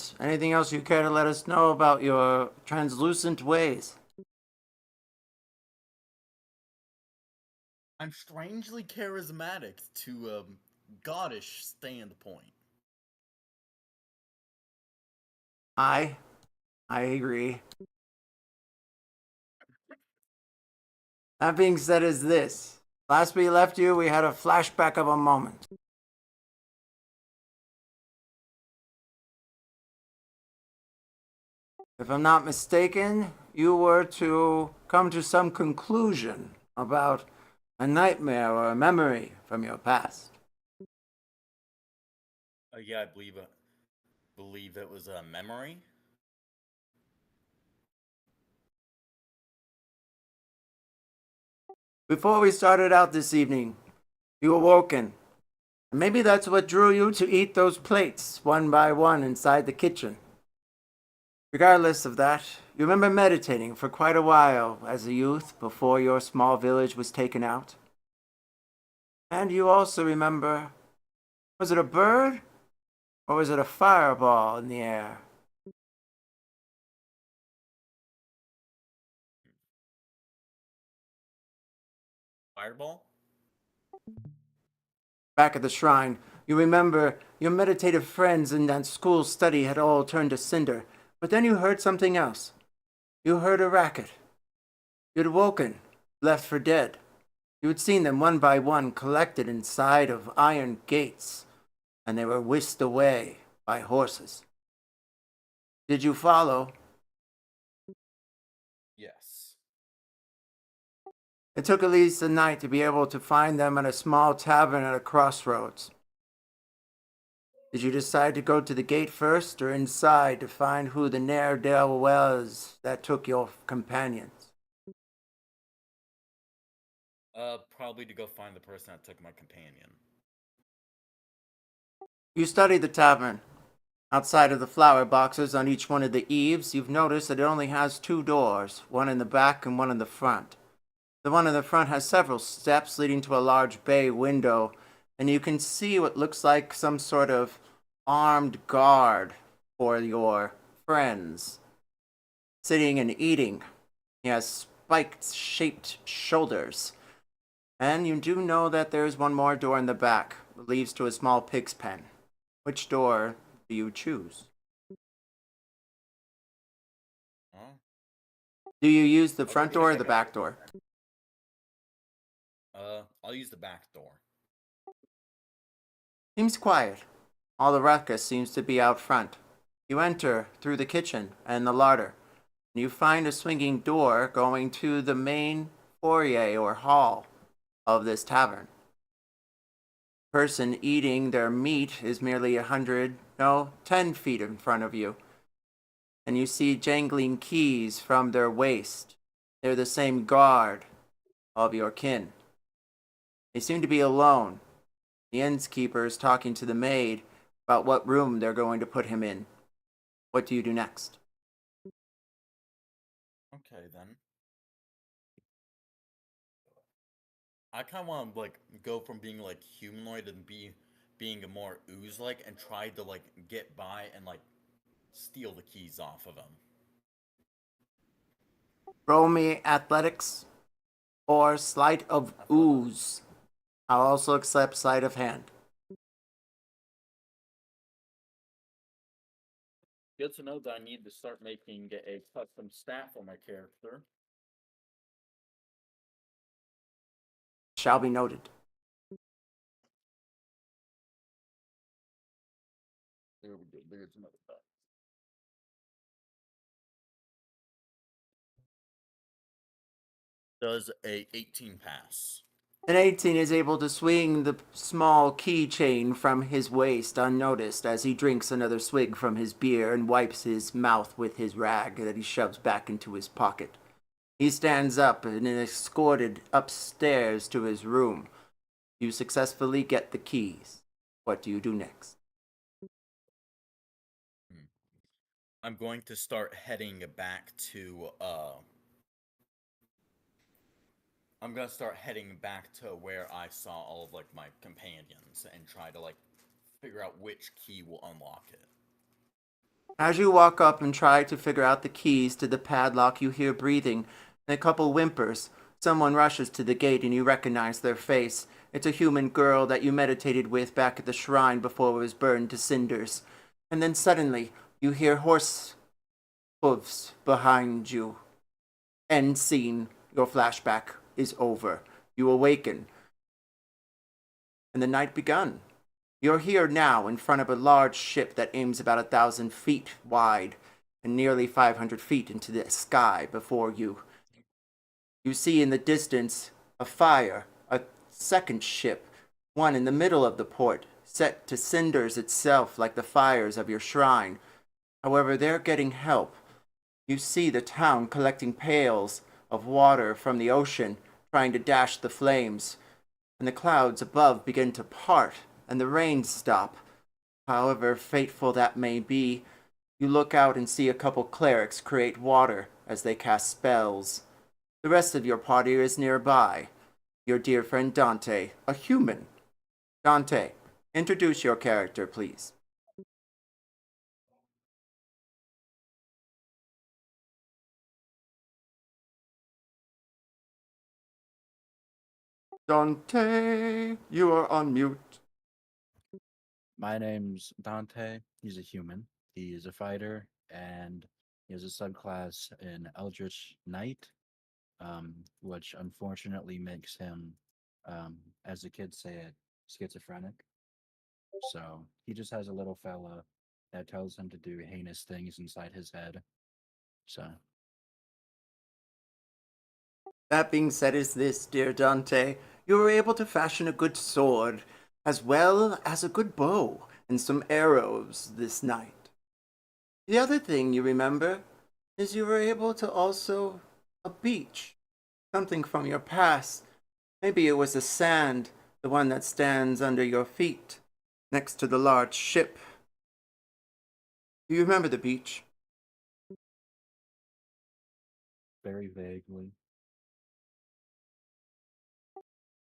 it? Anything else you care to let us know about your translucent ways? I'm strangely charismatic to a goddish standpoint. I agree. That being said is this. Last we left you, we had a flashback of a moment. If I'm not mistaken, you were to come to some conclusion about a nightmare or a memory from your past. Yeah, I believe it was a memory. Before we started out this evening, you awoken. And maybe that's what drew you to eat those plates one by one inside the kitchen. Regardless of that, you remember meditating for quite a while as a youth before your small village was taken out. And you also remember, was it a bird or was it a fireball in the air? Fireball? Back at the shrine, you remember your meditative friends in that school study had all turned to cinder, but then you heard something else. You heard a racket. You'd woken, left for dead. You had seen them one by one collected inside of iron gates, and they were whisked away by horses. Did you follow? Yes. It took at least a night to be able to find them at a small tavern at a crossroads. Did you decide to go to the gate first or inside to find who the ne'er-do was that took your companions? Probably to go find the person that took my companion. You studied the tavern. Outside of the flower boxes on each one of the eaves, you've noticed that it only has two doors, one in the back and one in the front. The one in the front has several steps leading to a large bay window, and you can see what looks like some sort of armed guard for your friends, sitting and eating. He has spiked-shaped shoulders. And you do know that there's one more door in the back that leads to a small pig's pen. Which door do you choose? Huh? Do you use the I'll go front door or the check out back door? I'll use the back door. Seems quiet. All the ruckus seems to be out front. You enter through the kitchen and the larder, and you find a swinging door going to the main foyer or hall of this tavern. Person eating their meat is merely 10 feet in front of you, and you see jangling keys from their waist. They're the same guard of your kin. They seem to be alone. The innkeeper is talking to the maid about what room they're going to put him in. What do you do next? Okay then. I kind of want to like go from being like humanoid and being a more ooze like and try to like get by and like steal the keys off of him. Roll me athletics or sleight of ooze. I'll also accept sleight of hand. Good to know that I need to start making a custom stat for my character. Shall be noted. There we go. There's another fact. Does a 18 pass? An 18 is able to swing the small keychain from his waist unnoticed as he drinks another swig from his beer and wipes his mouth with his rag that he shoves back into his pocket. He stands up and is escorted upstairs to his room. You successfully get the keys. What do you do next? Hmm. I'm going to start heading back to I'm gonna start heading back to where I saw all of like my companions and try to like figure out which key will unlock it. As you walk up and try to figure out the keys to the padlock, you hear breathing and a couple whimpers. Someone rushes to the gate and you recognize their face. It's a human girl that you meditated with back at the shrine before it was burned to cinders. And then suddenly, you hear horse hooves behind you. End scene. Your flashback is over. You awaken, and the night begun. You're here now in front of a large ship that aims about 1,000 feet wide and nearly 500 feet into the sky before you. You see in the distance a fire, a second ship, one in the middle of the port, set to cinders itself like the fires of your shrine. However, they're getting help. You see the town collecting pails of water from the ocean, trying to dash the flames, and the clouds above begin to part, and the rain stop. However fateful that may be, you look out and see a couple clerics create water as they cast spells. The rest of your party is nearby. Your dear friend Dante, a human. Dante, introduce your character, please. Dante, you are on mute. My name's Dante. He's a human. He is a fighter, and he has a subclass in Eldritch Knight, which unfortunately makes him, as the kids say it, schizophrenic. So he just has a little fella that tells him to do heinous things inside his head. So, That being said, is this, dear Dante, you were able to fashion a good sword, as well as a good bow and some arrows this night. The other thing you remember is you were able to also a beach, something from your past. Maybe it was the sand, the one that stands under your feet, next to the large ship. Do you remember the beach? very vaguely.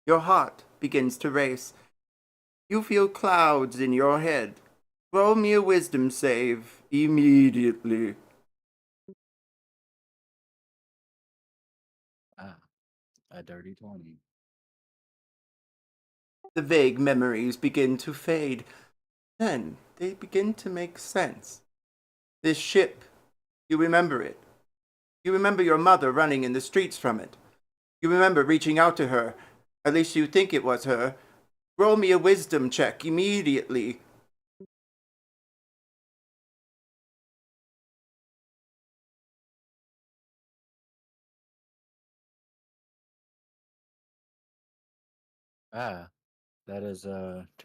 Your heart begins to race. You feel clouds in your head. Roll me a wisdom save immediately. Ah, a dirty 20. The vague memories begin to fade. Then they begin to make sense. This ship, you remember it. You remember your mother running in the streets from it. You remember reaching out to her. At least you think it was her. Roll me a wisdom check immediately. Ah, that is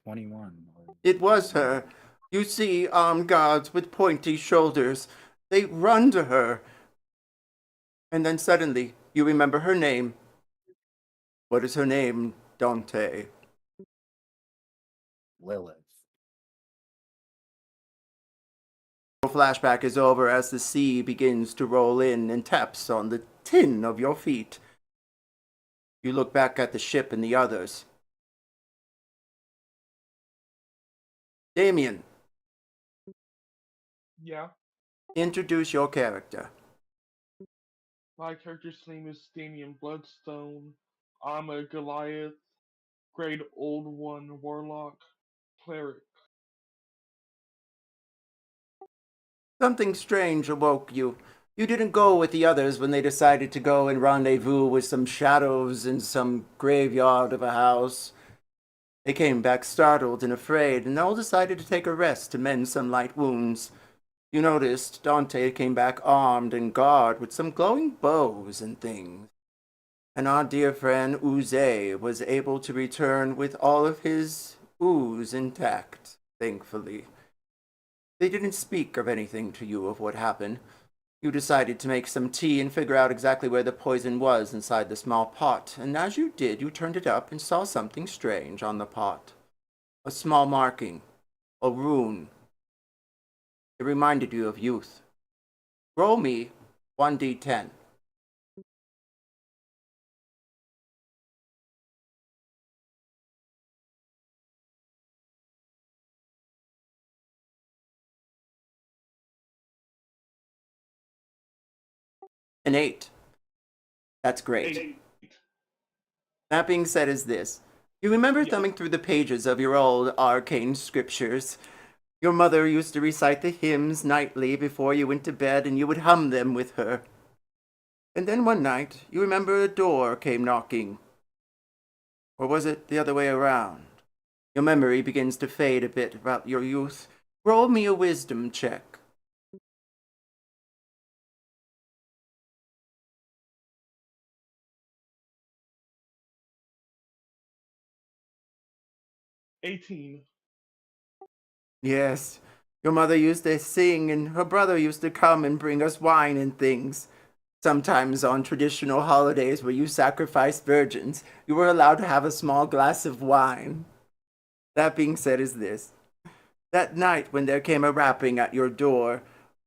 21. It was her. You see armed guards with pointy shoulders. They run to her. And then suddenly you remember her name. What is her name, Dante? Lilith. Your flashback is over as the sea begins to roll in and taps on the tin of your feet. You look back at the ship and the others. Damien, Yeah, introduce your character. my character's name is Damian Bloodstone. I'm a Goliath, grade old one warlock, cleric. Something strange awoke you. You didn't go with the others when they decided to go and rendezvous with some shadows in some graveyard of a house. They came back startled and afraid, and all decided to take a rest to mend some light wounds. You noticed Dante came back armed and guard with some glowing bows and things. And our dear friend Uze was able to return with all of his ooze intact, thankfully. They didn't speak of anything to you of what happened. You decided to make some tea and figure out exactly where the poison was inside the small pot, and as you did, you turned it up and saw something strange on the pot. A small marking, a rune. It reminded you of youth. Roll me 1d10. An 8. That's great. 8. That being said, is this. You remember Yes. thumbing through the pages of your old arcane scriptures. Your mother used to recite the hymns nightly before you went to bed, and you would hum them with her. And then one night, you remember a door came knocking. Or was it the other way around? Your memory begins to fade a bit about your youth. Roll me a wisdom check. 18. Yes, your mother used to sing, and her brother used to come and bring us wine and things. Sometimes on traditional holidays where you sacrificed virgins, you were allowed to have a small glass of wine. That being said, is this. That night when there came a rapping at your door,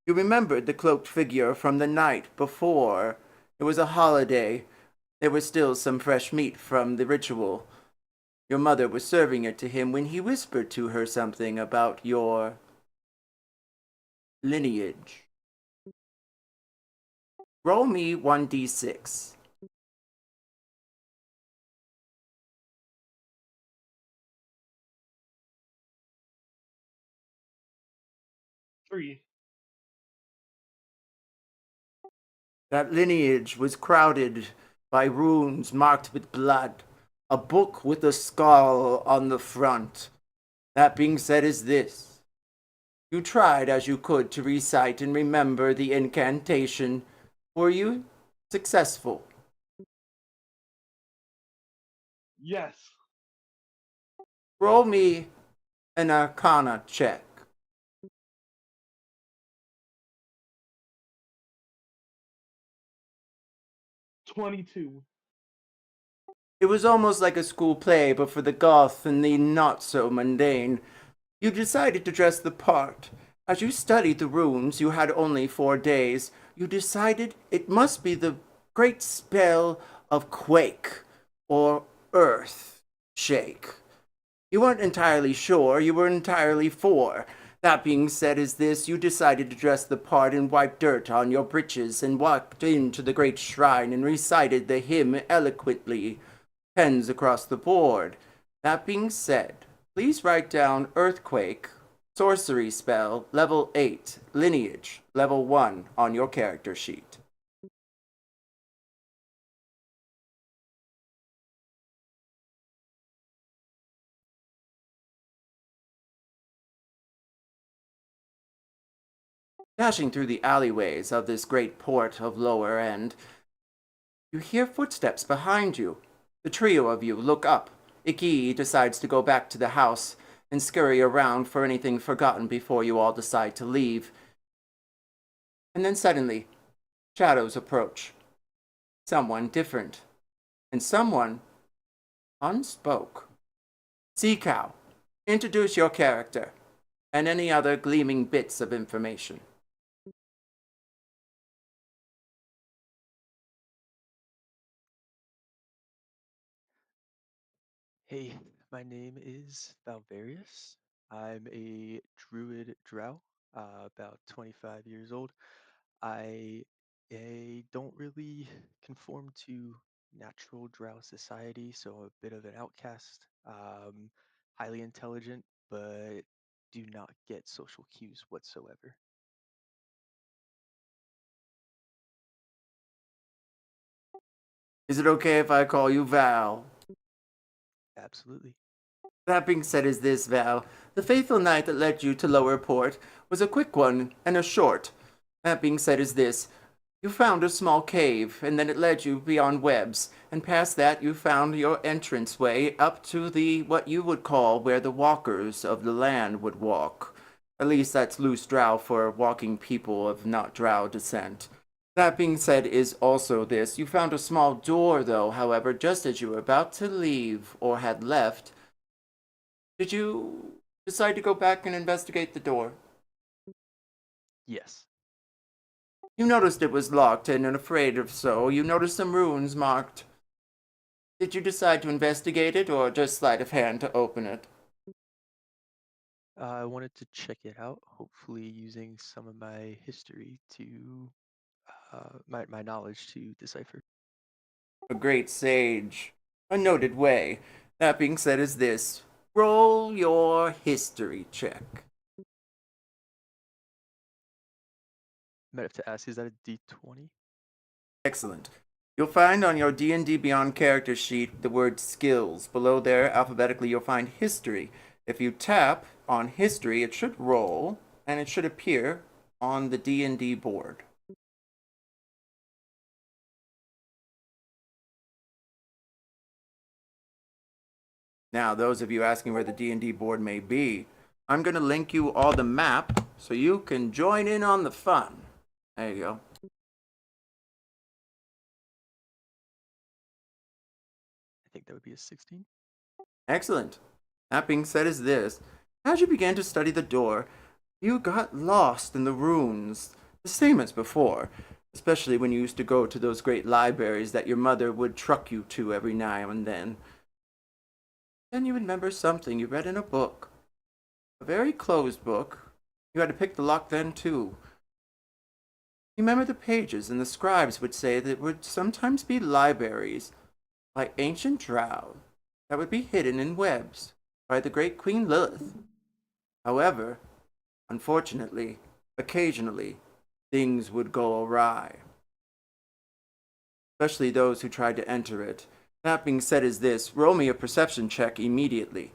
you remembered the cloaked figure from the night before. It was a holiday. There was still some fresh meat from the ritual. Your mother was serving it to him when he whispered to her something about your lineage. Roll me 1d6. 3. That lineage was crowded by runes marked with blood, a book with a skull on the front. That being said, is this. You tried as you could to recite and remember the incantation. Were you successful? Yes. Roll me an arcana check. 22. It was almost like a school play, but for the goth and the not so mundane. You decided to dress the part. As you studied the runes, you had only 4 days. You decided it must be the great spell of quake or earth shake. You weren't entirely sure, you were entirely for. That being said, is this, you decided to dress the part and wipe dirt on your breeches and walked into the great shrine and recited the hymn eloquently, pens across the board. That being said, please write down earthquake, sorcery spell, level 8, lineage, level 1 on your character sheet. Dashing through the alleyways of this great port of Lower End, you hear footsteps behind you. The trio of you look up. Iki decides to go back to the house and scurry around for anything forgotten before you all decide to leave. And then suddenly, shadows approach. Someone different. And someone unspoke. Sea Cow, introduce your character and any other gleaming bits of information. Hey, my name is Valverius. I'm a druid drow, about 25 years old. I, I don't really conform to natural drow society, so I'm a bit of an outcast. Highly intelligent, but do not get social cues whatsoever. Is it okay if I call you Val? Absolutely. That being said, is this, Val. The fateful night that led you to Lower Port was a quick one and a short. That being said, is this. You found a small cave, and then it led you beyond webs, and past that you found your entranceway up to the what you would call where the walkers of the land would walk. At least that's loose drow for walking people of not drow descent. That being said, is also this. You found a small door, though, however, just as you were about to leave or had left. Did you decide to go back and investigate the door? Yes. You noticed it was locked, and afraid of so, you noticed some runes marked. Did you decide to investigate it, or just sleight of hand to open it? I wanted to check it out, hopefully using some of my history to my knowledge to decipher. A great sage. A noted way. That being said, is this. Roll your history check. Might have to ask, is that a D20? Excellent. You'll find on your D&D Beyond character sheet the word skills. Below there, alphabetically, you'll find history. If you tap on history, it should roll, and it should appear on the D&D board. Now, those of you asking where the D&D board may be, I'm going to link you all the map so you can join in on the fun. There you go. I think that would be a 16. Excellent. That being said, is this. As you began to study the door, you got lost in the runes, the same as before, especially when you used to go to those great libraries that your mother would truck you to every now and then. Then you remember something you read in a book. A very closed book. You had to pick the lock then, too. You remember the pages, and the scribes would say that it would sometimes be libraries, like ancient drow, that would be hidden in webs by the great Queen Lilith. However, unfortunately, occasionally, things would go awry. Especially those who tried to enter it. That being said, is this. Roll me a perception check immediately.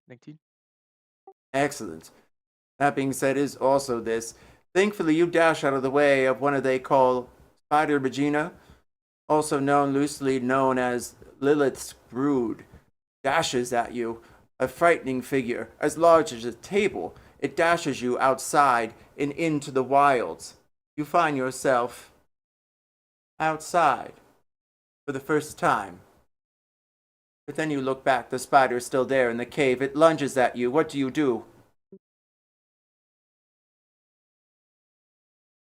19. Excellent. That being said, is also this. Thankfully, you dash out of the way of one of they call Spider Regina, also loosely known as Lilith's brood, dashes at you, a frightening figure as large as a table. It dashes you outside and into the wilds. You find yourself outside for the first time. But then you look back, the spider is still there in the cave. It lunges at you. What do?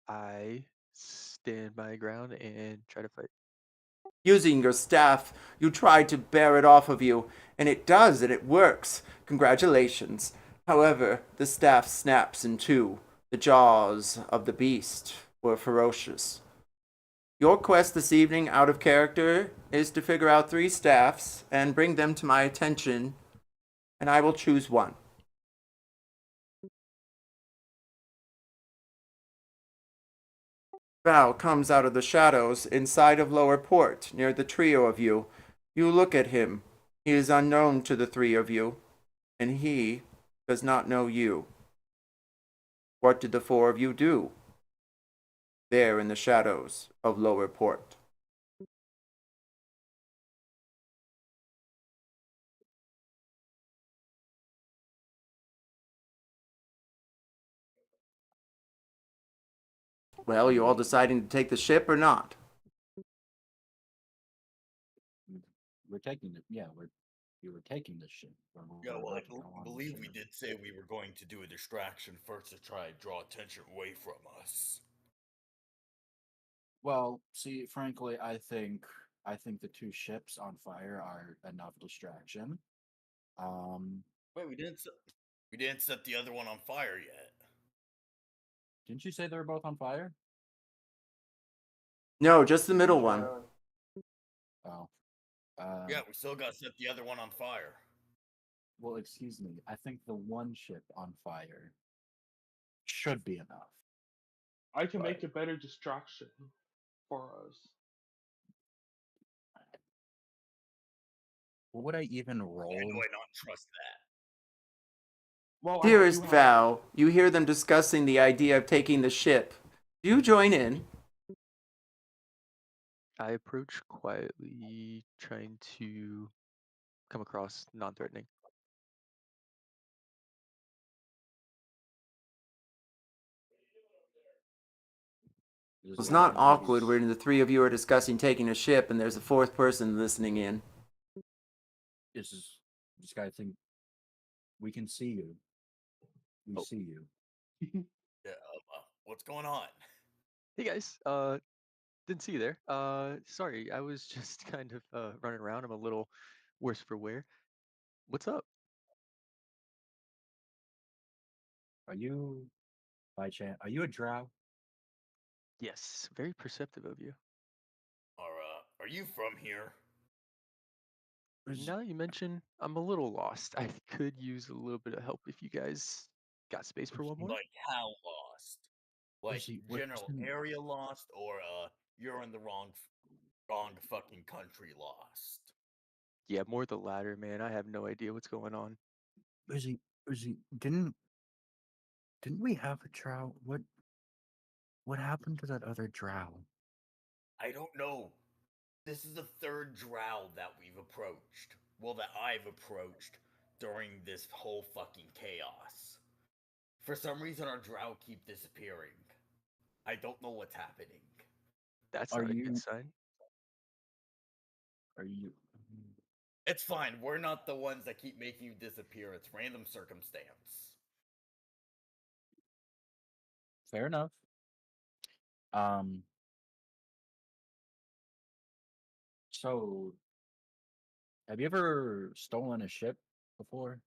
I stand my ground and try to fight. Using your staff, you try to bear it off of you, and it does, and it works. Congratulations. However, the staff snaps in two. The jaws of the beast were ferocious. Your quest this evening, out of character, is to figure out 3 staffs and bring them to my attention, and I will choose one. Val comes out of the shadows inside of Lower Port, near the trio of you. You look at him. He is unknown to the 3 of you, and he does not know you. What did the 4 of you do? There in the shadows of Lower Port. Well, you all deciding to take the ship or not? We're taking it. Yeah, we were taking the ship. Yeah, well, I Working along the believe we ship. did say we were going to do a distraction first to try and draw attention away from us. Well, see, frankly, I think the 2 ships on fire are enough distraction. Wait, we didn't set the other one on fire yet. Didn't you say they were both on fire? No, just the middle one. Oh. Yeah, we still got to set the other one on fire. Well, excuse me. I think the one ship on fire should be enough. I can make Right. a better distraction for us. What would I even Why roll? do I not trust that? Well, Dearest you have Val, you hear them discussing the idea of taking the ship. Do you join in? I approach quietly, trying to come across non-threatening. It's not awkward when the 3 of you are discussing taking a ship and there's a 4th person listening in. This guy think we can see you. We Oh. see you. Yeah, what's going on? Hey guys, didn't see you there. Sorry, I was just kind of running around. I'm a little worse for wear. What's up? Are you, by chance, are you a drow? Yes, very perceptive of you. Are you from here? Is- Now that you mention, I'm a little lost. I could use a little bit of help if you guys got space for one more. Like how lost? Like what is general area lost, or you're in the wrong fucking country lost? Yeah, more the latter, man. I have no idea what's going on. didn't we have a drow? What happened to that other drow? I don't know. This is the third drow that we've approached. Well, that I've approached during this whole fucking chaos. For some reason, our drow keep disappearing. I don't know what's happening. That's Are not a good you sign. are you It's fine. We're not the ones that keep making you disappear. It's random circumstance. fair enough? Um so have you ever stolen a ship before?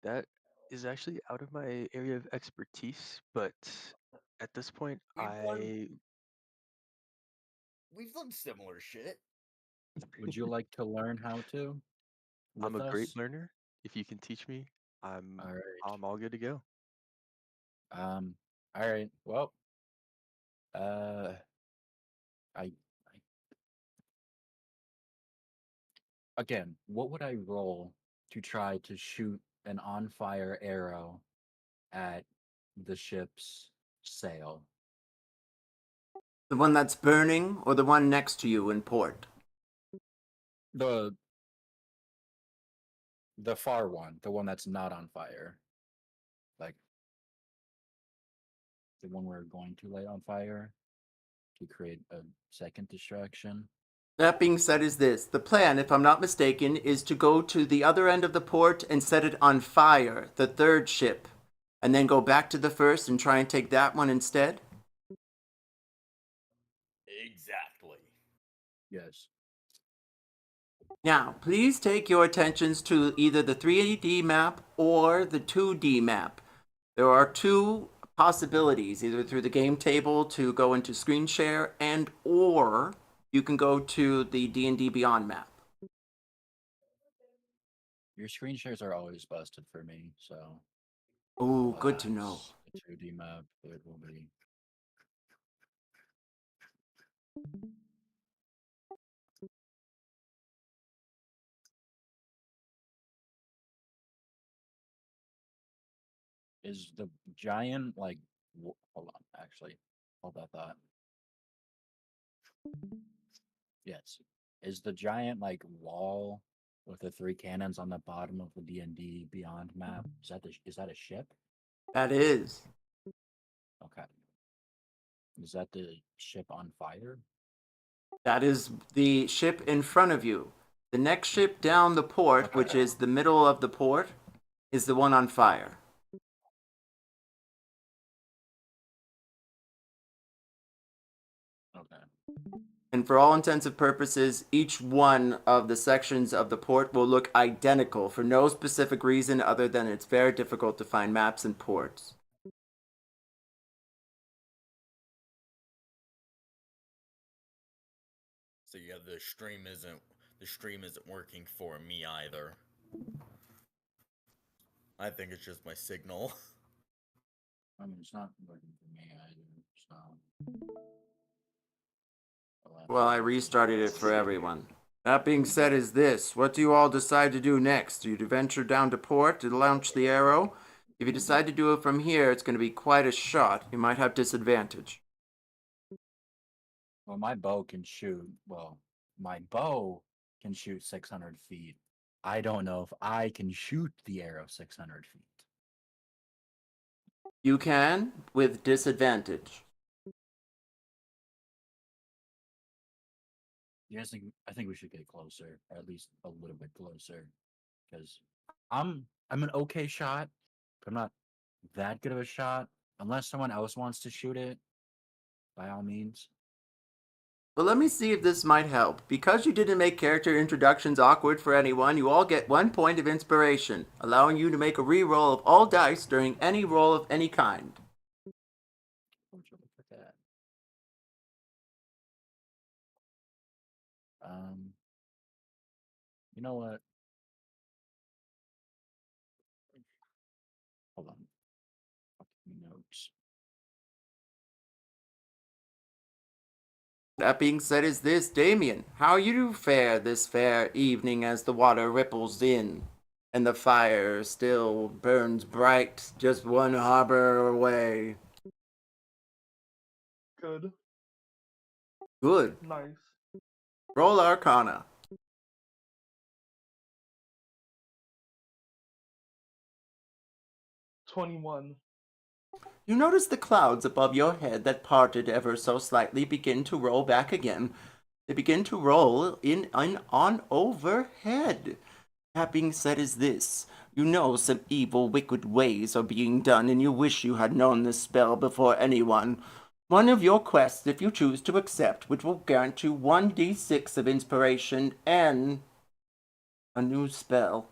That is actually out of my area of expertise, but at this point, We've done we've done similar shit. Would you like to learn how to I'm with a great us? learner. If you can teach me, I'm All right. I'm all good to go. All right. Well, uh I again, what would I roll to try to shoot an on fire arrow at the ship's sail? The one that's burning or the one next to you in port? The the far one, the one that's not on fire. Like the one we're going to light on fire to create a second distraction. That being said, is this the plan, if I'm not mistaken, is to go to the other end of the port and set it on fire, the third ship, and then go back to the first and try and take that one instead? Exactly. Yes. Now, please take your attentions to either the 3D map or the 2D map. There are two possibilities, either through the game table to go into screen share and or you can go to the D&D Beyond map. Your screen shares are always busted for me, so Oh, good to know. relax. The 2D map, it will be. Is the giant like? Hold on, actually, hold that thought. Yes, is the giant like wall with the three cannons on the bottom of the D&D Beyond map? Is that a ship? That is. Okay. Is that the ship on fire? That is the ship in front of you. The next ship down the port, Okay. which is the middle of the port, is the one on fire. Okay. And for all intents and purposes, each one of the sections of the port will look identical for no specific reason other than it's very difficult to find maps and ports. So yeah, the stream isn't working for me either. I think it's just my signal. I mean, it's not working for me either. So. Well, I restarted it for everyone. That being said, is this. What do you all decide to do next? Do you venture down to port to launch the arrow? If you decide to do it from here, it's going to be quite a shot. You might have disadvantage. Well, my bow can shoot. Well, my bow can shoot 600 feet. I don't know if I can shoot the arrow 600 feet. You can, with disadvantage. Yes, I think we should get closer, or at least a little bit closer, because I'm an okay shot, but I'm not that good of a shot. Unless someone else wants to shoot it, by all means. Well, let me see if this might help. Because you didn't make character introductions awkward for anyone, you all get 1 point of inspiration, allowing you to make a re-roll of all dice during any roll of any kind. Where'd you look at that? You know what? Hold on. Fucking notes. That being said, is this, Damien? How you fare this fair evening as the water ripples in, and the fire still burns bright just one harbor away? Good. Good. Nice. Roll Arcana. 21. You notice the clouds above your head that parted ever so slightly begin to roll back again. They begin to roll in on overhead. That being said is this. You know some evil, wicked ways are being done, and you wish you had known this spell before anyone. One of your quests, if you choose to accept, which will grant you 1d6 of inspiration and a new spell,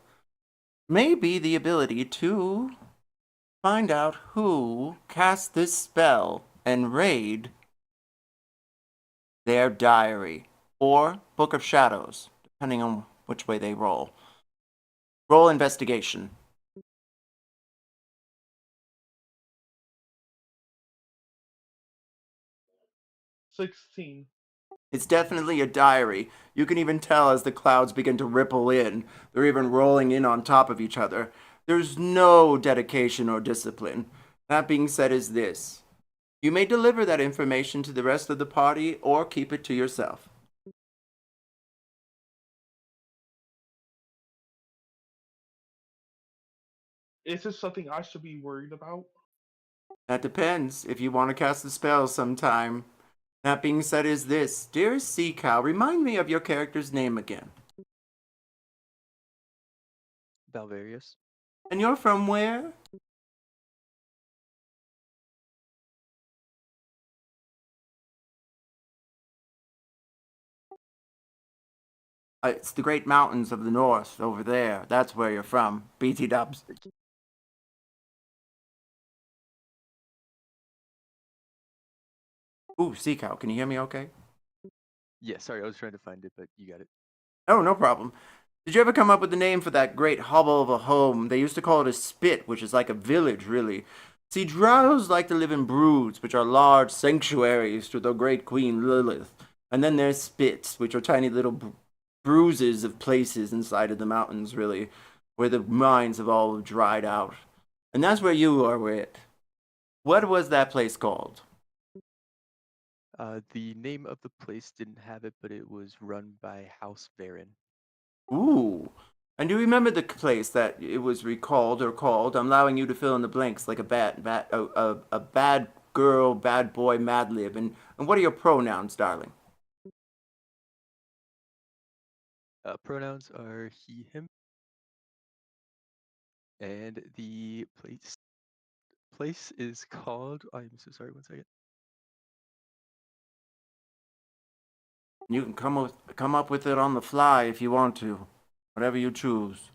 may be the ability to find out who cast this spell and raid their diary or Book of Shadows, depending on which way they roll. Roll investigation. 16. It's definitely a diary. You can even tell as the clouds begin to ripple in. They're even rolling in on top of each other. There's no dedication or discipline. That being said is this. You may deliver that information to the rest of the party or keep it to yourself. Is this something I should be worried about? That depends if you want to cast the spell sometime. That being said is this. Dear Sea Cow, remind me of your character's name again. Valverius. And you're from where? It's the Great Mountains of the North over there. That's where you're from. BT dubs. Ooh, Sea Cow, can you hear me okay? Yeah, sorry, I was trying to find it, but you got it. Oh, no problem. Did you ever come up with the name for that great hovel of a home? They used to call it a spit, which is like a village, really. See, drows like to live in broods, which are large sanctuaries to the great queen Lilith. And then there's spits, which are tiny little bruises of places inside of the mountains, really, where the mines have all dried out. And that's where you are with. What was that place called? The name of the place didn't have it, but it was run by House Varen. Ooh. And do you remember the place that it was recalled or called? I'm allowing you to fill in the blanks like a bad girl, bad boy, mad lib. And what are your pronouns, darling? Pronouns are he, him, and the place is called. I'm so sorry. 1 second. You can come up with it on the fly if you want to. Whatever you choose.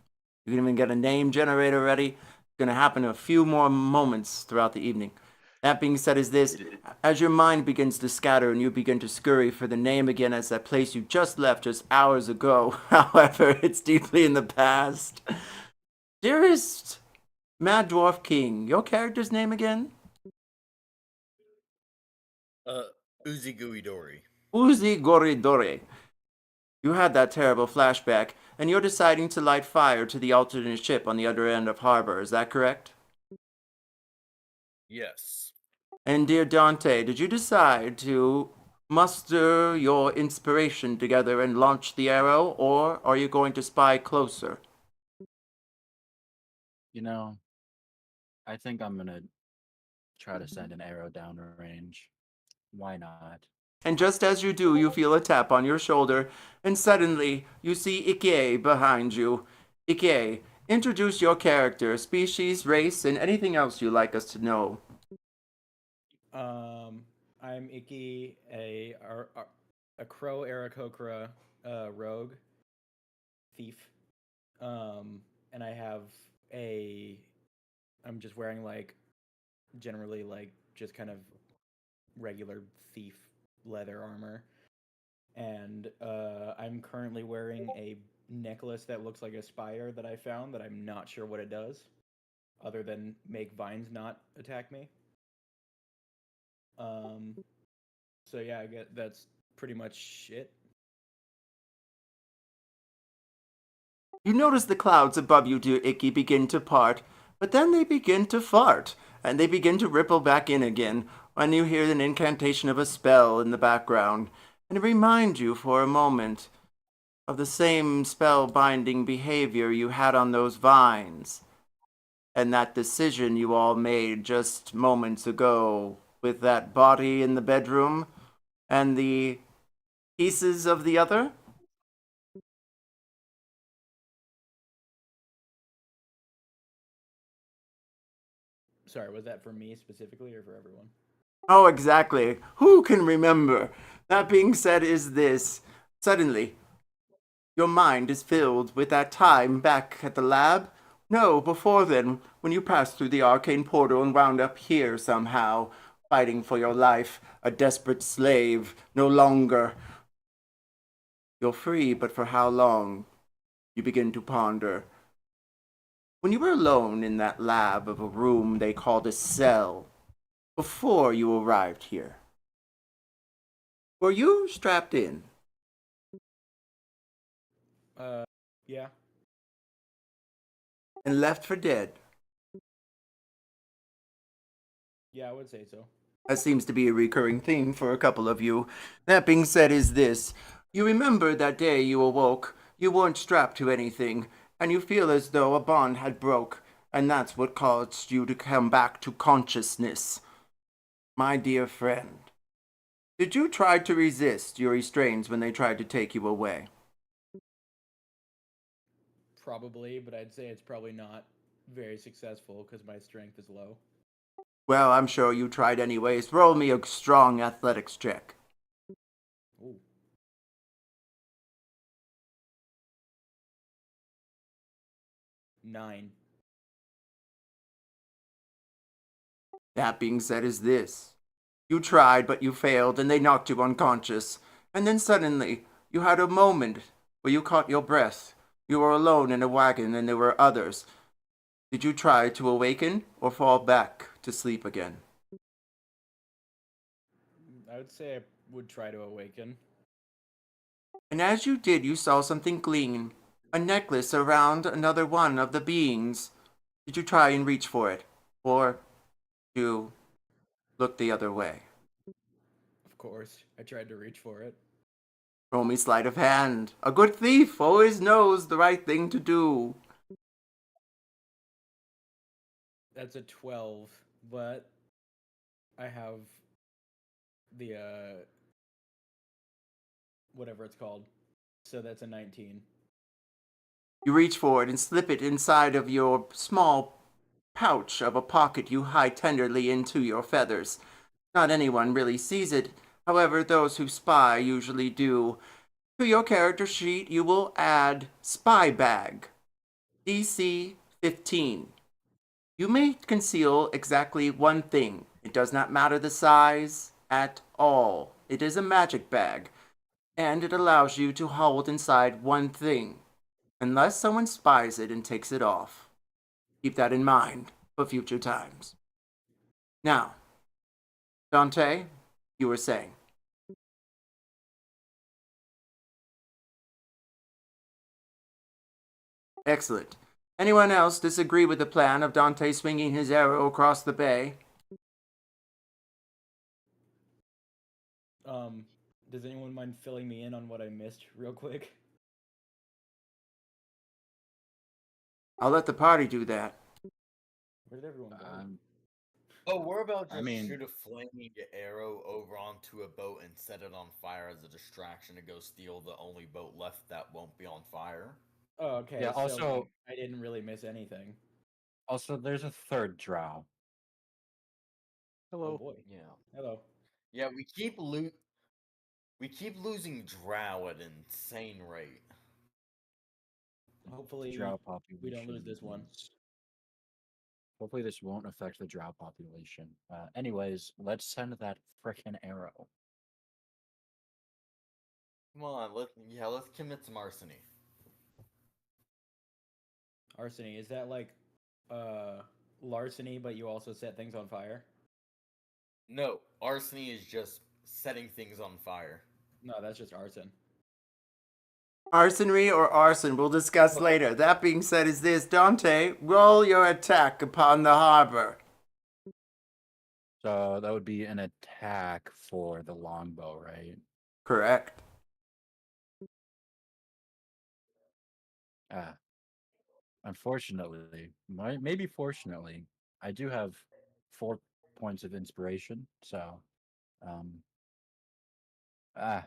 You can even get a name generator ready. It's going to happen in a few more moments throughout the evening. That being said is this, as your mind begins to scatter and you begin to scurry for the name again as that place you just left just hours ago, however, it's deeply in the past. Dearest Mad Dwarf King, your character's name again? Uzi Gooey Dory. Uzi Goridore. You had that terrible flashback, and you're deciding to light fire to the alternate ship on the other end of harbor, is that correct? Yes. And dear Dante, did you decide to muster your inspiration together and launch the arrow, or are you going to spy closer? You know, I think I'm gonna try to send an arrow down range. Why not? And just as you do, you feel a tap on your shoulder, and suddenly you see Ike behind you. Ike, introduce your character, species, race, and anything else you'd like us to know. I'm Icky, a a crow Aarakocra rogue thief. And I have a. I'm just wearing like generally like just kind of regular thief leather armor, and I'm currently wearing a necklace that looks like a spider that I found that I'm not sure what it does, other than make vines not attack me. Um, so yeah, I get that's pretty much it. You notice the clouds above you, dear Icky, begin to part, but then they begin to fart, and they begin to ripple back in again when you hear an incantation of a spell in the background, and it reminds you for a moment of the same spell-binding behavior you had on those vines, and that decision you all made just moments ago with that body in the bedroom and the pieces of the other. Sorry, was that for me specifically or for everyone? Oh, exactly. Who can remember? That being said, is this. Suddenly, your mind is filled with that time back at the lab? No, before then, when you passed through the arcane portal and wound up here somehow, fighting for your life, a desperate slave, no longer. You're free, but for how long? You begin to ponder. When you were alone in that lab of a room they called a cell, before you arrived here, were you strapped in? Uh, yeah. And left for dead? Yeah, I would say so. That seems to be a recurring theme for a couple of you. That being said, is this. You remember that day you awoke, you weren't strapped to anything, and you feel as though a bond had broke, and that's what caused you to come back to consciousness. My dear friend, did you try to resist your restraints when they tried to take you away? Probably, but I'd say it's probably not very successful because my strength is low. Well, I'm sure you tried anyways. Roll me a strong athletics check. Ooh. Nine. That being said, is this. You tried, but you failed, and they knocked you unconscious. And then suddenly, you had a moment where you caught your breath. You were alone in a wagon, and there were others. Did you try to awaken, or fall back to sleep again? I would say I would try to awaken. And as you did, you saw something gleam. A necklace around another one of the beings. Did you try and reach for it? Or you look the other way? Of course, I tried to reach for it. Roll me sleight of hand. A good thief always knows the right thing to do. That's a 12, but I have the whatever it's called. So that's a 19. You reach for it and slip it inside of your small pouch of a pocket you hide tenderly into your feathers. Not anyone really sees it. However, those who spy usually do. To your character sheet, you will add Spy Bag. DC 15. You may conceal exactly one thing. It does not matter the size at all. It is a magic bag, and it allows you to hold inside one thing, unless someone spies it and takes it off. Keep that in mind for future times. Now, Dante, you were saying. Excellent. Anyone else disagree with the plan of Dante swinging his arrow across the bay? Does anyone mind filling me in on what I missed real quick? I'll let the party do that. Where did everyone go? Oh, we're about to I mean- shoot a flaming arrow over onto a boat and set it on fire as a distraction to go steal the only boat left that won't be on fire. Oh, okay. Yeah, so also- I didn't really miss anything. Also, there's a third drow. Oh Hello. boy. Yeah. Hello. Yeah, we We keep losing drow at an insane rate. Hopefully, Drow we population. don't lose this one. Hopefully, this won't affect the drow population. Anyways, let's send that frickin' arrow. Come on, let's commit some arsony. Arsony, is that like larceny, but you also set things on fire? No, arsony is just setting things on fire. No, that's just arson. Arsonry or arson, we'll discuss later. That being said, is this Dante? Roll your attack upon the harbor. So that would be an attack for the longbow, right? Correct. Unfortunately, maybe fortunately, I do have 4 points of inspiration. So, um, ah,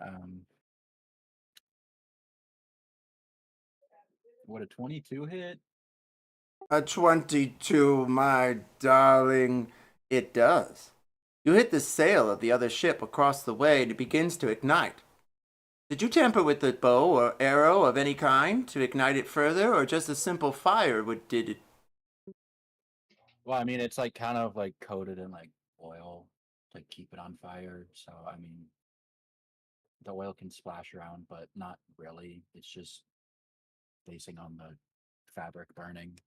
um, would a 22 hit? A 22, my darling. It does. You hit the sail of the other ship across the way and it begins to ignite. Did you tamper with the bow or arrow of any kind to ignite it further, or just a simple fire did it? Well, I mean, it's like kind of like coated in like oil to keep it on fire. So, I mean, the oil can splash around, but not really. It's just facing on the fabric burning.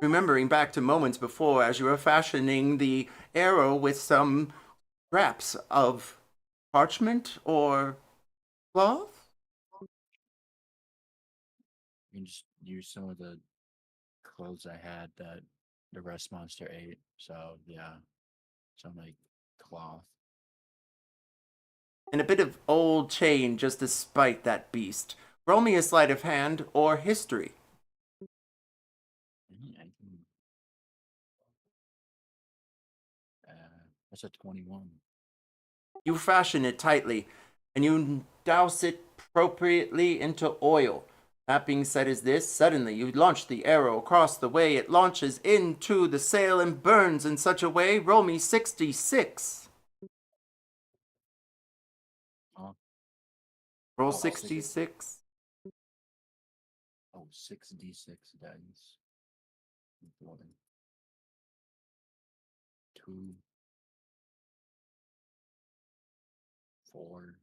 Remembering back to moments before as you were fashioning the arrow with some scraps of parchment or cloth? You can just use some of the clothes I had that the rest monster ate. So, yeah, some like cloth. And a bit of old chain just to spite that beast. Roll me a sleight of hand or history. That's a 21. You fashion it tightly, and you douse it appropriately into oil. That being said, is this suddenly you launch the arrow across the way it launches into the sail and burns in such a way. Roll me 66. Huh? Roll Oh, 66. Oh, 6d6 dice. 1, 2, 4,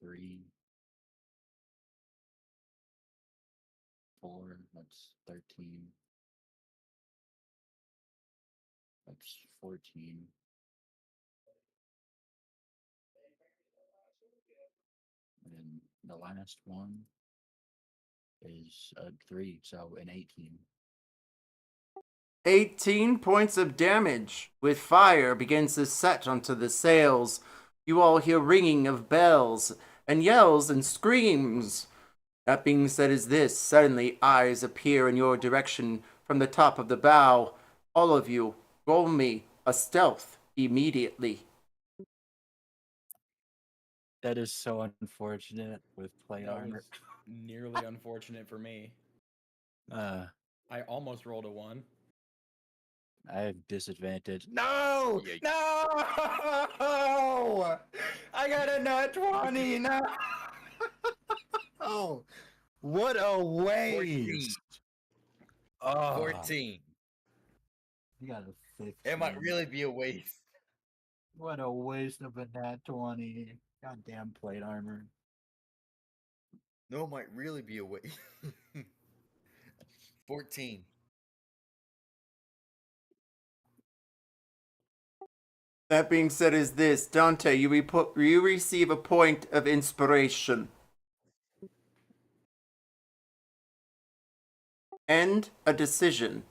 3, 4. That's 13. That's 14. And then the last one is a 3, so an 18. 18 points of damage with fire begins to set onto the sails. You all hear ringing of bells and yells and screams. That being said, is this suddenly eyes appear in your direction from the top of the bow. All of you, roll me a stealth immediately. That is so unfortunate with plate That armor. was nearly unfortunate for me. Uh, I almost rolled a 1. I have disadvantage. No! Yikes. No! I got a nat 20! No! Oh, what a 14. waste! Oh, 14. you got a 15. It might really be a waste. What a waste of a nat 20. Goddamn plate armor. No, it might really be a waste. 14. That being said, is this Dante? You receive a point of inspiration. And a decision.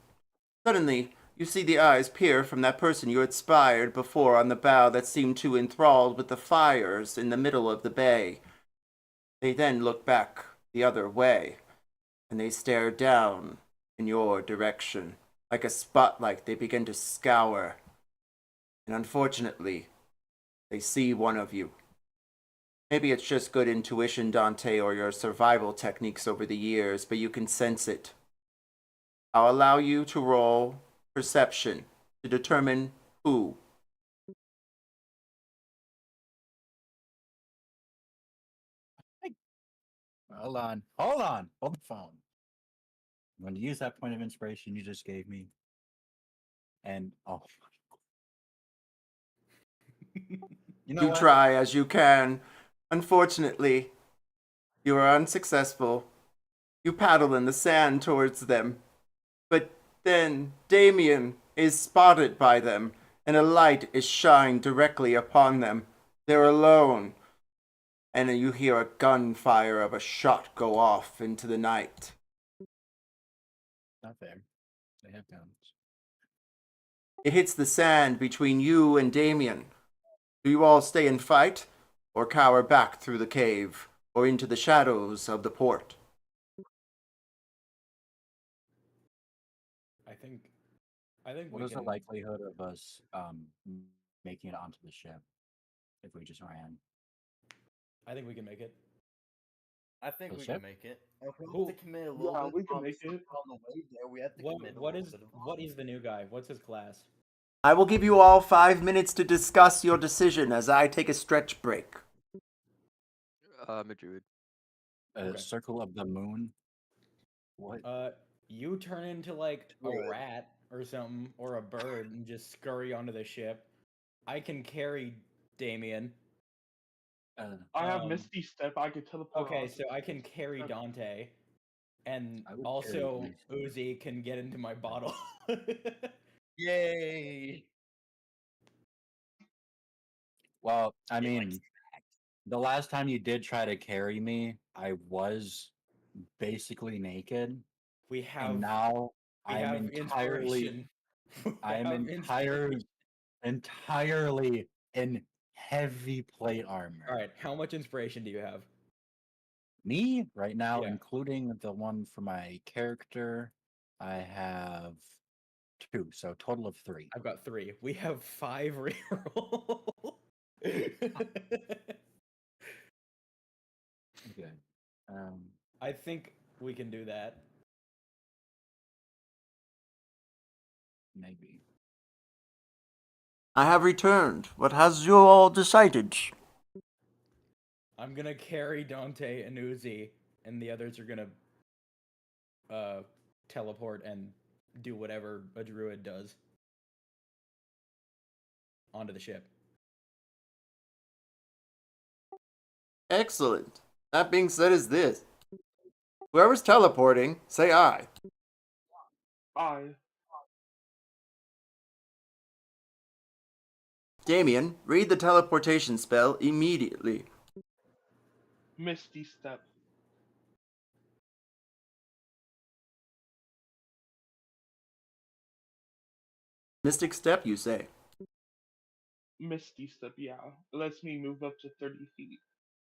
Suddenly, you see the eyes peer from that person you had spied before on the bow that seemed too enthralled with the fires in the middle of the bay. They then look back the other way, and they stare down in your direction. Like a spotlight, they begin to scour. And unfortunately, they see one of you. Maybe it's just good intuition, Dante, or your survival techniques over the years, but you can sense it. I'll allow you to roll perception. to determine who. Hold on. Hold on. Hold the phone. I'm going to use that point of inspiration you just gave me. And, oh. You know You what? try as you can. Unfortunately, you are unsuccessful. You paddle in the sand towards them. But then Damien is spotted by them, and a light is shined directly upon them. They're alone, and you hear a gunfire of a shot go off into the night. Not fair. They have guns. It hits the sand between you and Damien. Do you all stay and fight, or cower back through the cave, or into the shadows of the port? I think What we is the can. likelihood of us making it onto the ship if we just ran? I think we can make it. I think The we ship? can make it. If we Who- have to commit a little Yeah, bit we can on, make it. on the way there, we have to commit a What little bit of what is the new guy? What's his class? I will give you all 5 minutes to discuss your decision as I take a stretch break. I'm a druid. A Okay. circle of the moon? What? You turn into like a Druid. rat or something, or a bird, and just scurry onto the ship. I can carry Damien. I have Um, Misty Step. I could teleport. Okay, on. so I can carry Dante, and I would also carry Uzi can get into my bottle. Yay! Well, I It mean, likes the last time you did try to carry me, I was basically naked, we have and now we I'm have entirely, inspiration. We I'm have inspiration. entirely in heavy plate armor. All right, how much inspiration do you have? Me right now, Yeah. including the one for my character, I have 2, so total of 3. I've got 3. We have 5 reroll. Okay. Um, I think we can do that. maybe. I have returned. What has you all decided? I'm gonna carry Dante and Uzi, and the others are gonna teleport and do whatever a druid does onto the ship. Excellent. That being said, is this. Whoever's teleporting, say aye. I. Damien, read the teleportation spell immediately. Misty Step. Mystic Step, you say. Misty Step, yeah. It lets me move up to 30 feet.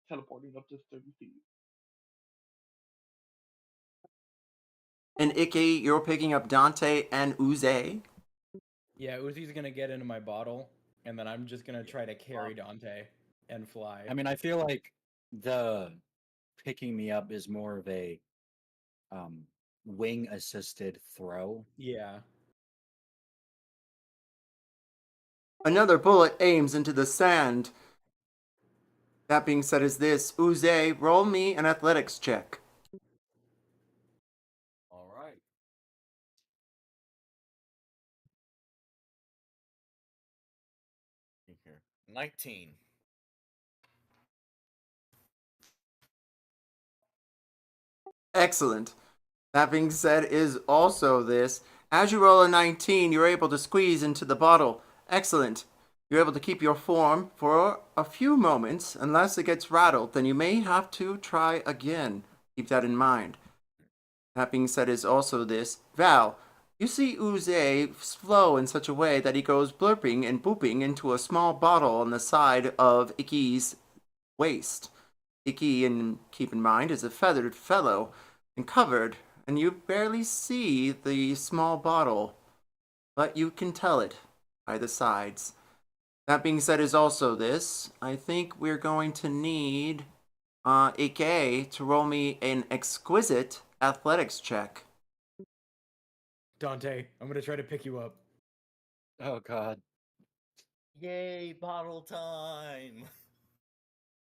Teleporting up to 30 feet. And Icky, you're picking up Dante and Uze. Yeah, Uzi's gonna get into my bottle, and then I'm just gonna try to carry Dante and fly. I mean, I feel like the picking me up is more of a wing assisted throw. Yeah. Another bullet aims into the sand. That being said, is this. Uze, roll me an athletics check. All right. Here. 19. Excellent. That being said, is also this. As you roll a 19, you're able to squeeze into the bottle. Excellent. You're able to keep your form for a few moments. Unless it gets rattled, then you may have to try again. Keep that in mind. That being said, is also this. Val, you see Uze flow in such a way that he goes blurping and booping into a small bottle on the side of Icky's waist. Icky, and keep in mind, is a feathered fellow and covered, and you barely see the small bottle, but you can tell it by the sides. That being said, is also this. I think we're going to need Ike to roll me an exquisite athletics check. Dante, I'm gonna try to pick you up. Oh God. Yay, bottle time!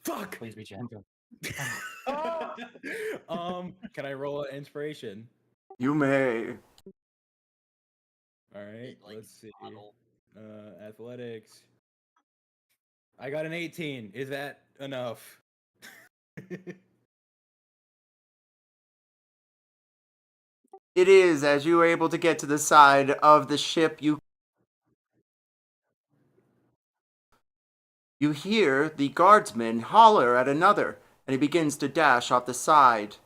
Fuck. Please be gentle. Can I roll an inspiration? You may. All right, Like let's see. bottle. Athletics. I got an 18. Is that enough? It is, as you are able to get to the side of the ship, you hear the guardsman holler at another, and he begins to dash off the side.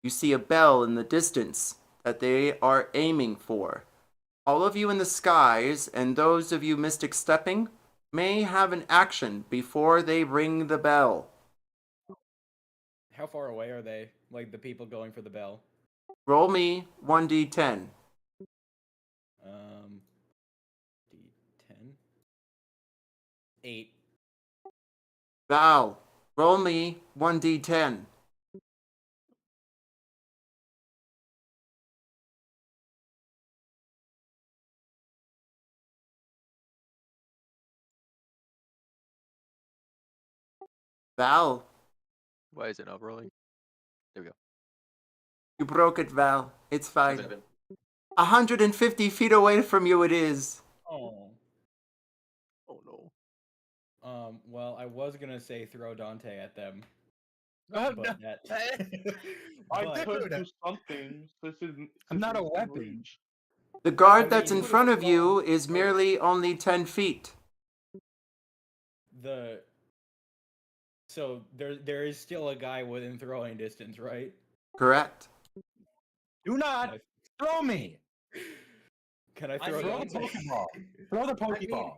You see a bell in the distance that they are aiming for. All of you in the skies, and those of you mystic stepping, may have an action before they ring the bell. How far away are they? Like the people going for the bell? Roll me 1d10. D10. 8. Val, roll me 1d10. Val, Why is it not rolling? There we go. you broke it, Val. It's fine. 150 feet away from you it is. Oh. Oh no. Well, I was gonna say throw Dante at them, Oh, but that. I but- could do something. I'm not a within weapon. reach. The guard I that's mean, in front of you is oh. merely only 10 feet. So there is still a guy within throwing distance, right? Correct. Do not throw me. Can I I throw mean, Throw the Dante? Pokeball. Throw the Pokeball.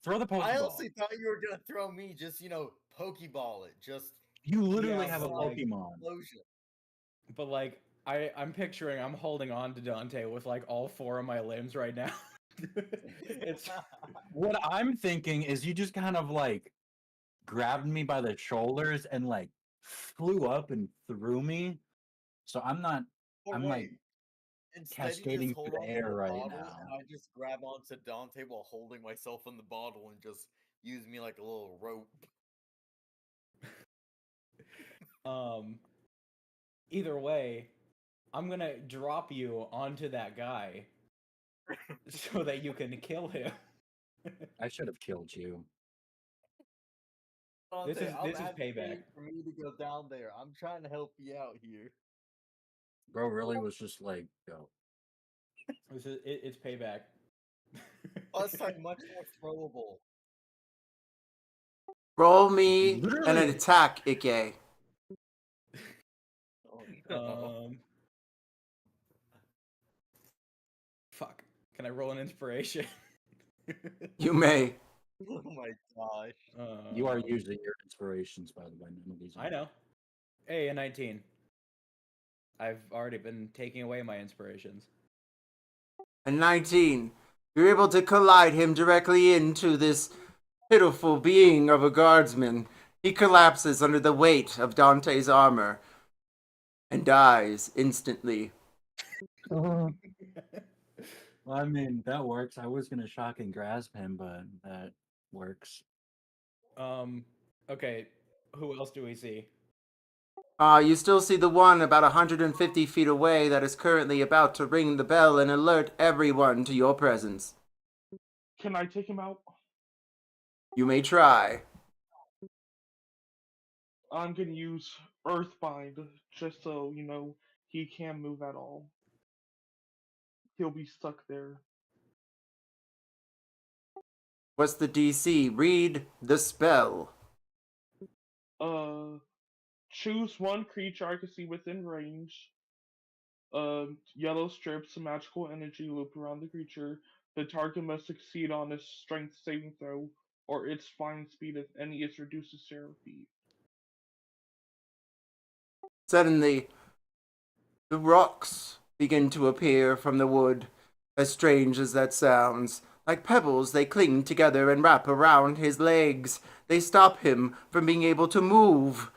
Throw the I Pokeball. honestly thought you were gonna throw me, just Pokeball it, just You literally Yeah, have a but, like, Pokemon. explosion. But like I'm picturing I'm holding on to Dante with like all 4 of my limbs right now. It's What I'm thinking is you just kind of like grabbed me by the shoulders and like flew up and threw me. So I'm not. Or I'm wait, like instead you cascading just through hold the on to air the right bottle, now. and I just grab onto Dante while holding myself in the bottle and just use me like a little rope. either way, I'm gonna drop you onto that guy so that you can kill him. I should have killed you. This Dante, is- I'm this is payback. advocating for me to go down there. I'm trying to help you out here. Bro really was just like, yo. It's payback. Plus, I'm much more throwable. Roll me an Literally. attack, Ike. Oh no. Fuck. Can I roll an inspiration? You may. Oh my gosh. You are using your inspirations, by the way. None of these. I know. Hey, a 19. I've already been taking away my inspirations. A 19. You're able to collide him directly into this pitiful being of a guardsman. He collapses under the weight of Dante's armor and dies instantly. Well, I mean, that works. I was gonna shock and grasp him, but that works. Okay. Who else do we see? You still see the one about 150 feet away that is currently about to ring the bell and alert everyone to your presence. Can I take him out? You may try. I'm gonna use Earthbind just so he can't move at all. He'll be stuck there. What's the DC? Read the spell. Choose one creature I can see within range. Yellow strips, a magical energy loop around the creature. The target must succeed on a strength saving throw, or its flying speed, if any, is reduced to 0 feet. Suddenly, the rocks begin to appear from the wood. As strange as that sounds, like pebbles, they cling together and wrap around his legs. They stop him from being able to move.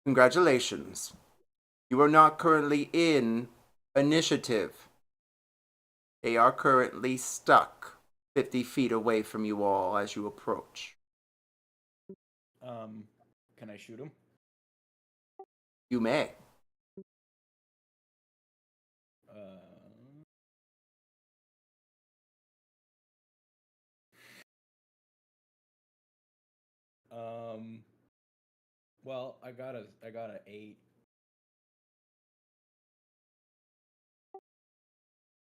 Congratulations. You are not currently in initiative. They are currently stuck 50 feet away from you all as you approach. Can I shoot him? You may. Well, I got a 8.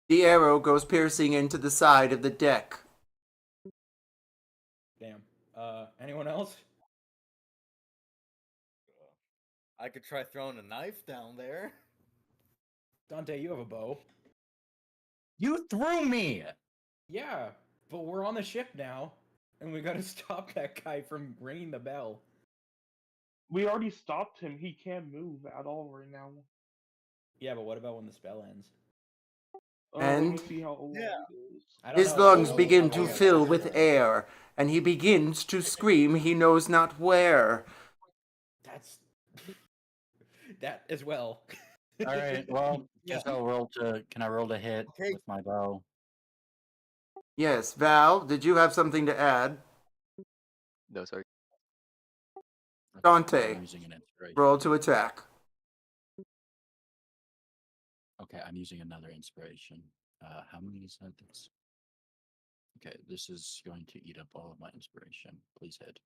The arrow goes piercing into the side of the deck. Damn. Anyone else? I could try throwing a knife down there. Dante, you have a bow. You threw me! Yeah, but we're on the ship now, and we gotta stop that guy from ringing the bell. We already stopped him. He can't move at all right now. Yeah, but what about when the spell ends? Let me And see how long Yeah. it is. I don't his know. I don't lungs know begin how to long fill it with lasts. air, and he begins to scream he knows not where. That's that as well. All right, well, Yeah. can I roll to hit Okay. with my bow? Yes, Val, did you have something to add? No, sorry. Okay, Dante, I'm using an inspiration. roll to attack. Okay, I'm using another inspiration. How many is that? Okay, this is going to eat up all of my inspiration. Please hit.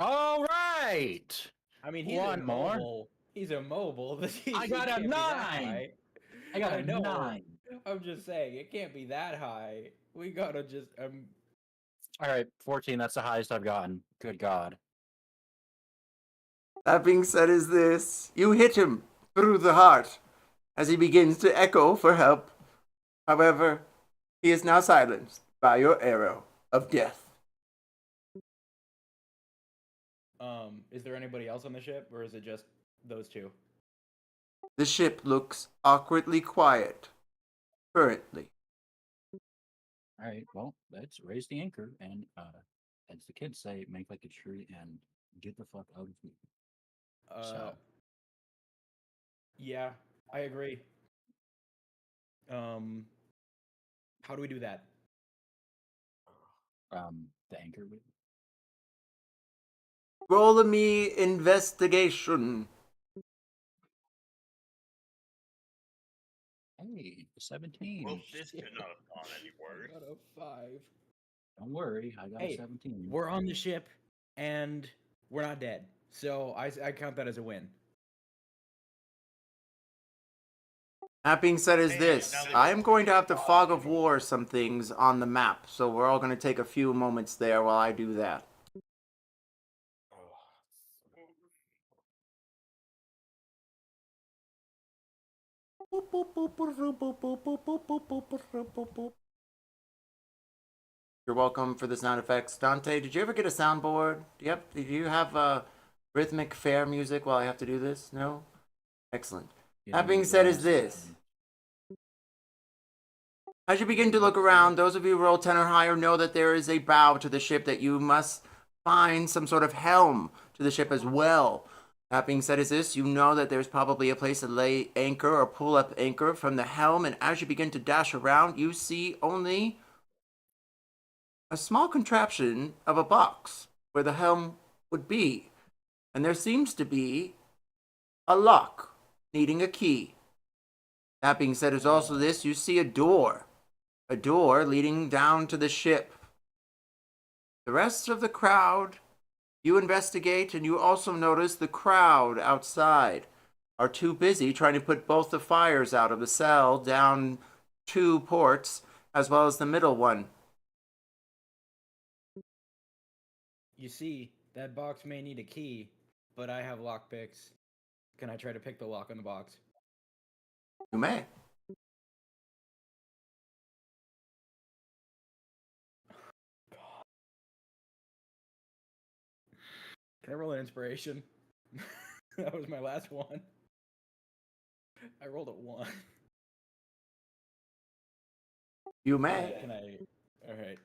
All right! I mean, he's One more. immobile. He's immobile. I He got a can't be that 9! high. I got I a know. 9. I'm just saying, it can't be that high. We gotta just All right, 14. That's the highest I've gotten. Good God. That being said, is this you hit him through the heart as he begins to echo for help. However, he is now silenced by your arrow of death. Is there anybody else on the ship, or is it just those two? The ship looks awkwardly quiet currently. All right, well, let's raise the anchor and, as the kids say, make like a tree and get the fuck out of here. So, Yeah, I agree. How do we do that? the anchor would. Roll me investigation. Hey, 17. Well, this Shit. could not have gone any worse. Got a 5. Don't worry, I got a Hey, 17. we're on the ship, and we're not dead. So I count that as a win. That being said, is Hey, this now that I we're am going to have to alive, fog of war some things on the map, so we're all going to take a few moments there while I do that. You're welcome for the sound effects. Dante, did you ever get a soundboard? Yep. Did you have rhythmic fair music while I have to do this? No? Excellent. That being said, is this. As you begin to look around, those of you who roll 10 or higher know that there is a bow to the ship, that you must find some sort of helm to the ship as well. That being said, is this, you know that there's probably a place to lay anchor or pull up anchor from the helm, and as you begin to dash around, you see only a small contraption of a box where the helm would be, and there seems to be a lock needing a key. That being said, is also this, you see a door leading down to the ship. The rest of the crowd, you investigate, and you also notice the crowd outside are too busy trying to put both the fires out of the cell down 2 ports, as well as the middle one. You see, that box may need a key, but I have lockpicks. Can I try to pick the lock on the box? You may. Can I roll an inspiration? That was my last one. I rolled a 1. You may. Can I? All right.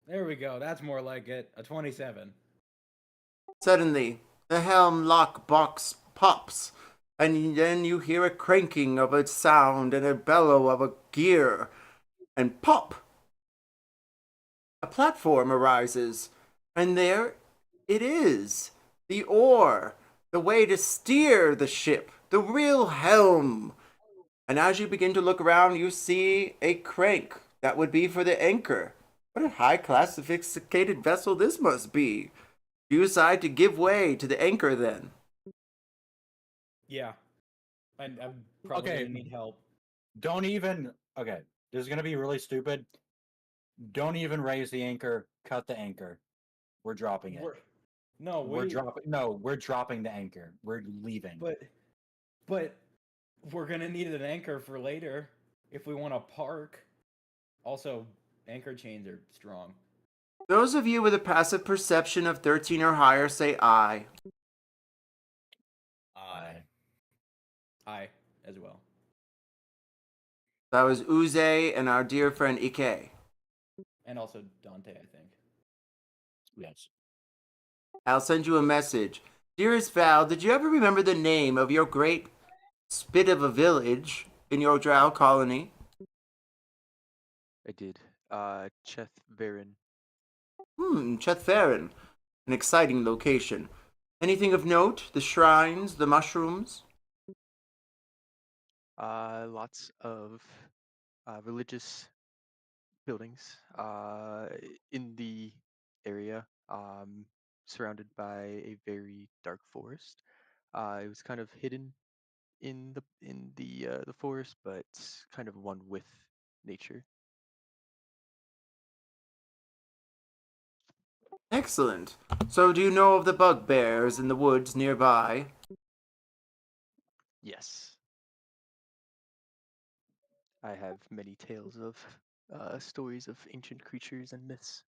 There we go. That's more like it. A 27. Suddenly, The helm lock box pops, and then you hear a cranking of a sound and a bellow of a gear, and pop! A platform arises, and there it is. The oar, the way to steer the ship, the real helm. And as you begin to look around, you see a crank that would be for the anchor. What a high class sophisticated vessel this must be. Do you decide to give way to the anchor then? Yeah. I'm probably Okay. gonna need help. Don't even. Okay, this is gonna be really stupid. Don't even raise the anchor. Cut the anchor. We're dropping it. We're dropping. No, we're dropping the anchor. We're leaving. But we're gonna need an anchor for later if we want to park. Also, anchor chains are strong. Those of you with a passive perception of 13 or higher say aye. I. I as well. That was Uze and our dear friend Ike. And also Dante, I think. Yes. I'll send you a message. Dearest Val, did you ever remember the name of your great spit of a village in your drow colony? I did. Cheth Varen. Chethfarin. An exciting location. Anything of note? The shrines, the mushrooms? Lots of religious buildings in the area, surrounded by a very dark forest. It was kind of hidden in the forest, but kind of one with nature. Excellent. So do you know of the bugbears in the woods nearby? Yes, I have many tales of stories of ancient creatures and myths.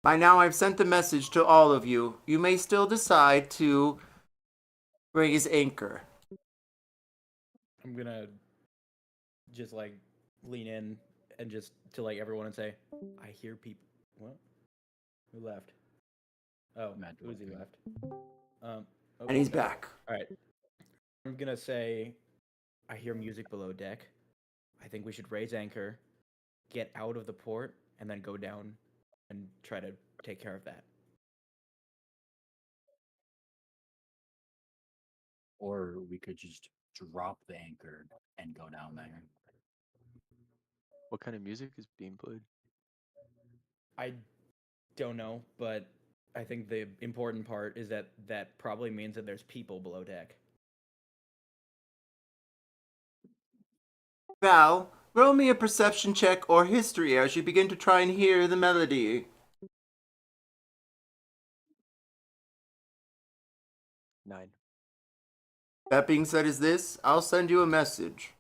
By now I've sent the message to all of you. You may still decide to raise anchor. I'm gonna just like lean in and just to like everyone and say, I hear people. What? Who left? Oh, Matt Uzi Dworkin. left. Oh, And he's back. All right. I'm gonna say, I hear music below deck. I think we should raise anchor, get out of the port, and then go down and try to take care of that. Or we could just drop the anchor and go down there. What kind of music is being played? I don't know, but I think the important part is that that probably means that there's people below deck. Val, roll me a perception check or history as you begin to try and hear the melody. 9. That being said, is this? I'll send you a message.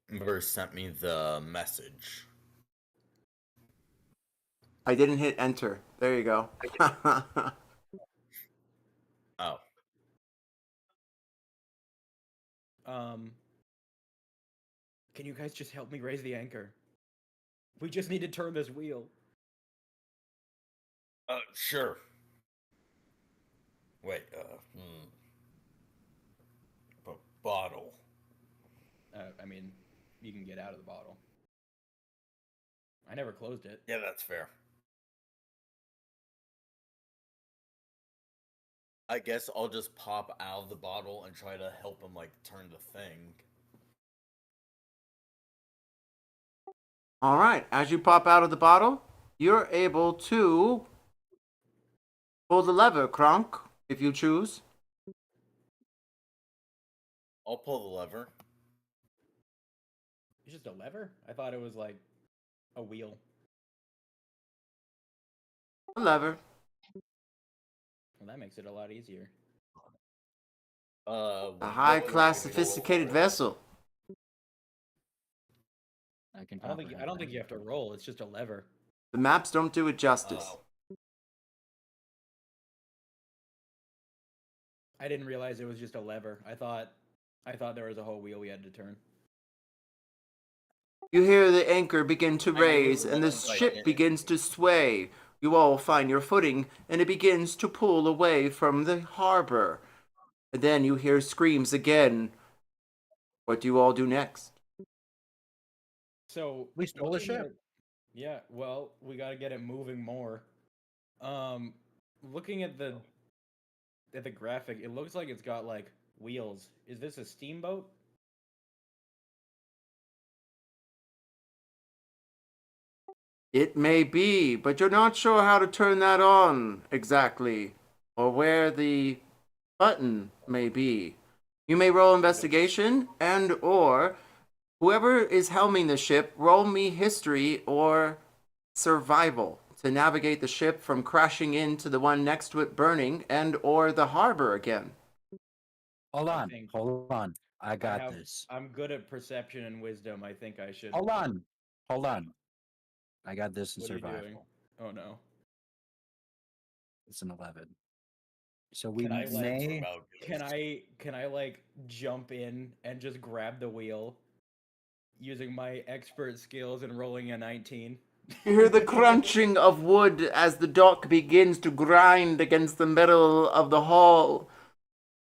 Never sent me the message. I didn't hit enter. There you go. Oh. Can you guys just help me raise the anchor? We just need to turn this wheel. Sure. Wait, bottle. I mean, you can get out of the bottle. I never closed it. Yeah, that's fair. I guess I'll just pop out of the bottle and try to help him, like, turn the thing. All right, as you pop out of the bottle, you're able to pull the lever, Kronk, if you choose. I'll pull the lever. It's just a lever? I thought it was like a wheel. A lever. Well, that makes it a lot easier. A high-class, sophisticated vessel. I can. I don't think you have to roll. It's just a lever. The maps don't do it justice. I didn't realize it was just a lever. I thought there was a whole wheel we had to turn. You hear the anchor begin to I knew it raise, was and the one right ship there. begins to sway. You all find your footing, and it begins to pull away from the harbor. And then you hear screams again. What do you all do next? So We stole the looking ship. at- yeah, well, we gotta get it moving more. Um, looking at the graphic, it looks like it's got like wheels. Is this a steamboat? It may be, but you're not sure how to turn that on exactly, or where the button may be. You may roll investigation, and or whoever is helming the ship, roll me history or survival to navigate the ship from crashing into the one next to it burning and or the harbor again. Hold I on. think Hold on. I got this. I'm good at perception and wisdom. I think I should. Hold on. Hold on. I got this in What are you doing? survival. Oh no. It's an 11. So we Can I This like sounds may. about can I like jump in and just grab the wheel using my expert skills and rolling a 19? You hear the crunching of wood as the dock begins to grind against the metal of the hull,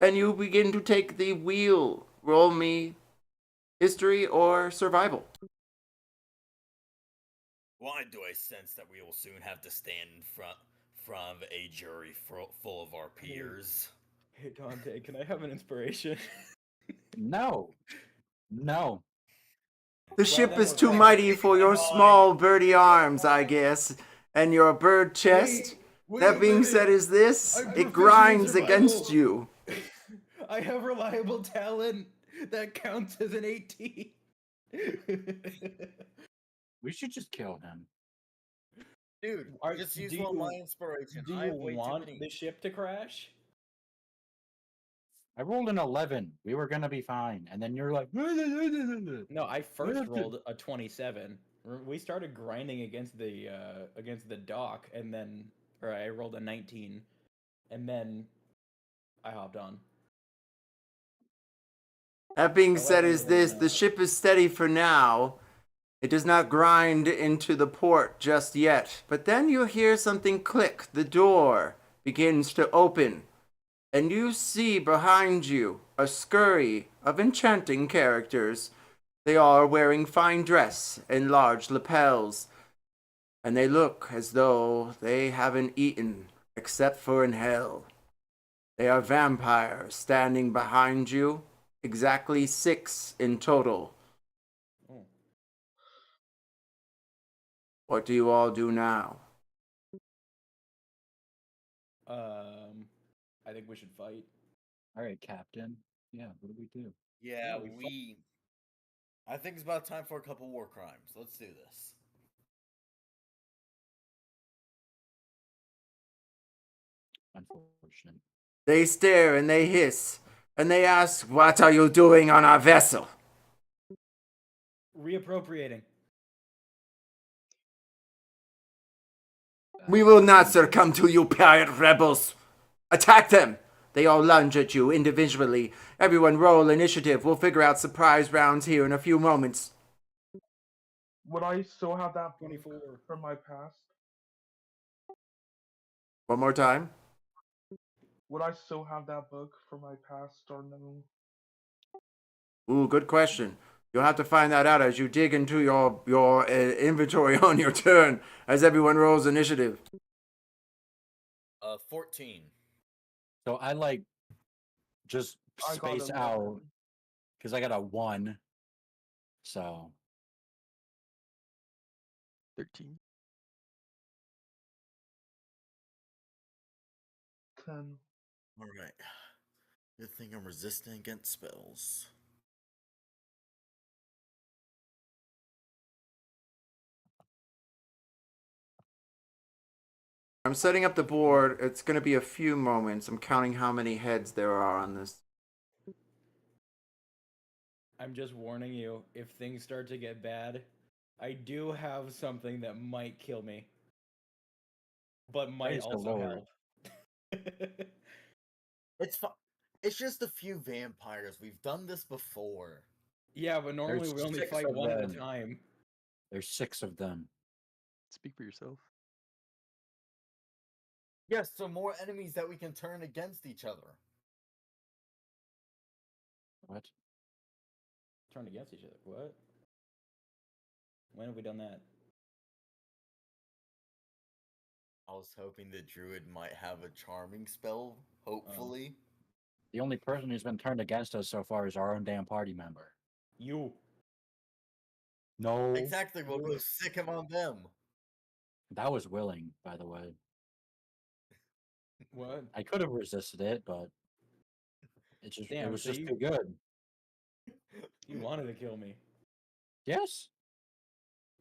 and you begin to take the wheel. Roll me history or survival. Why do I sense that we will soon have to stand in front of a jury full of our peers? Hey Dante, can I have an inspiration? No. No. The Well, ship then is we're too fine. mighty for your small birdie arms, I guess, and your bird chest. That being said, is this? I'm It proficient in grinds survival. against you. I have reliable talent that counts as an 18. We should just kill him. Dude, just use one of my inspiration. Do I you have way too want many. the ship to crash? I rolled an 11. We were gonna be fine, and then you're like, No, I first have to- rolled a 27. We started grinding against the dock, and then I rolled a 19, and then I hopped on. That being I like said, is everyone, this? The ship is steady for now. It does not grind into the port just yet. But then you hear something click. The door begins to open. And you see behind you a scurry of enchanting characters. They are wearing fine dress and large lapels, and they look as though they haven't eaten except for in hell. They are vampires standing behind you, exactly 6 in total. Oh. What do you all do now? I think we should fight. All right, Captain. Yeah, what do we do? Yeah, we I think it's about time for a couple war crimes. Let's do this. Unfortunate. They stare and they hiss, and they ask, "What are you doing on our vessel?" Reappropriating. We will not succumb to you, pirate rebels. Attack them! They all lunge at you individually. Everyone roll initiative. We'll figure out surprise rounds here in a few moments. Would I still have that book 24. from my past? One more time. Would I still have that book from my past or no? Ooh, good question. You'll have to find that out as you dig into your inventory on your turn as everyone rolls initiative. 14. So I like just I got space 11. out because I got a 1. So 13. 10. All right. Good thing I'm resistant against spells. I'm setting up the board. It's going to be a few moments. I'm counting how many heads there are on this. I'm just warning you, if things start to get bad, I do have something that might kill me. But might Praise the also Lord. help. It's just a few vampires. We've done this before. Yeah, but normally There's we only 6 fight of one at a them. time. There's 6 of them. Speak for yourself. Yes, so more enemies that we can turn against each other. What? Turn against each other. What? When have we done that? I was hoping the druid might have a charming spell, hopefully. The only person who's been turned against us so far is our own damn party member. You. No. Exactly, we'll go sick him on them. That was willing, by the way. What? I could have resisted it, but it Damn, was so just you- too good. You wanted to kill me. Yes.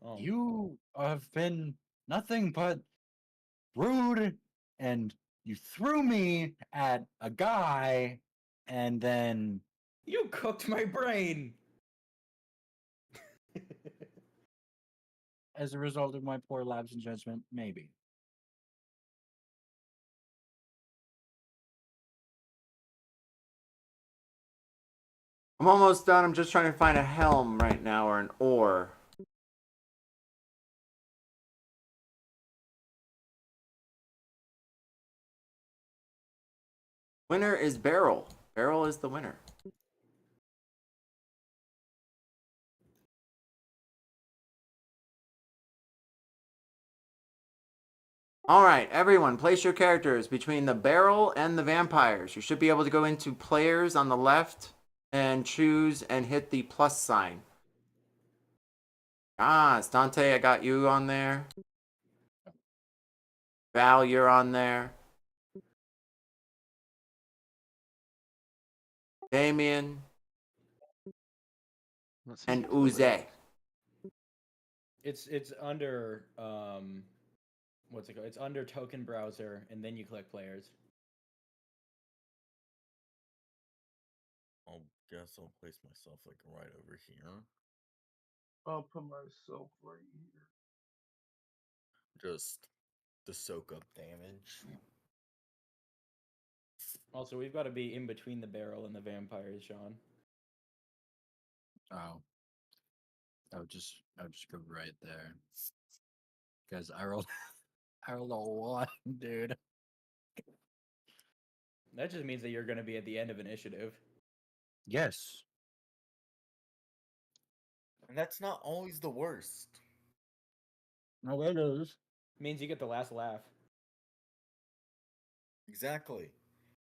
Oh. You have been nothing but rude, and you threw me at a guy, and then You cooked my brain. as a result of my poor lapse in judgment, maybe. I'm almost done. I'm just trying to find a helm right now or an oar. Winner is Beryl. Beryl is the winner. All right, everyone, place your characters between the barrel and the vampires. You should be able to go into players on the left and choose and hit the plus sign. Ah, it's Dante, I got you on there. Val, you're on there. Damien I'm not seeing and it to the Uze. It's under what's it called? It's under token browser, and then you click players. I guess I'll place myself like right over here. I'll put myself right here. Just to soak up damage. Also, we've got to be in between the barrel and the vampires, Sean. Oh. I would just go right there. Because I rolled I rolled a 1, dude. That just means that you're going to be at the end of initiative. Yes. And that's not always the worst. No, it is. Means you get the last laugh. Exactly.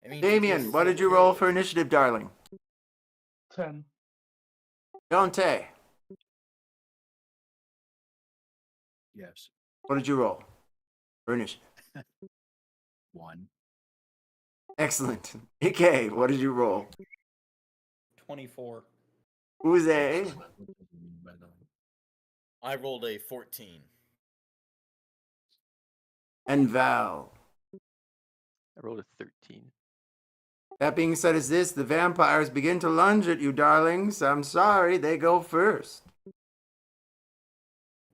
I mean, Damien, what did you roll for initiative, darling? 10. Dante, Yes. what did you roll for initiative? 1. Excellent. AK, what did you roll? 24. Uze What does it mean by that? I rolled a 14. and Val. I rolled a 13. That being said, is this the vampires begin to lunge at you, darlings? I'm sorry, they go first.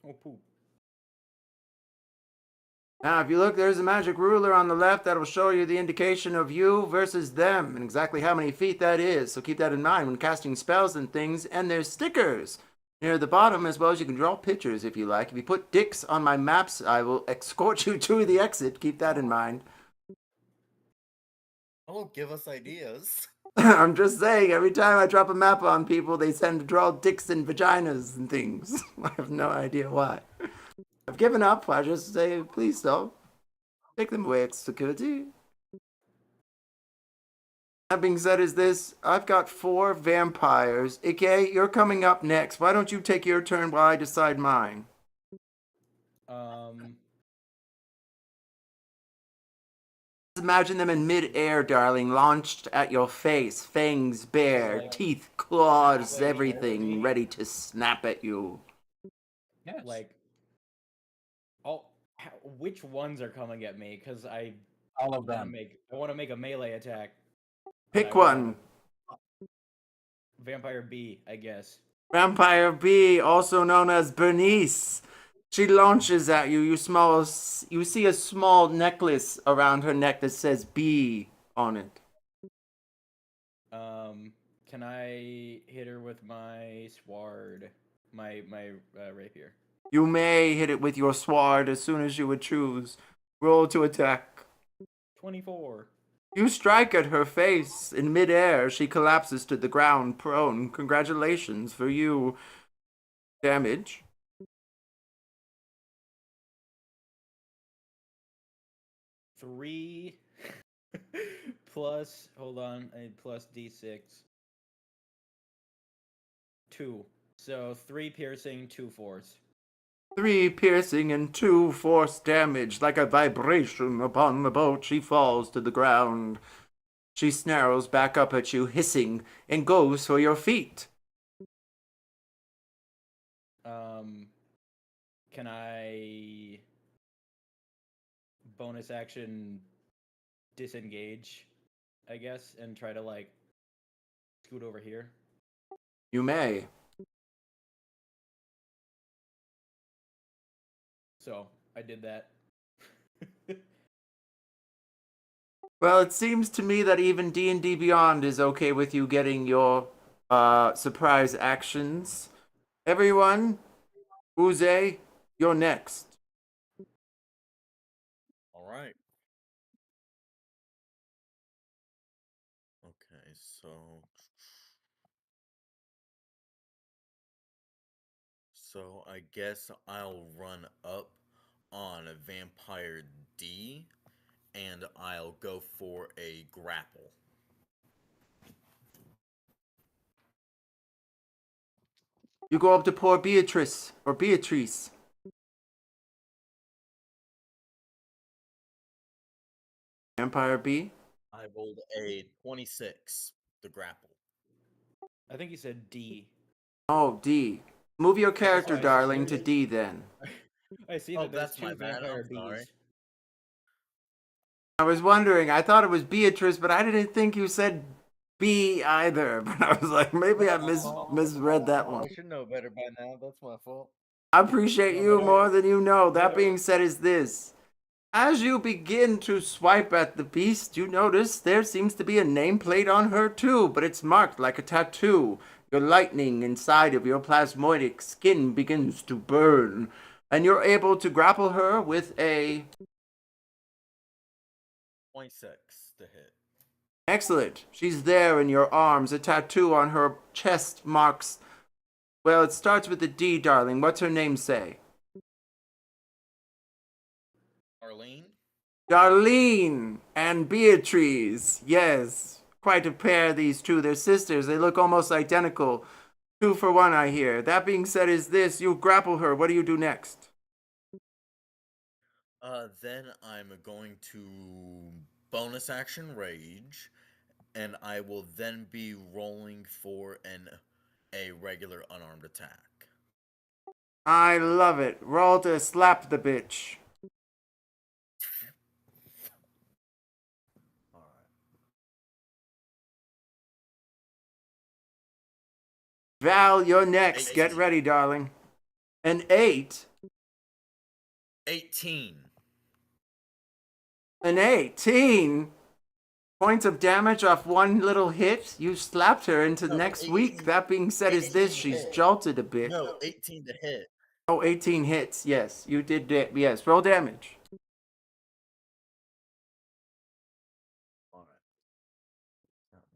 Oh, poop. Now, if you look, there's a magic ruler on the left that'll show you the indication of you versus them and exactly how many feet that is. So keep that in mind when casting spells and things. And there's stickers near the bottom as well as you can draw pictures if you like. If you put dicks on my maps, I will escort you to the exit. Keep that in mind. Don't give us ideas. I'm just saying, every time I drop a map on people, they tend to draw dicks and vaginas and things. I have no idea why. I've given up. I just say, please don't. Take them away, security. That being said, is this, I've got 4 vampires. Ike, you're coming up next. Why don't you take your turn while I decide mine? Imagine them in mid-air, darling, launched at your face, fangs bare, Like- teeth, claws, like everything Orby? ready to snap at you. Yes. Like, which ones are coming at me? Because I all of want to them. make a melee attack. Pick I one. Vampire B, I guess. Vampire B, also known as Bernice. She launches at you. You see a small necklace around her neck that says B on it. Can I hit her with my sword, my rapier? You may hit it with your sword as soon as you would choose. Roll to attack. 24. You strike at her face. In midair, she collapses to the ground, prone. Congratulations for you. Damage. 3 plus, hold on, plus d6. 2. So 3 piercing, 2 force. 3 piercing and 2 force damage. Like a vibration upon the boat, she falls to the ground. She snarls back up at you, hissing, and goes for your feet. Can I bonus action disengage, I guess, and try to like scoot over here? You may. So I did that. Well, it seems to me that even D&D Beyond is okay with you getting your surprise actions. Everyone, Uze, you're next. All right. Okay, so I guess I'll run up on a vampire D and I'll go for a grapple. You go up to poor Beatrice. Vampire B. I rolled a 26, the grapple. I think you said D. Oh, D. Move your character, I see darling, that to D then. I see Oh, that there's that's my 2 bad, vampire I'm sorry. Bs. I was wondering, I thought it was Beatrice, but I didn't think you said B either. But I was like, maybe I misread that one. I should know better by now. That's my fault. I appreciate No, you but more than you know. That no. being said, is this. As you begin to swipe at the beast, you notice there seems to be a nameplate on her too, but it's marked like a tattoo. Your lightning inside of your plasmoidic skin begins to burn, and you're able to grapple her with a 26 to hit. excellent. She's there in your arms. A tattoo on her chest marks. Well, it starts with a D, darling. What's her name say? Arlene? Darlene and Beatrice. Yes. Quite a pair, these two. They're sisters. They look almost identical. 2 for 1, I hear. That being said, is this. You grapple her. What do you do next? Then I'm going to bonus action rage, and I will then be rolling for a regular unarmed attack. I love it. Roll to slap the bitch. Alright. Val, you're next. Get 18. ready, darling. An 8. 18. An 18. Points of damage off one little hit. You slapped her into No, next 18 week. That being said, is 18 this. to She's hit. jolted a bit. No, 18 to hit. Oh, 18 hits. Yes, you did. Yes, roll damage. Alright.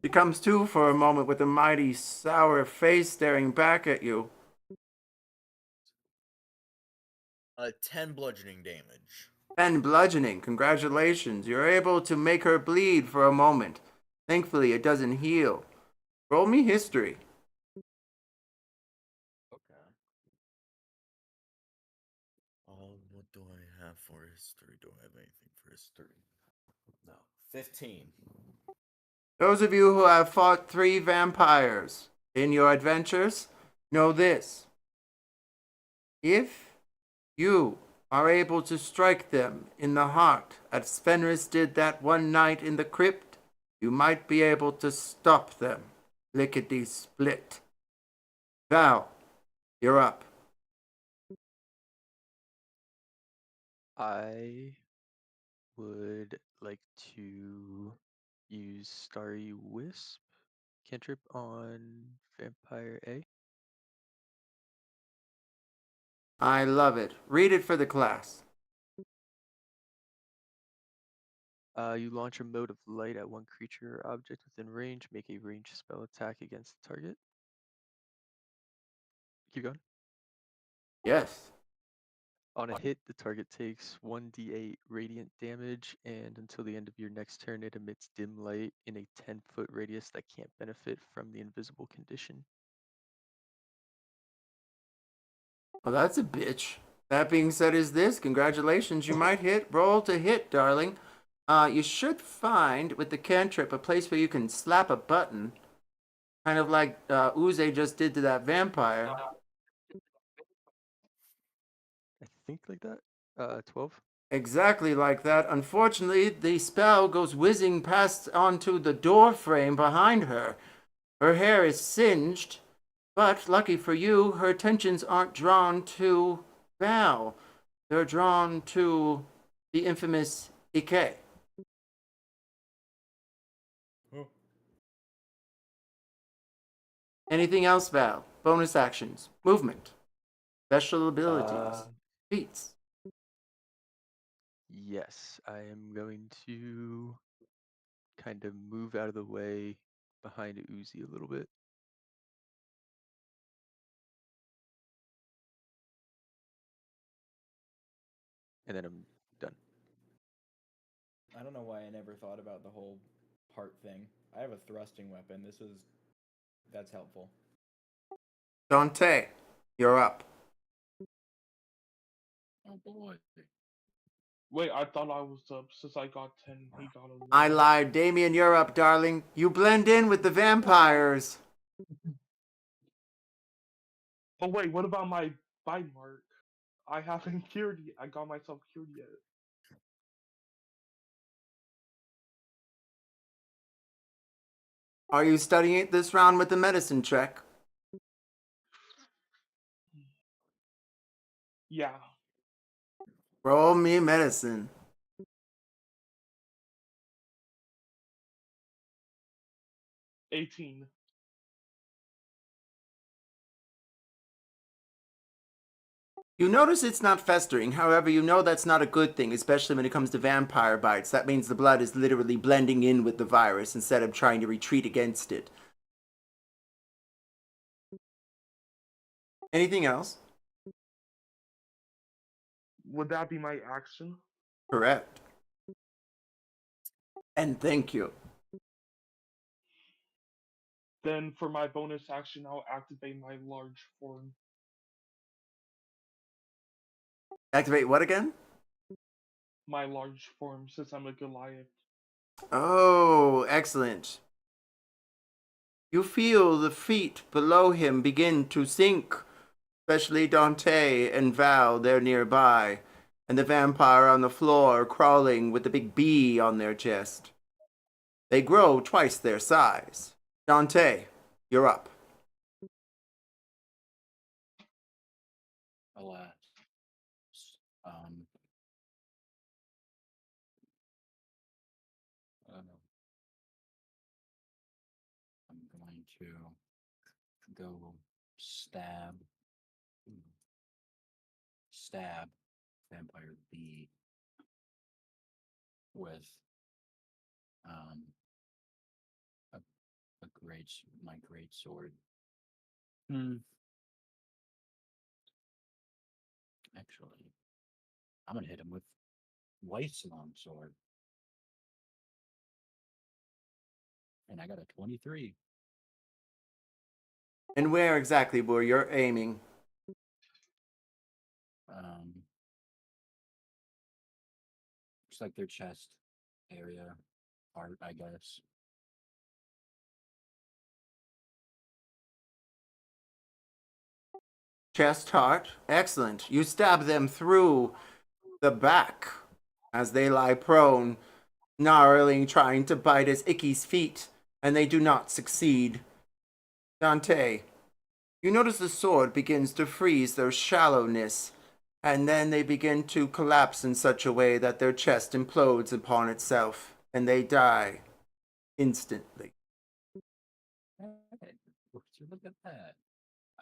She comes to for a moment with a mighty sour face staring back at you. 10 bludgeoning damage. And bludgeoning. Congratulations. You're able to make her bleed for a moment. Thankfully, it doesn't heal. Roll me history. Okay. What do I have for history? Do I have anything for history? No. 15. Those of you who have fought 3 vampires in your adventures know this. If you are able to strike them in the heart, as Fenris did that one night in the crypt, you might be able to stop them. Lickety split. Val, you're up. I would like to use Starry Wisp. cantrip on Vampire A. I love it. Read it for the class. You launch a mode of light at one creature or object within range. Make a ranged spell attack against the target. Keep going. Yes. On a hit, the target takes 1d8 radiant damage, and until the end of your next turn, it emits dim light in a 10-foot radius that can't benefit from the invisible condition. Well, that's a bitch. That being said, is this? Congratulations, you might hit. Roll to hit, darling. You should find with the cantrip a place where you can slap a button, kind of like Uze just did to that vampire. I think like that. 12. Exactly like that. Unfortunately, the spell goes whizzing past onto the door frame behind her. Her hair is singed, but lucky for you, her attentions aren't drawn to Val. They're drawn to the infamous Ike. Oh. Anything else, Val? Bonus actions, movement, special abilities, feats. Yes, I am going to kind of move out of the way behind Uzi a little bit. And then I'm done. I don't know why I never thought about the whole part thing. I have a thrusting weapon. That's helpful. Dante, you're up. Oh boy. Wait, I thought I was up since I got 10. He got 11. I lied. Damien, you're up, darling. You blend in with the vampires. Oh wait, what about my bite mark? I haven't cured yet. I got myself cured yet. Are you studying it this round with the medicine check? Yeah. Roll me medicine. 18. You notice it's not festering. However, you know that's not a good thing, especially when it comes to vampire bites. That means the blood is literally blending in with the virus instead of trying to retreat against it. Anything else? Would that be my action? Correct. And thank you. Then for my bonus action, I'll activate my large form. Activate what again? My large form, since I'm a Goliath. Oh, excellent. You feel the feet below him begin to sink, especially Dante and Val, they're nearby, and the vampire on the floor crawling with the big bee on their chest. They grow twice their size. Dante, you're up. Alas. I don't know. I'm going to go stab Vampire B with a, my great sword. Actually, I'm gonna hit him with White's longsword. And I got a 23. And where exactly were you aiming? Looks like their chest area, part, I guess. Chest, heart. Excellent. You stab them through the back as they lie prone, snarling, trying to bite at Icky's feet, and they do not succeed. Dante, you notice the sword begins to freeze their shallowness, and then they begin to collapse in such a way that their chest implodes upon itself, and they die instantly. Look at that.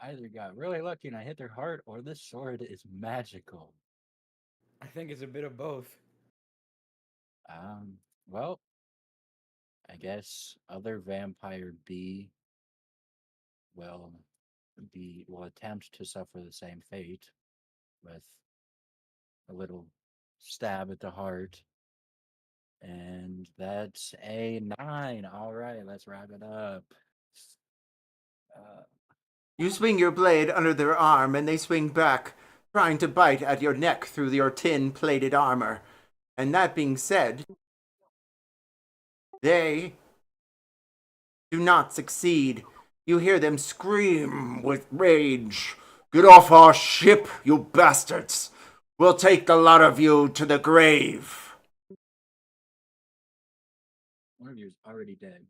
I either got really lucky and I hit their heart, or this sword is magical. I think it's a bit of both. Well, I guess other vampire B will will attempt to suffer the same fate with a little stab at the heart. And that's a 9. All right, let's wrap it up. You swing your blade under their arm, and they swing back, trying to bite at your neck through your tin-plated armor. And that being said, they do not succeed. You hear them scream with rage. "Get off our ship, you bastards! We'll take the lot of you to the grave." One of you is already dead.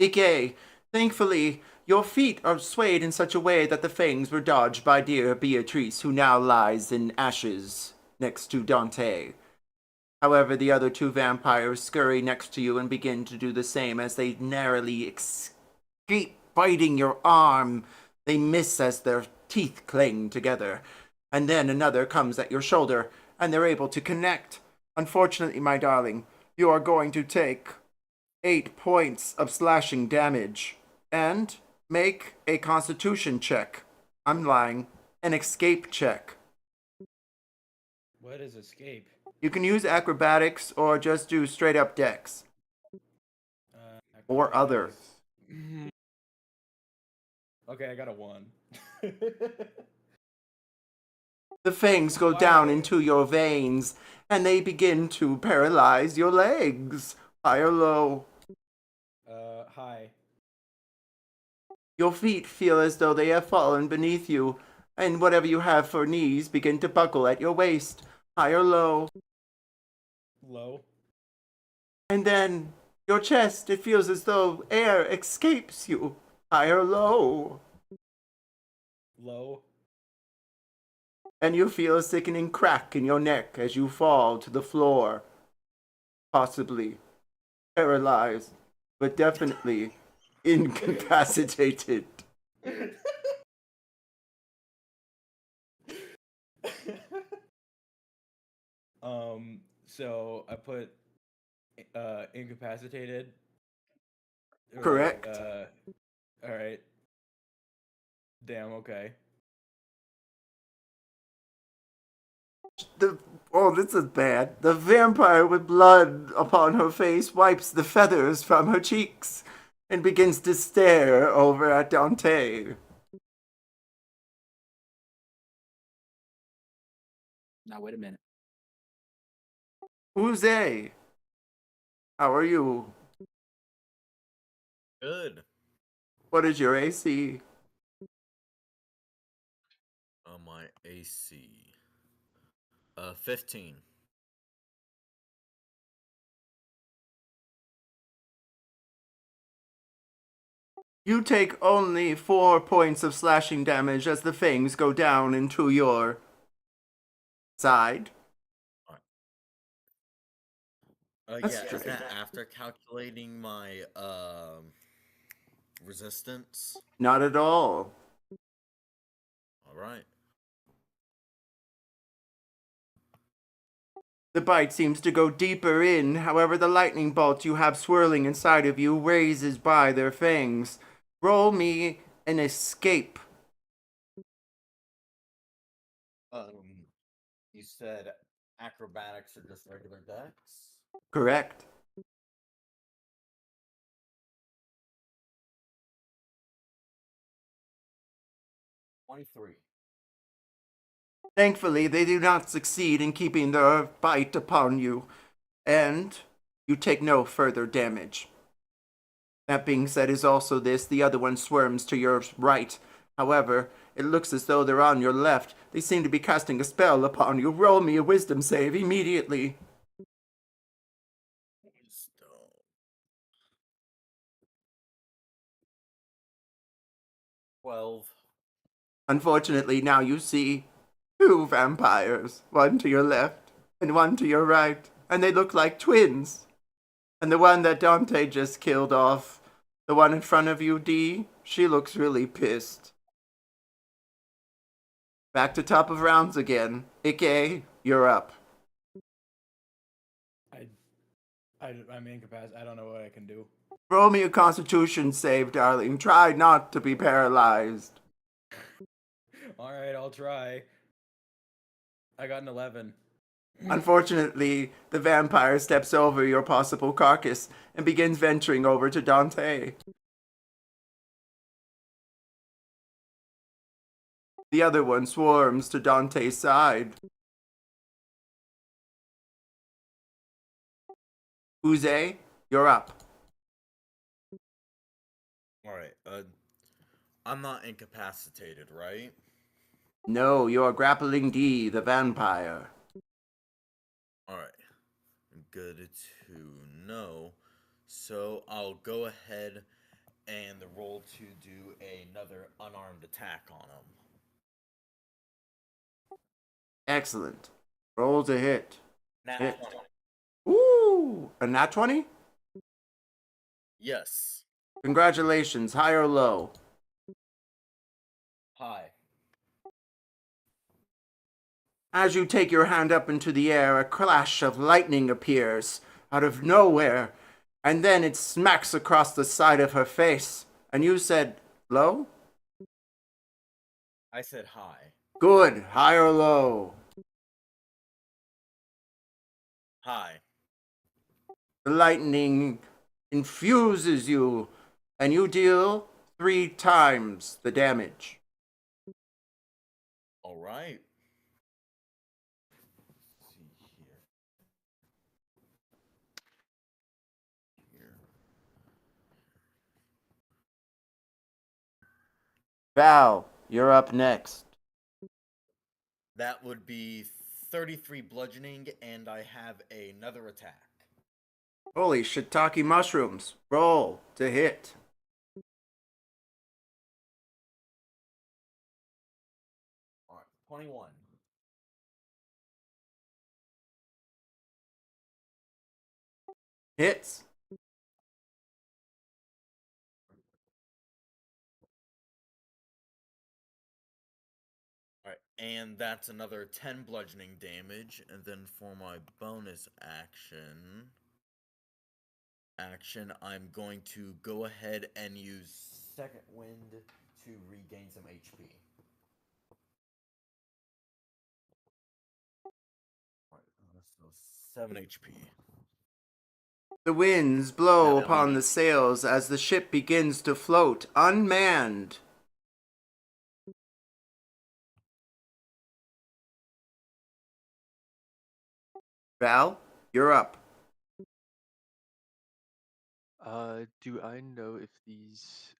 DK, thankfully, your feet are swayed in such a way that the fangs were dodged by dear Beatrice, who now lies in ashes next to Dante. However, the other two vampires scurry next to you and begin to do the same as they narrowly escape biting your arm. They miss as their teeth cling together. And then another comes at your shoulder, and they're able to connect. Unfortunately, my darling, you are going to take 8 points of slashing damage. And make a constitution check. I'm lying. An escape check. What is escape? You can use acrobatics or just do straight up dex. Or other. Okay, I got a 1. The fangs go down into your veins, and they begin to paralyze your legs. High or low. High. Your feet feel as though they have fallen beneath you, and whatever you have for knees begin to buckle at your waist. High or low. Low. And then your chest, it feels as though air escapes you. High or low. Low. And you feel a sickening crack in your neck as you fall to the floor. Possibly paralyzed, but definitely incapacitated. So I put incapacitated. Correct. All right. Damn. Okay. This is bad. The vampire with blood upon her face wipes the feathers from her cheeks and begins to stare over at Dante. Now, wait a minute. Who's they? How are you? Good. What is your AC? My AC. 15. You take only 4 points of slashing damage as the fangs go down into your side. That's Yeah, is strange. that after calculating my resistance? Not at all. Alright. The bite seems to go deeper in, however the lightning bolt you have swirling inside of you raises by their fangs. Roll me an escape. You said acrobatics or just regular dex? Correct. $23. Thankfully, they do not succeed in keeping their bite upon you, and you take no further damage. That being said is also this, the other one swarms to your right. However, it looks as though they're on your left. They seem to be casting a spell upon you. Roll me a wisdom save immediately. 12. Unfortunately, now you see 2 vampires, one to your left and one to your right, and they look like twins. And the one that Dante just killed off, The one in front of you, D, she looks really pissed. Back to top of rounds again. Ike, you're up. I'm incapacitated. I don't know what I can do. Roll me a constitution save, darling. Try not to be paralyzed. All right, I'll try. I got an 11. Unfortunately, the vampire steps over your possible carcass and begins venturing over to Dante. The other one swarms to Dante's side. Uze, you're up. Alright, I'm not incapacitated, right? No, you're grappling D, the vampire. Alright. Good to know. So I'll go ahead and roll to do another unarmed attack on him. Excellent. Roll to hit. Nat Hit. 20. Ooh, a nat 20? Yes. Congratulations, high or low? Hi. As you take your hand up into the air, a clash of lightning appears out of nowhere, and then it smacks across the side of her face. And you said, low? I said hi. Good, high or low? Hi. The lightning infuses you, and you deal 3 times the damage. Alright. See here. Val, you're up next. That would be 33 bludgeoning, and I have another attack. Holy shiitake mushrooms. Roll to hit. Alright, 21. Hits. Alright, and that's another 10 bludgeoning damage, and then for my bonus action, I'm going to go ahead and use Second Wind to regain some HP. Alright, so 7 HP. The winds blow Now, upon the sails as the ship begins to float, unmanned. Val, you're up. Do I know if these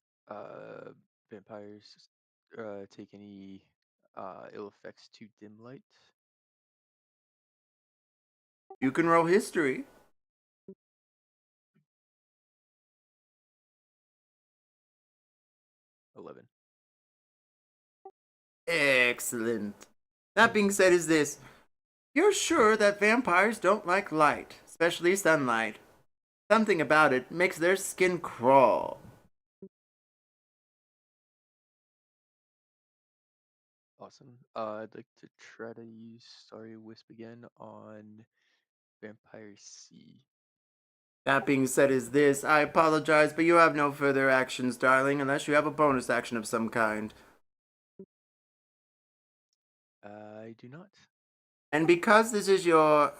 vampires take any ill effects to dim light? You can roll history. 11. Excellent. That being said, is this. You're sure that vampires don't like light, especially sunlight. Something about it makes their skin crawl. Awesome. I'd like to try to use Starry Wisp again on Vampire C. That being said, is this. I apologize, but you have no further actions, darling, unless you have a bonus action of some kind. I do not. And because this is your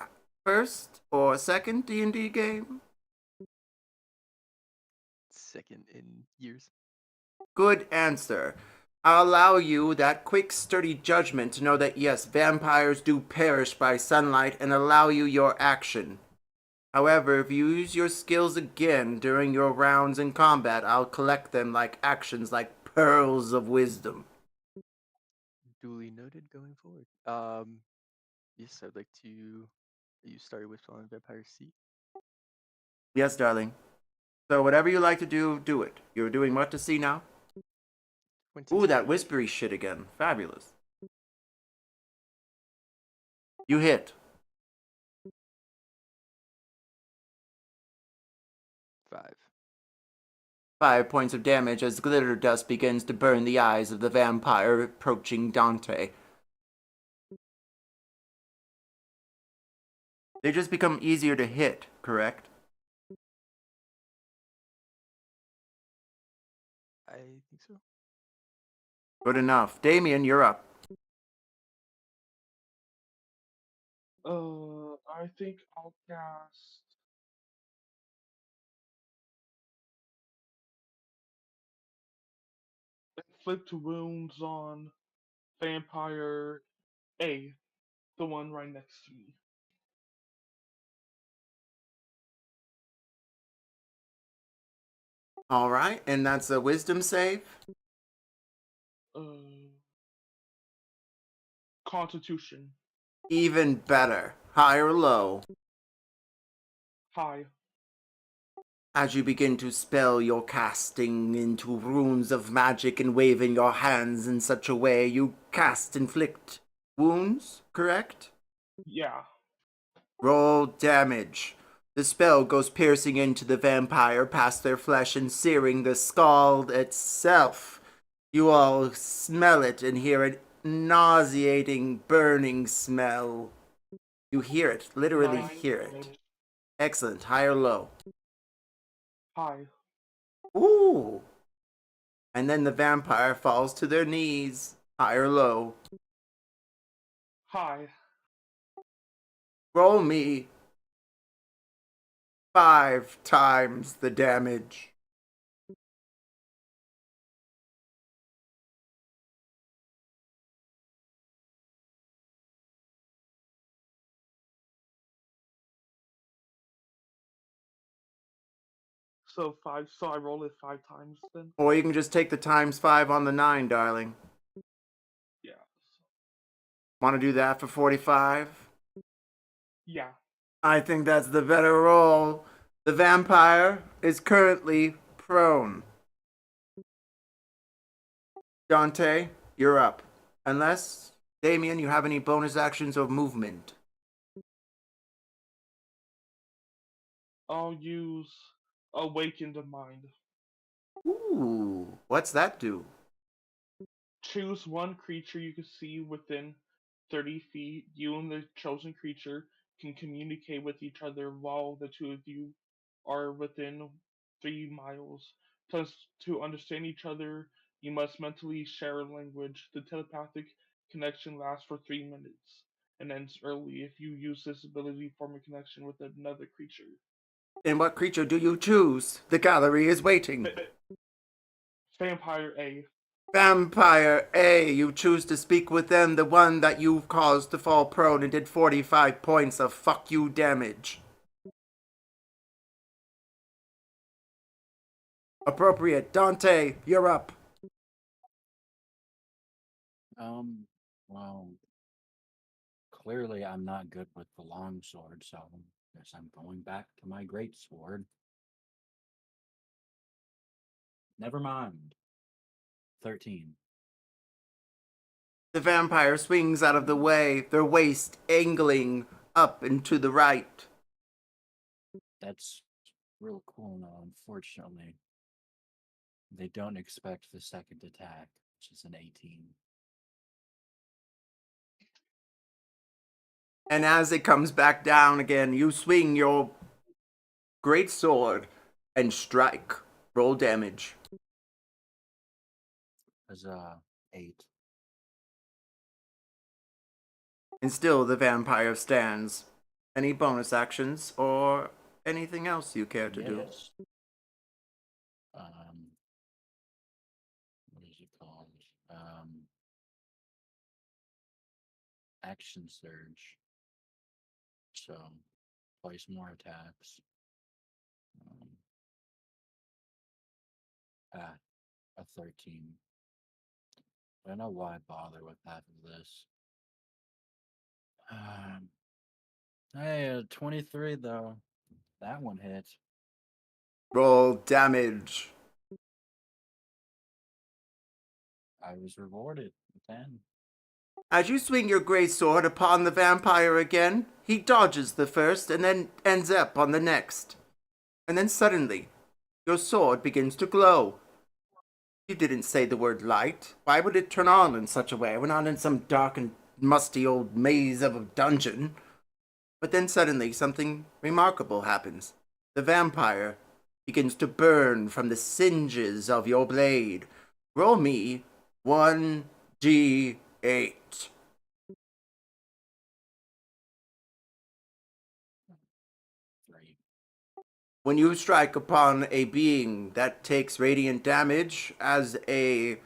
first or second D&D game, Second in years. good answer. I'll allow you that quick, sturdy judgment to know that yes, vampires do perish by sunlight and allow you your action. However, if you use your skills again during your rounds in combat, I'll collect them like actions like pearls of wisdom. Duly noted going forward. Yes, I'd like to use Starry Wisp on Vampire C. Yes, darling. So whatever you like to do, do it. You're doing what to see now? 20. Ooh, that whispery shit again. Fabulous. You hit. 5. 5 points of damage as glitter dust begins to burn the eyes of the vampire approaching Dante. They just become easier to hit, correct? I think so. Good enough. Damien, you're up. I think I'll cast inflict wounds on Vampire A, the one right next to me. All right, and that's a wisdom save. Constitution. Even better. High or low. High. As you begin to spell your casting into runes of magic and waving your hands in such a way, you cast inflict wounds, correct? Yeah. Roll damage. The spell goes piercing into the vampire past their flesh and searing the skull itself. You all smell it and hear a nauseating, burning smell. You hear it, literally 9 hear it. damage. Excellent. High or low? High. Ooh. And then the vampire falls to their knees. High or low? High. Roll me 5 times the damage. So 5. So I roll it 5 times then? Or you can just take the times 5 on the 9, darling. Yeah. Want to do that for 45? Yeah. I think that's the better roll. The vampire is currently prone. Dante, you're up. Unless, Damien, you have any bonus actions or movement. I'll use Awakened Mind. Ooh, what's that do? Choose one creature you can see within 30 feet. You and the chosen creature can communicate with each other while the two of you are within 3 miles. Plus, to understand each other, you must mentally share a language. The telepathic connection lasts for 3 minutes and ends early if you use this ability to form a connection with another creature. And what creature do you choose? The gallery is waiting. Vampire A. Vampire A, you choose to speak with them, the one that you caused to fall prone and did 45 points of fuck you damage. Appropriate. Dante, you're up. Well, clearly I'm not good with the long sword, so I guess I'm going back to my great sword. Never mind. 13. The vampire swings out of the way, their waist angling up and to the right. That's real cool now, unfortunately. They don't expect the second attack, which is an 18. And as it comes back down again, you swing your great sword and strike. Roll damage. As 8. And still the vampire stands. Any bonus actions or anything else you care to do? Yes. What is it called? Action surge. So, twice more attacks. A 13. I don't know why bother with half of this. Hey, 23 though. That one hit. Roll damage. I was rewarded with 10. As you swing your great sword upon the vampire again, he dodges the first and then ends up on the next. And then suddenly, Your sword begins to glow. You didn't say the word light. Why would it turn on in such a way? We're not in some dark and musty old maze of a dungeon. But then suddenly something remarkable happens. The vampire begins to burn from the singes of your blade. Roll me 1d8. Three. When you strike upon a being that takes radiant damage as a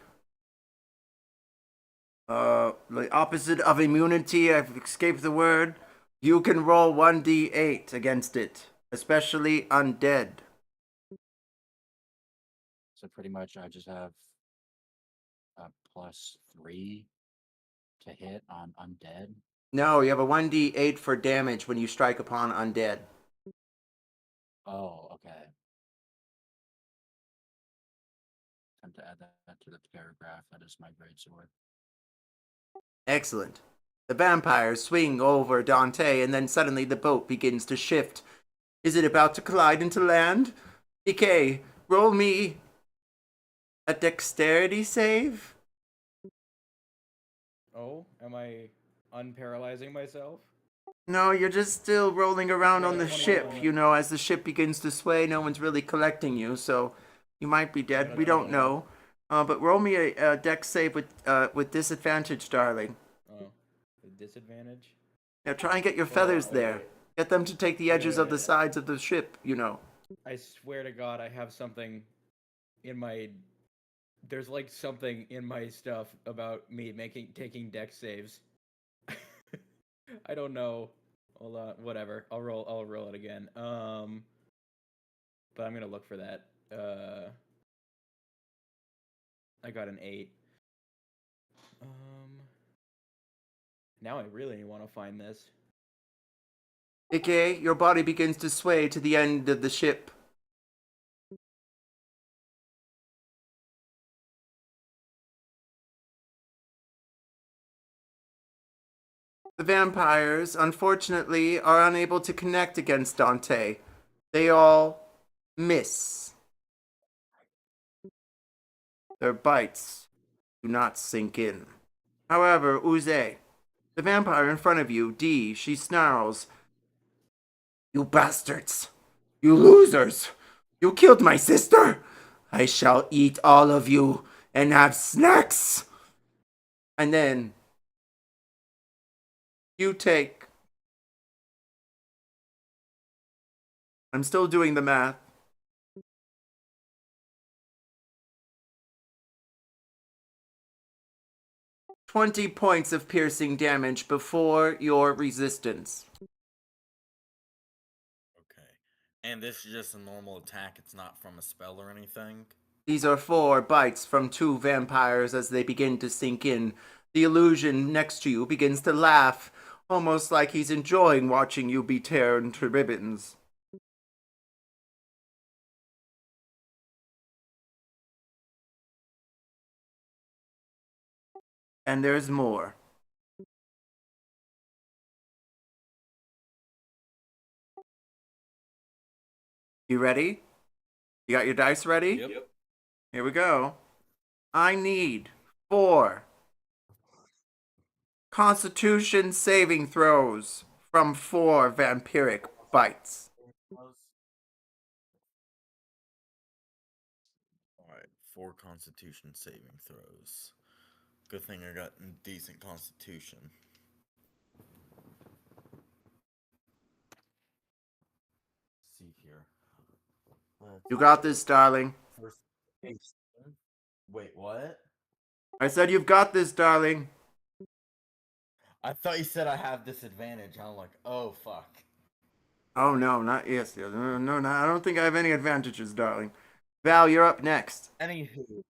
the opposite of immunity, I've escaped the word, you can roll 1d8 against it, especially undead. So pretty much I just have a +3 to hit on undead. No, you have a 1d8 for damage when you strike upon undead. Oh, okay. Time to add that to the paragraph. That is my greatsword. Excellent. The vampires swing over Dante, and then suddenly the boat begins to shift. Is it about to collide into land? DK, roll me a dexterity save. Oh, am I unparalyzing myself? No, you're just still rolling around Yeah, on the 21. ship. You know, as the ship begins to sway, no one's really collecting you, so you might be dead. Got a We don't 21. know. But roll me a dex save with disadvantage, darling. Oh, the disadvantage. Now try and get your Oh, feathers okay. there. Get them to take the edges of the sides of the ship, you know. I swear to God, I have something in my. There's like something in my stuff about me taking dex saves. I don't know. Hold on, whatever. I'll roll it again. But I'm gonna look for that. I got an 8. Now I really want to find this. DK, your body begins to sway to the end of the ship. The vampires, unfortunately, are unable to connect against Dante. They all miss. Their bites do not sink in. However, Uze, the vampire in front of you, D, she snarls, "You bastards! You losers! You killed my sister! I shall eat all of you and have snacks!" And then you take. I'm still doing the math. 20 points of piercing damage before your resistance. Okay. And this is just a normal attack. It's not from a spell or anything. These are 4 bites from 2 vampires as they begin to sink in. The illusion next to you begins to laugh, almost like he's enjoying watching you be torn to ribbons. And there's more. You ready? You got your dice ready? Yep. Here we go. I need 4 Constitution saving throws from 4 vampiric bites. Alright, 4 Constitution saving throws. Good thing I got a decent Constitution. Let's see here. You got this, darling. First, wait, what? I said you've got this, darling. I thought you said I have disadvantage. I'm like, oh fuck. Oh no, not yes. No, I don't think I have any advantages, darling. Val, you're up next. Anywho,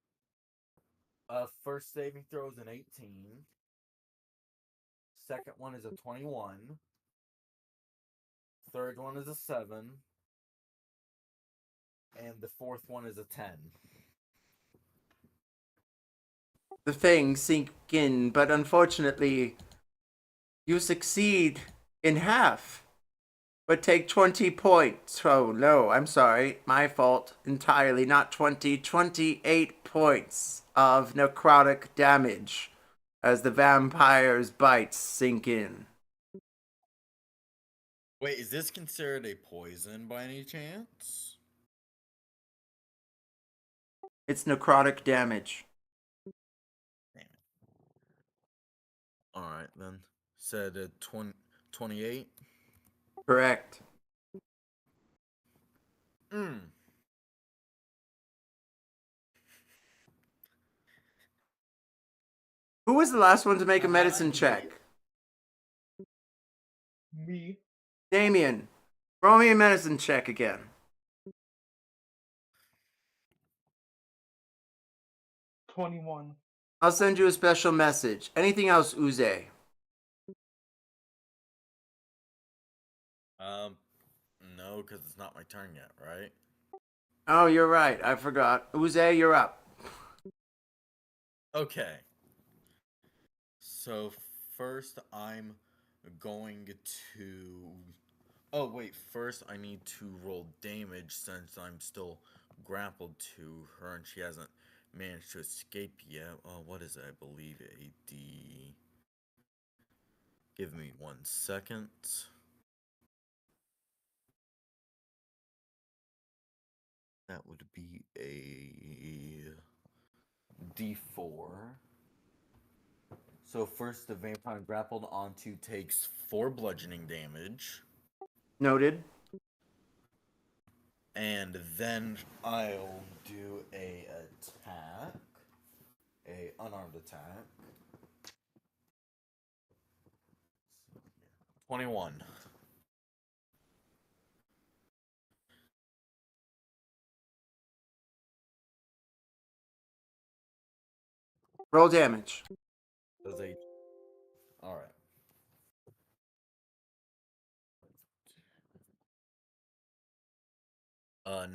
first saving throw is an 18. Second one is a 21. Third one is a 7. And the fourth one is a 10. The things sink in, but unfortunately, you succeed in half. but take 20 points. Oh, no, I'm sorry. My fault entirely. Not 20, 28 points of necrotic damage as the vampire's bites sink in. Wait, is this considered a poison by any chance? It's necrotic damage. Damn it. Alright, then. Said 28? Correct. Hmm. Who was the last one to make a I medicine believe check? Me, Damien, roll me a medicine check again. 21. I'll send you a special message. Anything else, Uze? No, because it's not my turn yet, right? Oh, you're right. I forgot. Uze, you're up. Okay. So first I'm going to... Oh, wait. First I need to roll damage since I'm still grappled to her and she hasn't managed to escape yet. What is it? I believe a D... Give me 1 second. That would be a D4. So first, the vampire grappled onto takes 4 bludgeoning damage, Noted. and then I'll do a attack, a unarmed attack. 21. Roll damage. Does a all right.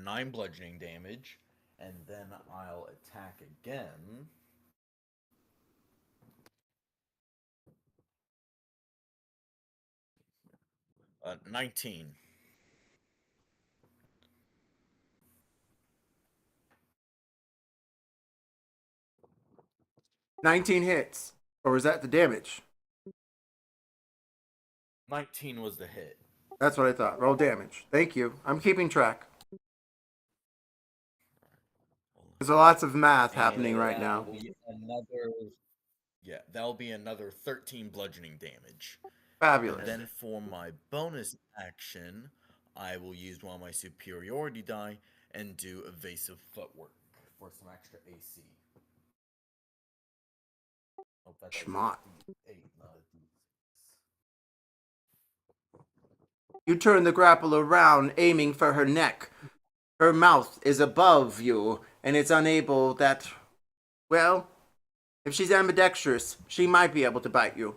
9 bludgeoning damage, and then I'll attack again. 19. 19 hits. Or was that the damage? 19 was the hit. That's what I thought. Roll damage. Thank you. I'm keeping track. There's lots of math happening right now. That'll be another 13 bludgeoning damage. Fabulous. And then for my bonus action, I will use one of my superiority die and do evasive footwork for some extra AC. Oh, that's Schmott. a D8, not a D6. You turn the grapple around, aiming for her neck. Her mouth is above you, and it's unable that... Well, if she's ambidextrous, she might be able to bite you.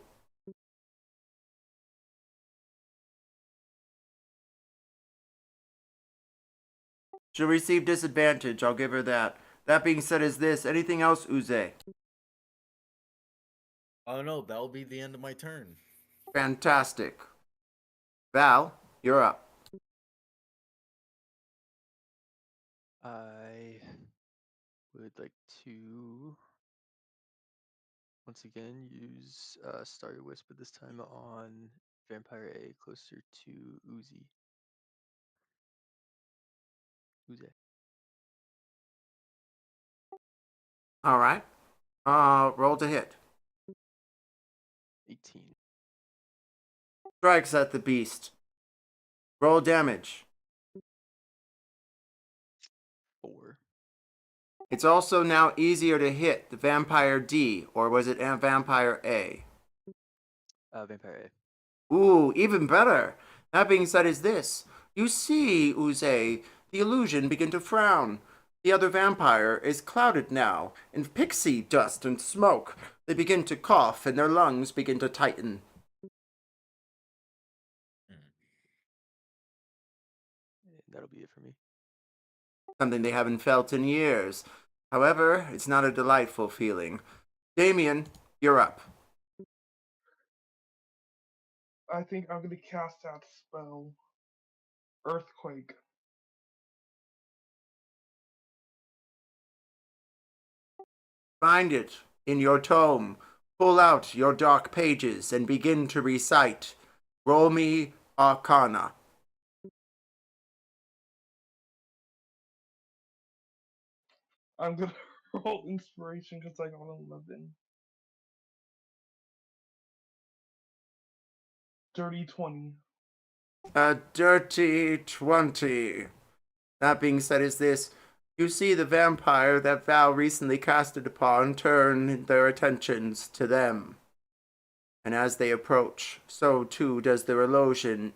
She'll receive disadvantage, I'll give her that. That being said, is this anything else, Uze? Oh no, that'll be the end of my turn. Fantastic. Val, you're up. I would like to once again use Starry Wisp, but this time on Vampire A closer to Uzi. Uze. All right. Roll to hit. 18. Strikes at the beast. Roll damage. 4. It's also now easier to hit the Vampire D, or was it Vampire A? Vampire Ooh, even better. That being said, is this. You see, Uze, the illusion begin to frown. The other vampire is clouded now in pixie dust and smoke. They begin to cough and their lungs begin to tighten. A. That'll be it for me. Something they haven't felt in years. However, it's not a delightful feeling. Damien, you're up. I think I'm gonna cast that spell. Earthquake. Find it in your tome. Pull out your dark pages and begin to recite. Roll me Arcana. I'm gonna roll inspiration because I got 11. Dirty 20. A dirty 20. That being said, is this. You see the vampire that Val recently casted upon turn their attentions to them. And as they approach, so too does their illusion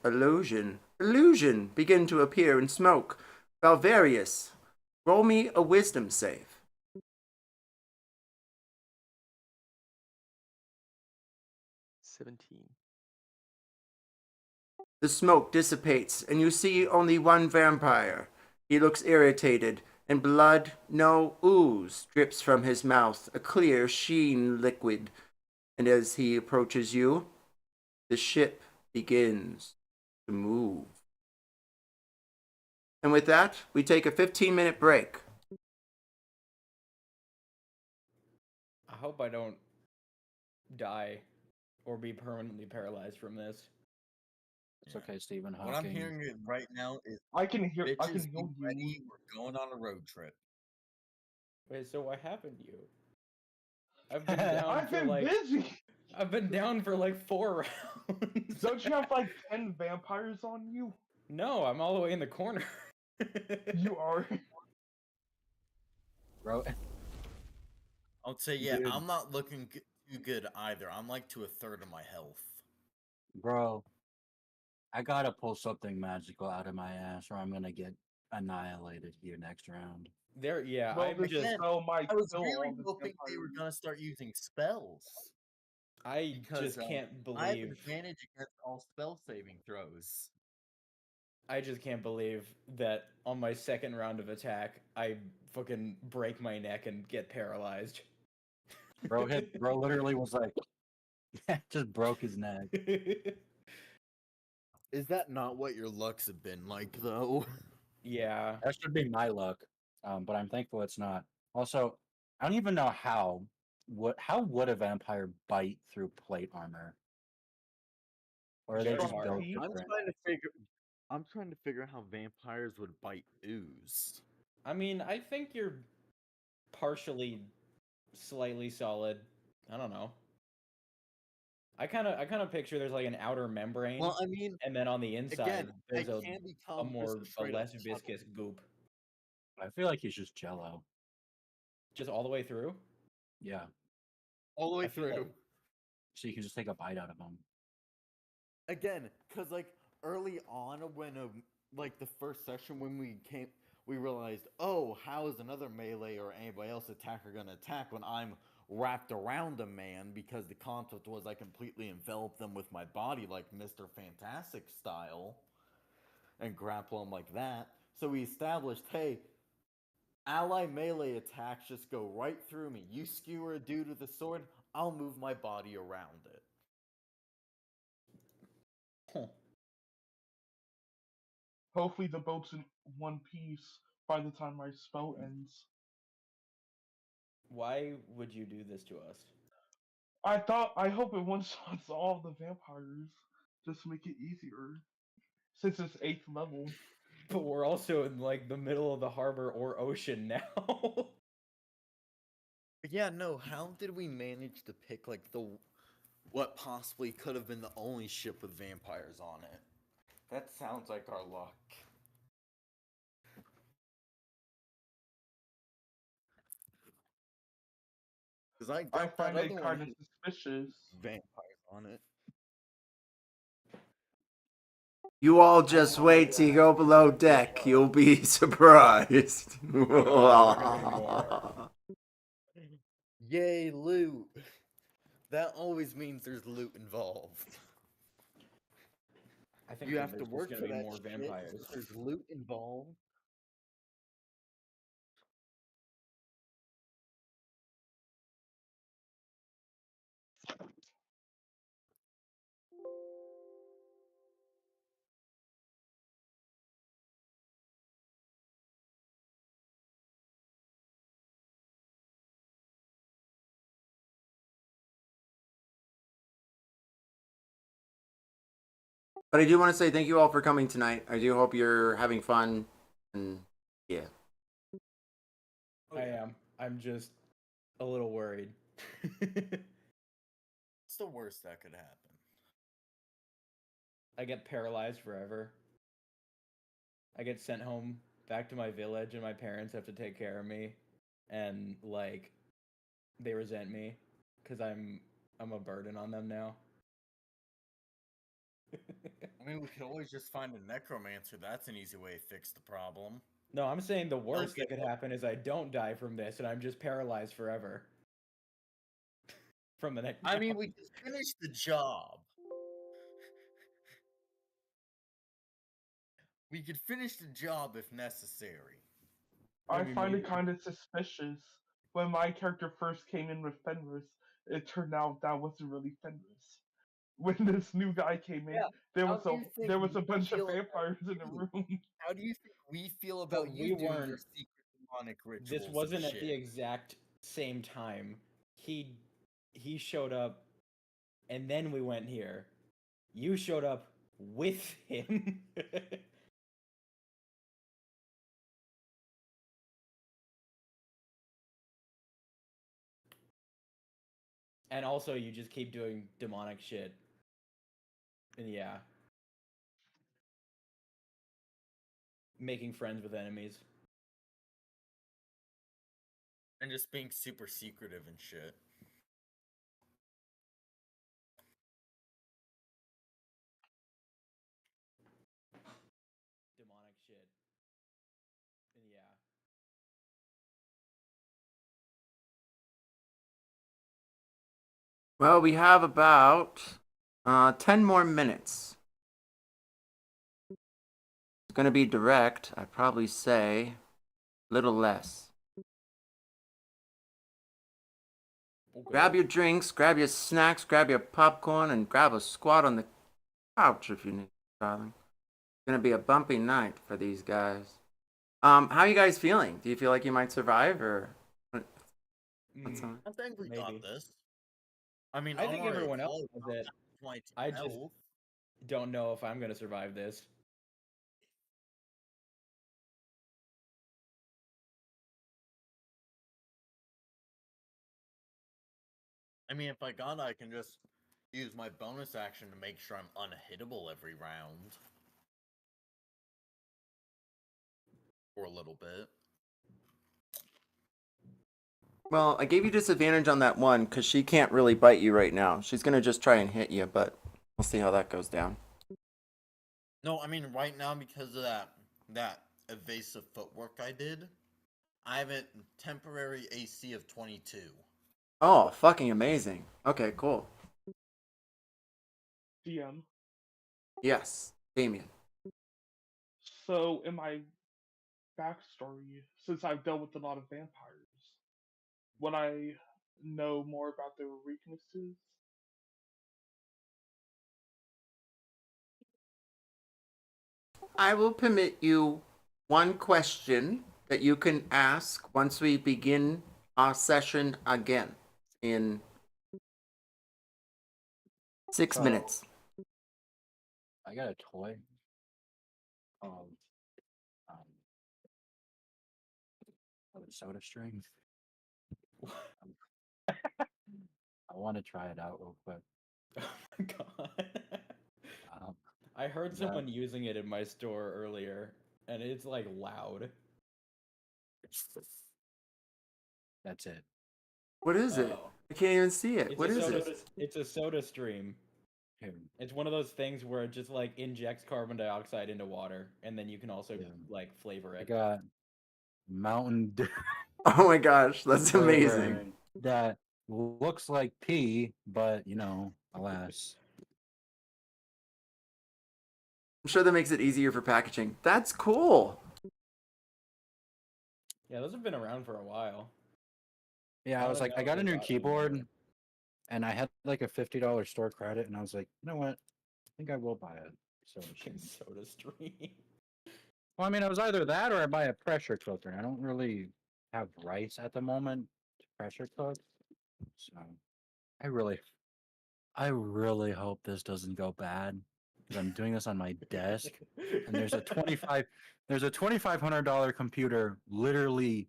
begin to appear in smoke. Valverius, roll me a wisdom save. 17. The smoke dissipates, and you see only one vampire. He looks irritated, and blood, no ooze, drips from his mouth, a clear sheen liquid. And as he approaches you, the ship begins to move. And with that, we take a 15-minute break. I hope I don't die or be permanently paralyzed from this. It's okay, Stephen Hawking. What I'm hearing right now is I can heal bitches be you. ready. We're going on a road trip. Wait, so what happened to you? I've been down I've for been like busy. I've been down for like 4 rounds. Don't you have like 10 vampires on you? No, I'm all the way in the corner. You are. Bro, I'll say, yeah, Dude. I'm not looking too good either. I'm like to a third of my health. bro, I gotta pull something magical out of my ass, or I'm gonna get annihilated here next round. Yeah, Well, I'm this just spell might I was kill really all the hoping they were vampires. gonna start using spells I because just can't I have believe advantage against all spell saving throws. I just can't believe that on my second round of attack I fucking break my neck and get paralyzed. Bro literally was like, just broke his neck. Is that not what your lucks have been like, though? Yeah. That should be my luck, but I'm thankful it's not. Also, I don't even know how would a vampire bite through plate armor, or are they Very just hard. built Heat? different? I'm trying to figure out how vampires would bite ooze. I mean, I think you're partially slightly solid. I don't know. I kind of picture there's like an outer membrane, Well, I mean, and then on the inside again, I there's can't a become just a straight up less viscous goop. I feel like he's just Jello. Just all the way through. Yeah, all the way I feel like- through. so you can just take a bite out of him. Again, because like early on when like the first session when we realized, oh, how is another melee or anybody else attacker gonna attack when I'm wrapped around a man, because the concept was I completely envelop them with my body like Mr. Fantastic style and grapple them like that. So we established, hey, ally melee attacks just go right through me. You skewer a dude with a sword, I'll move my body around it. Huh. Hopefully the boat's in one piece by the time my spell ends. Why would you do this to us? I hope it one shots all the vampires. Just to make it easier. Since it's 8th level. But we're also in like the middle of the harbor or ocean now. Yeah, no, how did we manage to pick like what possibly could have been the only ship with vampires on it? That sounds like our luck. Because I I doubt that find other it one kind of had suspicious. vampires on it. You all just wait till you go below deck. You'll be surprised. Yay, loot! That always means there's loot involved. I think You have there's to just work gonna for be that more shit. vampires. There's loot involved. But I do want to say thank you all for coming tonight. I do hope you're having fun, and yeah. I am. I'm just a little worried. What's the worst that could happen? I get paralyzed forever. I get sent home back to my village, and my parents have to take care of me, and like they resent me because I'm a burden on them now. I mean, we could always just find a necromancer. That's an easy way to fix the problem. No, I'm saying the worst that get could happen is I don't die from this, and I'm just paralyzed forever from the neck. I mean, down. we could finish the job. We could finish the job if necessary. I Maybe find me. it kind of suspicious. When my character first came in with Fenris, it turned out that wasn't really Fenris. When this new guy came in, Yeah, there how was do a you think there was a we bunch of feel about vampires in the you? room. How do you think we feel But about we you doing your weren't. secret demonic This rituals and wasn't at shit? the exact same time. He showed up, and then we went here. You showed up with him. And also, you just keep doing demonic shit. And yeah. Making friends with enemies. And just being super secretive and shit. Demonic shit. And yeah. Well, we have about 10 more minutes. It's going to be direct. I'd probably say a little less. Okay. Grab your drinks, grab your snacks, grab your popcorn, and grab a squat on the couch if you need, darling. It's going to be a bumpy night for these guys. How are you guys feeling? Do you feel like you might survive, or what's on? I think we Maybe. got this. I mean, I I'm think already everyone else close. has I'm it. at 22 I just health. don't know if I'm gonna survive this. I mean, if I got it, I can just use my bonus action to make sure I'm unhittable every round. For a little bit. Well, I gave you disadvantage on that one because she can't really bite you right now. She's going to just try and hit you, but we'll see how that goes down. No, I mean right now because of that evasive footwork I did, I have a temporary AC of 22. Oh, fucking amazing. Okay, cool. DM. Yes, Damien. So in my backstory, since I've dealt with a lot of vampires, would I know more about their weaknesses? I will permit you one question that you can ask once we begin our session again in 6 So- minutes. I got a toy. Um, of a soda stream. I want to try it out real quick. Oh my god. Um, I heard that- someone using it in my store earlier, and it's like loud. That's it. What is it? Oh. I can't even see it. It's What a is soda, it? It's a soda stream. Here, It's one of those things where it just like injects carbon dioxide into water, and then you can also Yeah. like flavor I it. got Mountain Dew Oh my gosh, that's flavor amazing. that looks like pee, but alas. I'm sure that makes it easier for packaging. That's cool. Yeah, those have been around for a while. Yeah, I I was don't like, know I if got they a new got any keyboard, more. and I had like a $50 store credit, and I was like, you know what? I think I will buy it. So Fucking soda stream. well, I mean, it was either that or I buy a pressure cooker. I don't really have rice at the moment to pressure cook, so I really hope this doesn't go bad. because I'm doing this on my desk, and there's a $2,500 computer literally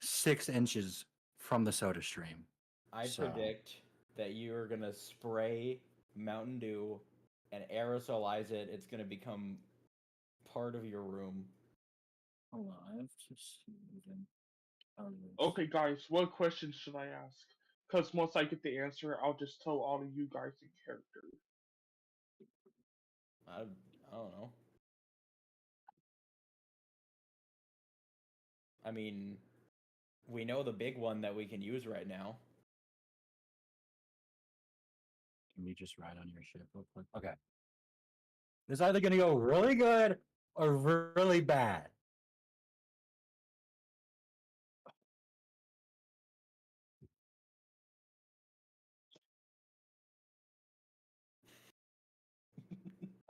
6 inches from the soda stream. I So- predict that you are gonna spray Mountain Dew and aerosolize it. It's gonna become part of your room. Hold on, I have to Okay, guys, what questions should I ask? Because once I get the answer, I'll just tell all of you guys in character. I don't know. I mean, we know the big one that we can use right now. Can we just ride on your ship real quick? Okay. It's either gonna go really good or really bad.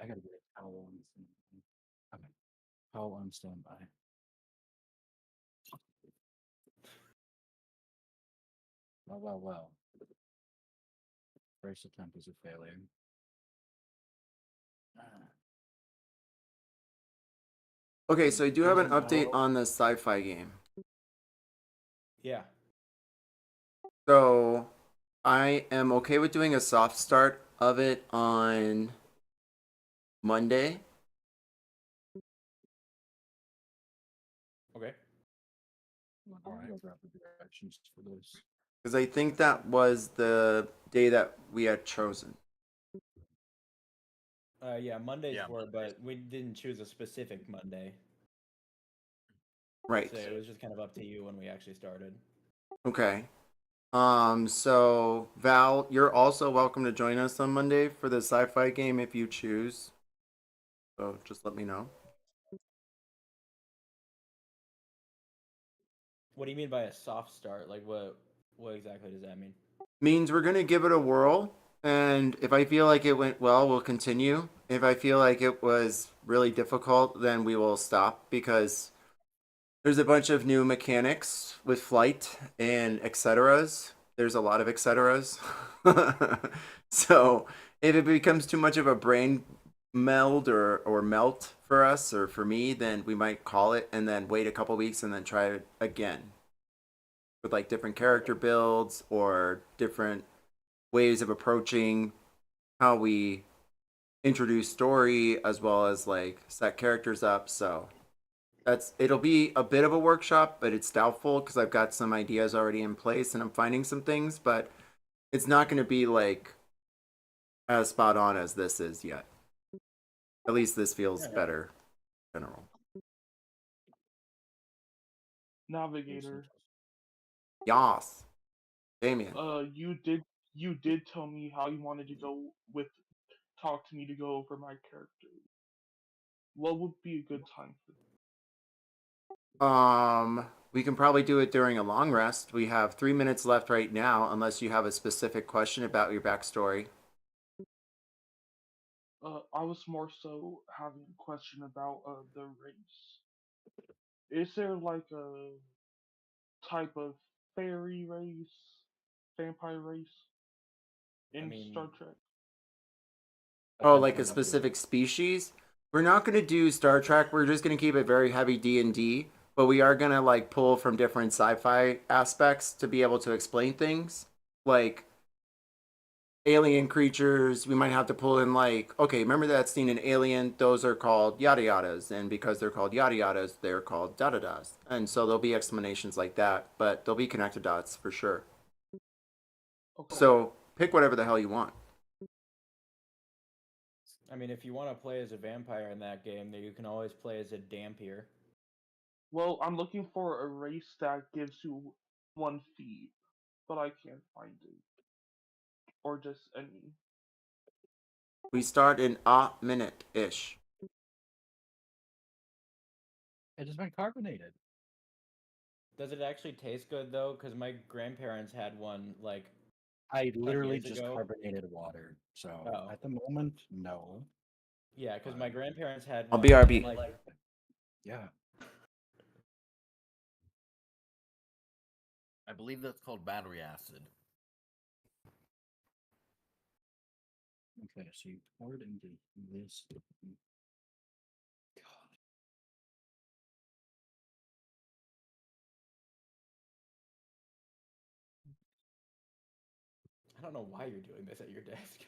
I gotta get a towel on standby. Okay. Towel on standby. Well. First attempt is a failure. Okay, so I do have an update on the sci-fi game. Yeah. So I am okay with doing a soft start of it on Monday. Okay. All right. Directions for this. Because I think that was the day that we had chosen. Yeah, Mondays Yeah, were, Mondays. but we didn't choose a specific Monday. Right. So it was just kind of up to you when we actually started. Okay. So Val, you're also welcome to join us on Monday for the sci-fi game if you choose. So just let me know. What do you mean by a soft start? Like what exactly does that mean? Means we're gonna give it a whirl, and if I feel like it went well, we'll continue. If I feel like it was really difficult, then we will stop because there's a bunch of new mechanics with flight and etceteras. There's a lot of etceteras. So if it becomes too much of a brain meld or melt for us or for me, then we might call it and then wait a couple weeks and then try it again with like different character builds or different ways of approaching how we introduce story as well as like set characters up. So it'll be a bit of a workshop, but it's doubtful because I've got some ideas already in place and I'm finding some things, but it's not going to be like as spot on as this is yet. At least this feels better in general. Navigator. Yas. Damien. You did tell me how you wanted to talk to me to go over my character. What would be a good time for that? We can probably do it during a long rest. We have 3 minutes left right now, unless you have a specific question about your backstory. I was more so having a question about the race. Is there like a type of fairy race, vampire race I in mean, Star Trek? Oh, depends like on a what you're- specific species? We're not going to do Star Trek. We're just going to keep it very heavy D&D, but we are going to like pull from different sci-fi aspects to be able to explain things. Like alien creatures, we might have to pull in like, okay, remember that scene in Alien? Those are called yada yadas, and because they're called yada yadas, they're called da da das. And so there'll be explanations like that, but there'll be connected dots for sure. Okay. So pick whatever the hell you want. I mean, if you want to play as a vampire in that game, then you can always play as a Dampier. Well, I'm looking for a race that gives you 1 feet, but I can't find it. Or just any. We start in a minute-ish. It has been carbonated. Does it actually taste good though? Because my grandparents had one like I literally years just ago. carbonated water. So Oh. at the moment, no. Yeah, because my grandparents had I'll one. BRB. and, like, Yeah. I believe that's called battery acid. Okay, so you poured into this. I don't know why you're doing this at your desk.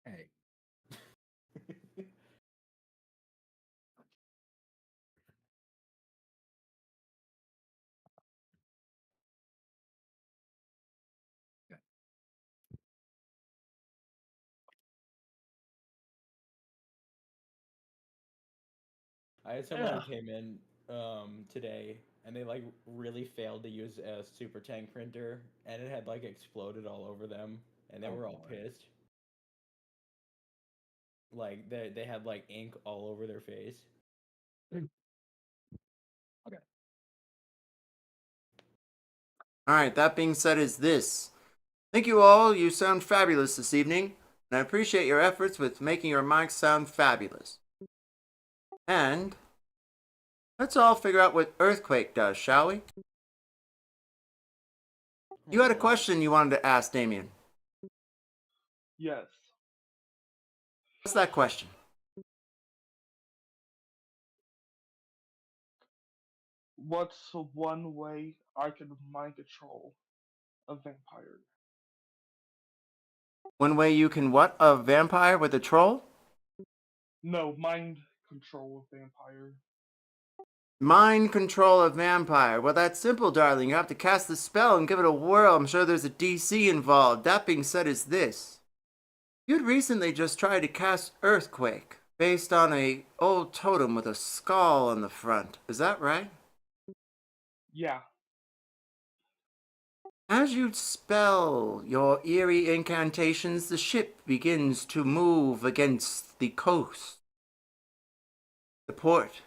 Hey, okay. I had someone who Ugh. came in today and they like really failed to use a super tank printer and it had like exploded all over them and they Oh, were all boy. pissed. Like they had like ink all over their face. Okay. Alright, that being said, is this. Thank you all. You sound fabulous this evening, and I appreciate your efforts with making your mics sound fabulous. And let's all figure out what Earthquake does, shall we? You had a question you wanted to ask, Damien. Yes. What's that question? What's one way I can mind control a vampire? One way you can what? A vampire with a troll? No, mind control a vampire. Mind control a vampire. Well, that's simple, darling. You have to cast the spell and give it a whirl. I'm sure there's a DC involved. That being said, is this. You'd recently just tried to cast Earthquake, based on a old totem with a skull on the front. Is that right? Yeah. As you spell your eerie incantations, the ship begins to move against the coast. The port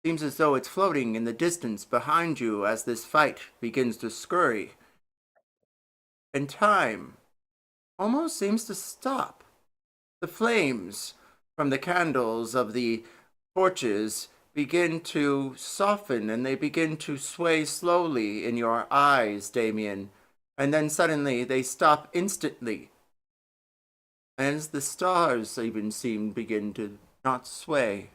seems as though it's floating in the distance behind you as this fight begins to scurry. And time almost seems to stop. The flames from the candles of the torches begin to soften and they begin to sway slowly in your eyes, Damien. And then suddenly they stop instantly. As the stars even seem begin to not sway.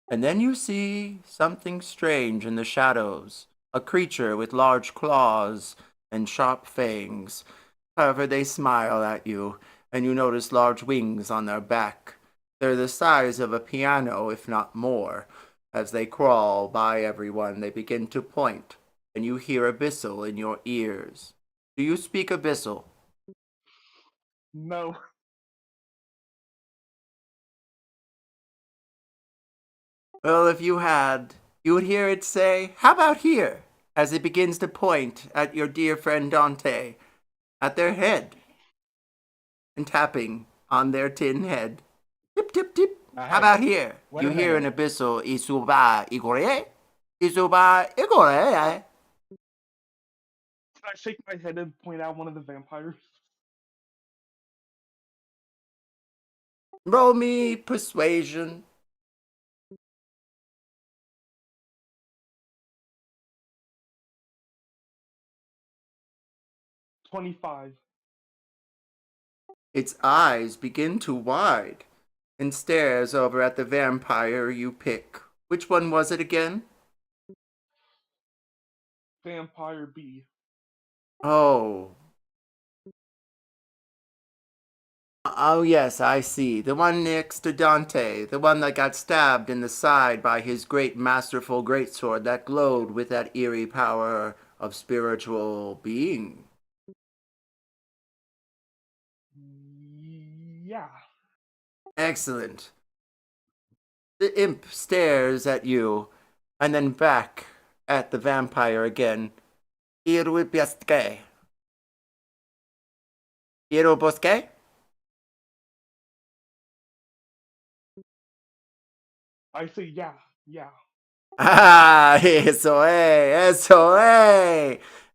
And then you see something strange in the shadows. A creature with large claws and sharp fangs. However, they smile at you, and you notice large wings on their back. They're the size of a piano, if not more. As they crawl by everyone, they begin to point, and you hear Abyssal in your ears. Do you speak Abyssal? No. Well, if you had, you would hear it say, "How about here?" as it begins to point at your dear friend Dante, at their head, and tapping on their tin head. Tip, tip, tip. Now, How hey, about here? wait You a hear an minute. Abyssal, Isuba Igore? Isuba Igore? Can I shake my head and point out one of the vampires? Roll me persuasion. $25. Its eyes begin to wide and stares over at the vampire you pick. Which one was it again? Vampire B. Oh. Oh, yes, I see. The one next to Dante. The one that got stabbed in the side by his great masterful greatsword that glowed with that eerie power of spiritual being. Yeah. Excellent. The imp stares at you and then back at the vampire again. Irwibieske. Irobosque? I say yeah. Yeah. Ah, SOA!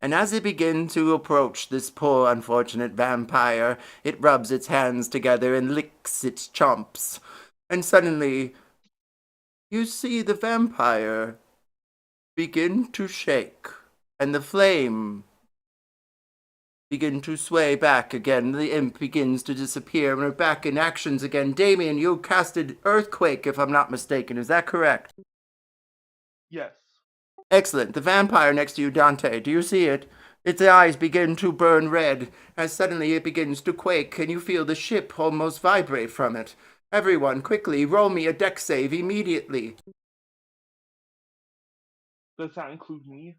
And as it begins to approach this poor unfortunate vampire, it rubs its hands together and licks its chomps. And suddenly, you see the vampire begin to shake, and the flame begin to sway back again. The imp begins to disappear, and we're back in actions again. Damien, you casted Earthquake, if I'm not mistaken. Is that correct? Yes. Excellent. The vampire next to you, Dante, do you see it? Its eyes begin to burn red, as suddenly it begins to quake, and you feel the ship almost vibrate from it. Everyone, quickly, roll me a dex save immediately. Does that include me?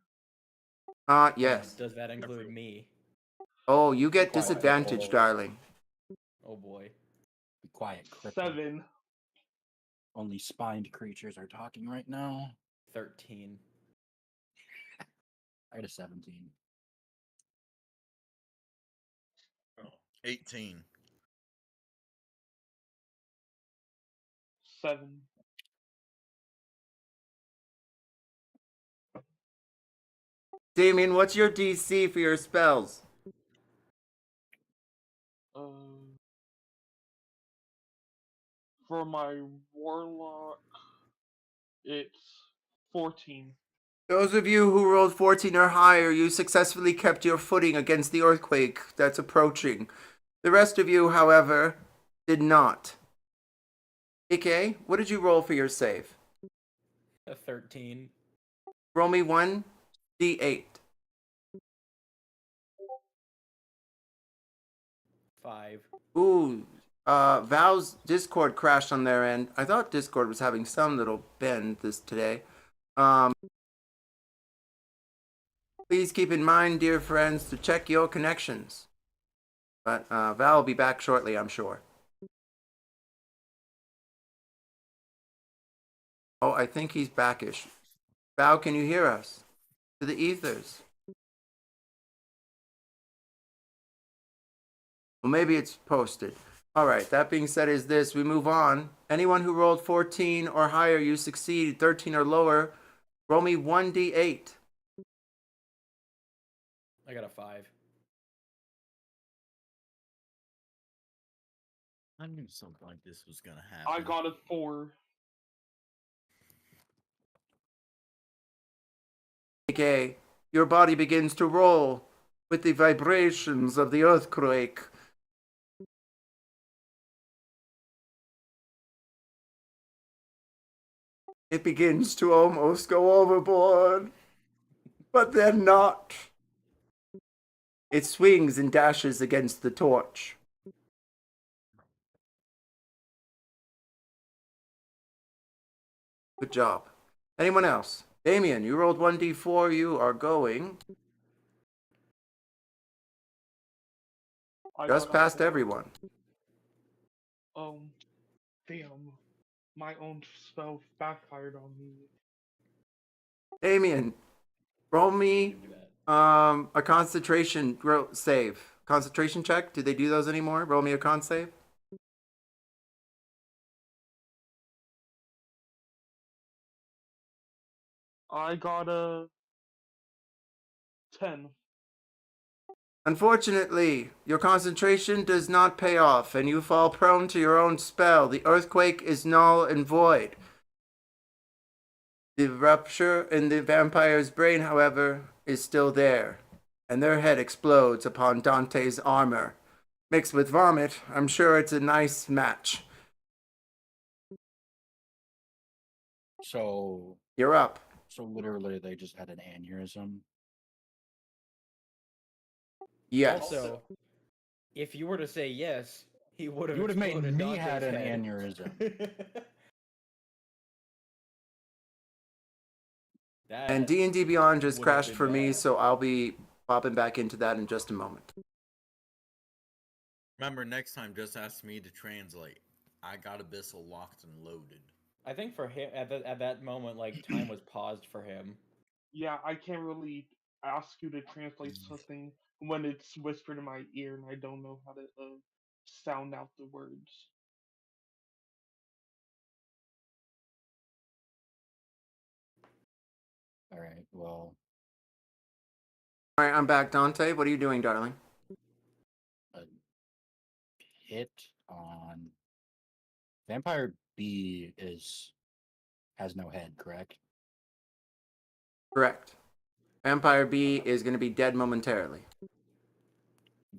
Yes. Does that include me? Oh, you get Quiet, disadvantage, cripple. darling. Oh boy. Be quiet, cripple. 7. Only spined creatures are talking right now. 13. I got a 17. 18. 7. Damien, what's your DC for your spells? For my warlock, it's 14. Those of you who rolled 14 or higher, you successfully kept your footing against the earthquake that's approaching. The rest of you, however, did not. AK, what did you roll for your save? A 13. Roll me 1d8. 5. Ooh, Val's Discord crashed on their end. I thought Discord was having some little bend today. Please keep in mind, dear friends, to check your connections. But Val will be back shortly, I'm sure. Oh, I think he's backish. Val, can you hear us? To the ethers. Well, maybe it's posted. All right, that being said is this. We move on. Anyone who rolled 14 or higher, you succeed. 13 or lower, roll me 1d8. I got a 5. I knew something like this was gonna happen. I got a 4. Okay, your body begins to roll with the vibrations of the earthquake. It begins to almost go overboard, but then not. It swings and dashes against the torch. Good job. Anyone else? Damien, you rolled 1d4. You are going I just got a past 4. everyone. Damn. My own spell backfired on me. Damien, roll me Do that. a concentration save. Concentration check. Do they do those anymore? Roll me a con save. I got a 10. Unfortunately, your concentration does not pay off, and you fall prone to your own spell. The earthquake is null and void. The rupture in the vampire's brain, however, is still there, and their head explodes upon Dante's armor. Mixed with vomit, I'm sure it's a nice match. So You're up. literally they just had an aneurysm. Yes. Also, if you were to say yes, he would have. You would have made exploded me Dante's had an head. aneurysm. That And D&D Beyond just would have crashed been for me, bad. so I'll be popping back into that in just a moment. Remember, next time, just ask me to translate. I got Abyssal locked and loaded. I think for him at that moment, like time was paused for him. Yeah, I can't really ask you to translate something when it's whispered in my ear and I don't know how to sound out the words. All right, well, All right, I'm back. Dante, what are you doing, darling? a hit on Vampire B has no head, correct? Correct. Vampire B is going to be dead momentarily.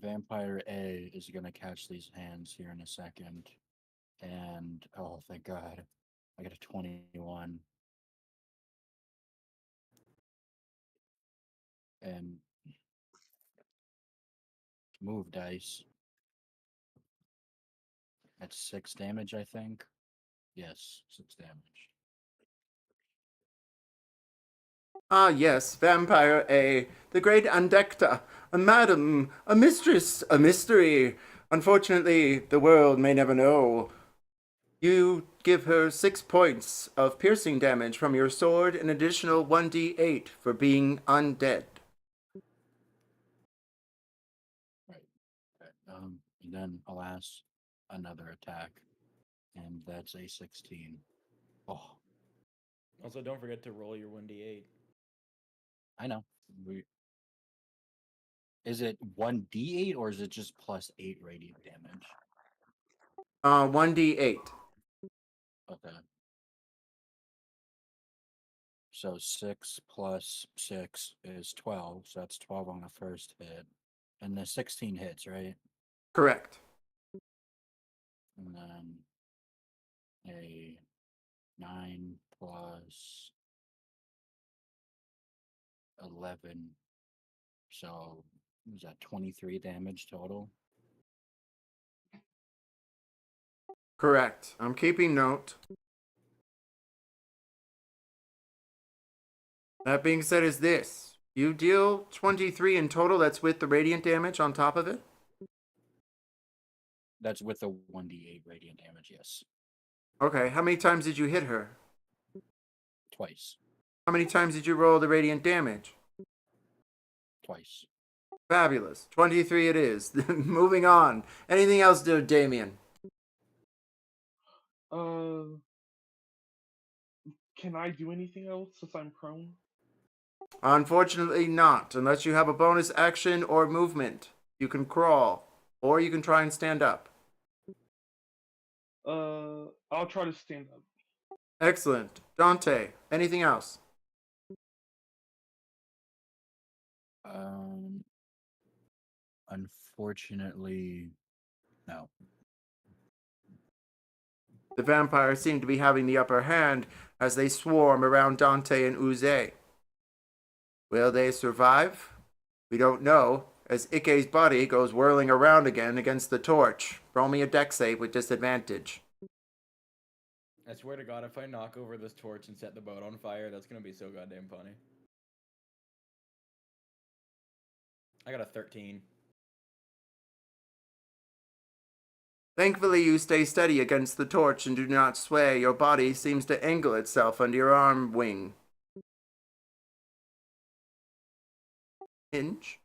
Vampire A is gonna catch these hands here in a second. And oh thank God. I got a 21. And move dice. That's 6 damage, I think. Yes, 6 damage. Ah, yes, Vampire A, the great Andecta, a madam, a mistress, a mystery. Unfortunately, the world may never know. You give her 6 points of piercing damage from your sword, an additional 1d8 for being undead. Right. Okay. And then alas, another attack. And that's a 16. Oh, Also, don't forget to roll your 1d8. I know. Is it 1d8 or is it just plus 8 radiant damage? 1d8. Okay. So 6 plus 6 is 12. So that's 12 on the first hit. And the 16 hits, right? Correct. And then a 9 plus 11. So is that 23 damage total? Correct. I'm keeping note. That being said, is this. You deal 23 in total, that's with the radiant damage on top of it? That's with the 1d8 radiant damage, yes. Okay, how many times did you hit her? Twice. How many times did you roll the radiant damage? Twice. Fabulous. 23 it is. Moving on. Anything else, dear Damien? Can I do anything else since I'm prone? Unfortunately not, unless you have a bonus action or movement. You can crawl, or you can try and stand up. I'll try to stand up. Excellent. Dante, anything else? Unfortunately, no. The vampires seem to be having the upper hand as they swarm around Dante and Uze. Will they survive? We don't know, as Ike's body goes whirling around again against the torch. Roll me a dex save with disadvantage. I swear to God, if I knock over this torch and set the boat on fire, that's gonna be so goddamn funny. I got a 13. Thankfully, you stay steady against the torch and do not sway. Your body seems to angle itself under your arm wing. Hinge?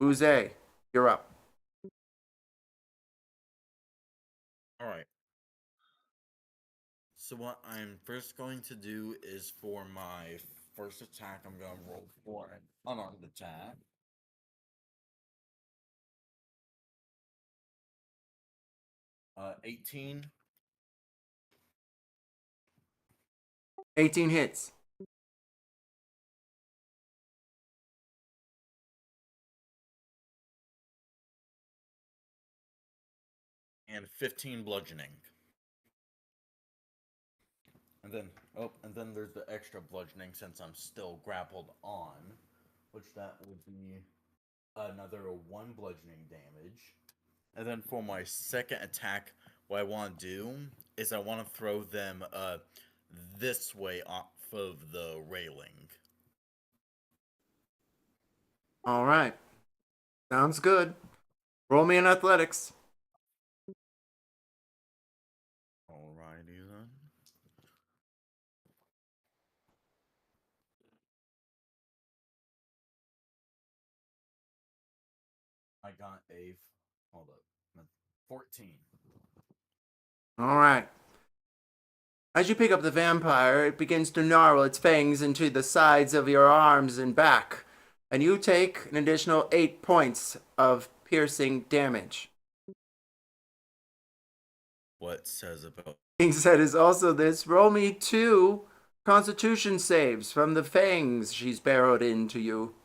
Uze, you're up. Alright. So what I'm first going to do is for my first attack, I'm going to roll for an unarmed attack. Uh, 18. 18 hits. And 15 bludgeoning. And then there's the extra bludgeoning since I'm still grappled on, which that would be another 1 bludgeoning damage. And then for my second attack, what I want to do is I want to throw them this way off of the railing. All right. Sounds good. Roll me in athletics. Alrighty then. I got a 14. All right. As you pick up the vampire, it begins to gnarl its fangs into the sides of your arms and back, and you take an additional 8 points of piercing damage. What says about Being said is also this: roll me 2 Constitution saves from the fangs she's barreled into you.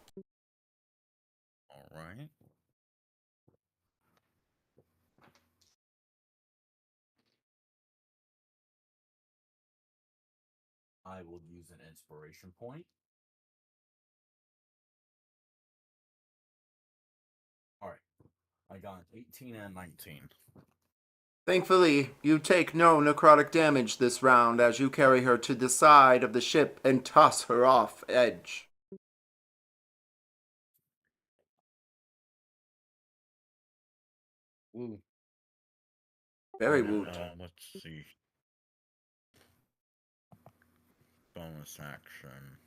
I will use an inspiration point. Alright. I got an 18 and 19. Thankfully, you take no necrotic damage this round as you carry her to the side of the ship and toss her off edge. Ooh. Very woot. Let's see. Bonus action.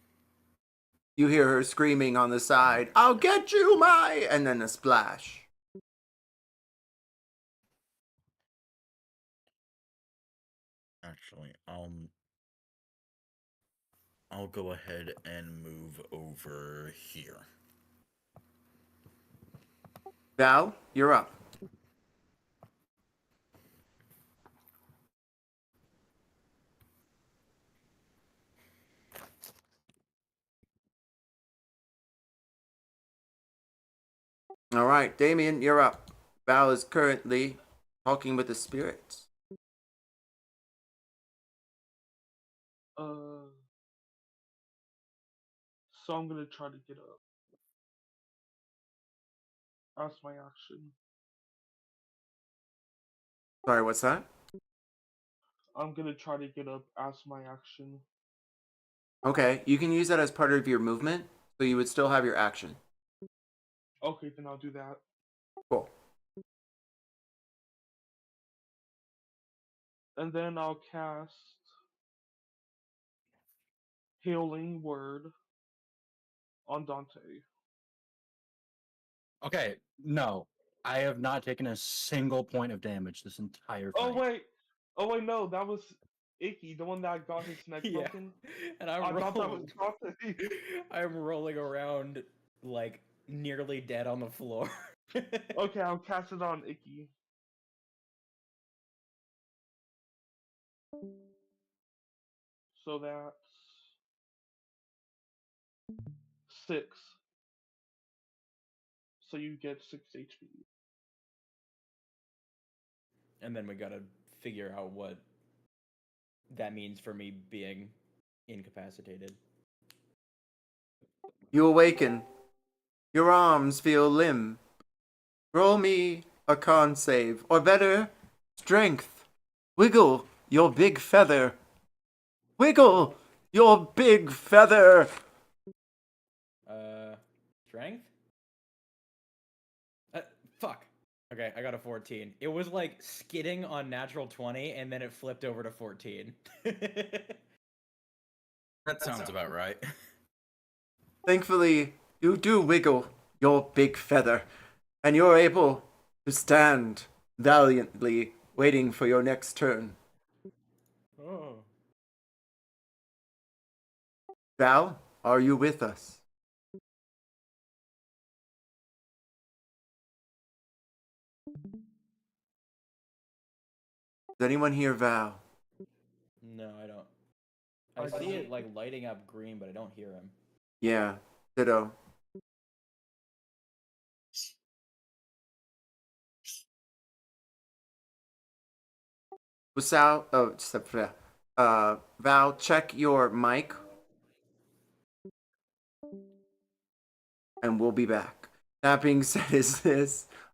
You hear her screaming on the side, "I'll get you, my!" and then a splash. Actually, I'll go ahead and move over here. Val, you're up. All right, Damien, you're up. Val is currently talking with the spirits. So I'm gonna try to get up. That's my action. Sorry, what's that? I'm gonna try to get up as my action. Okay, you can use that as part of your movement, so you would still have your action. Okay, then I'll do that. Cool. And then I'll cast Healing Word on Dante. Okay, no. I have not taken a single point of damage this entire fight. Oh wait, no, that was Icky, the one that got his neck Yeah. broken. And I thought that was Dante. I'm rolling around like nearly dead on the floor. Okay, I'll cast it on Icky. So that's 6. So you get 6 HP. And then we gotta figure out what that means for me being incapacitated. You awaken. Your arms feel limp. Roll me a con save, or better, strength. Wiggle your big feather. Wiggle your big feather. Strength? Fuck. Okay, I got a 14. It was like skidding on natural 20, and then it flipped over to 14. That sounds about right. Thankfully, you do wiggle your big feather, and you're able to stand valiantly, waiting for your next turn. Oh. Val, are you with us? Does anyone hear Val? No, I don't. I see it like lighting up green, but I don't hear him. Yeah, ditto. Val, check your mic, and we'll be back. That being said,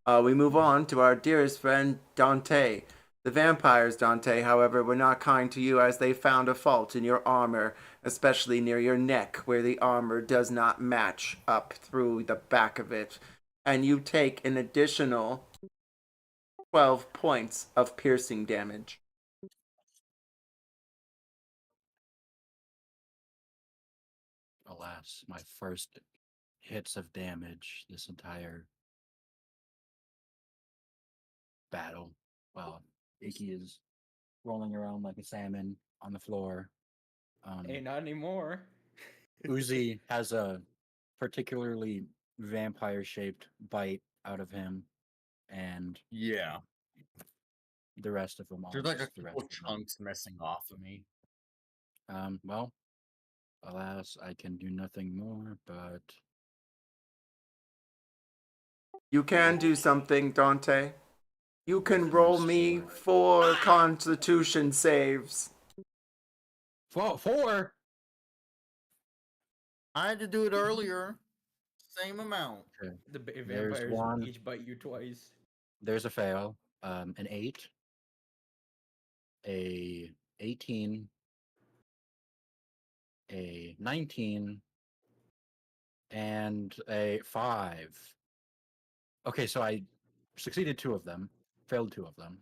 we move on to our dearest friend Dante. The vampires, Dante, however, were not kind to you as they found a fault in your armor, especially near your neck, where the armor does not match up through the back of it. And you take an additional 12 points of piercing damage. Alas, my first hits of damage this entire battle. Well, Icky is rolling around like a salmon on the floor. Hey, not anymore. Uzi has a particularly vampire-shaped bite out of him, and Yeah. the rest of them all. There's like a just the rest couple of them. chunks missing off of me. Well, alas, I can do nothing more, but You can do something, Dante. You can With roll my me sword. 4 constitution saves. Four? I had to do it earlier. Same amount. Okay. The There's vampires one. each bite you twice. There's a fail. An 8, a 18, a 19, and a 5. Okay, so I succeeded 2 of them, failed 2 of them,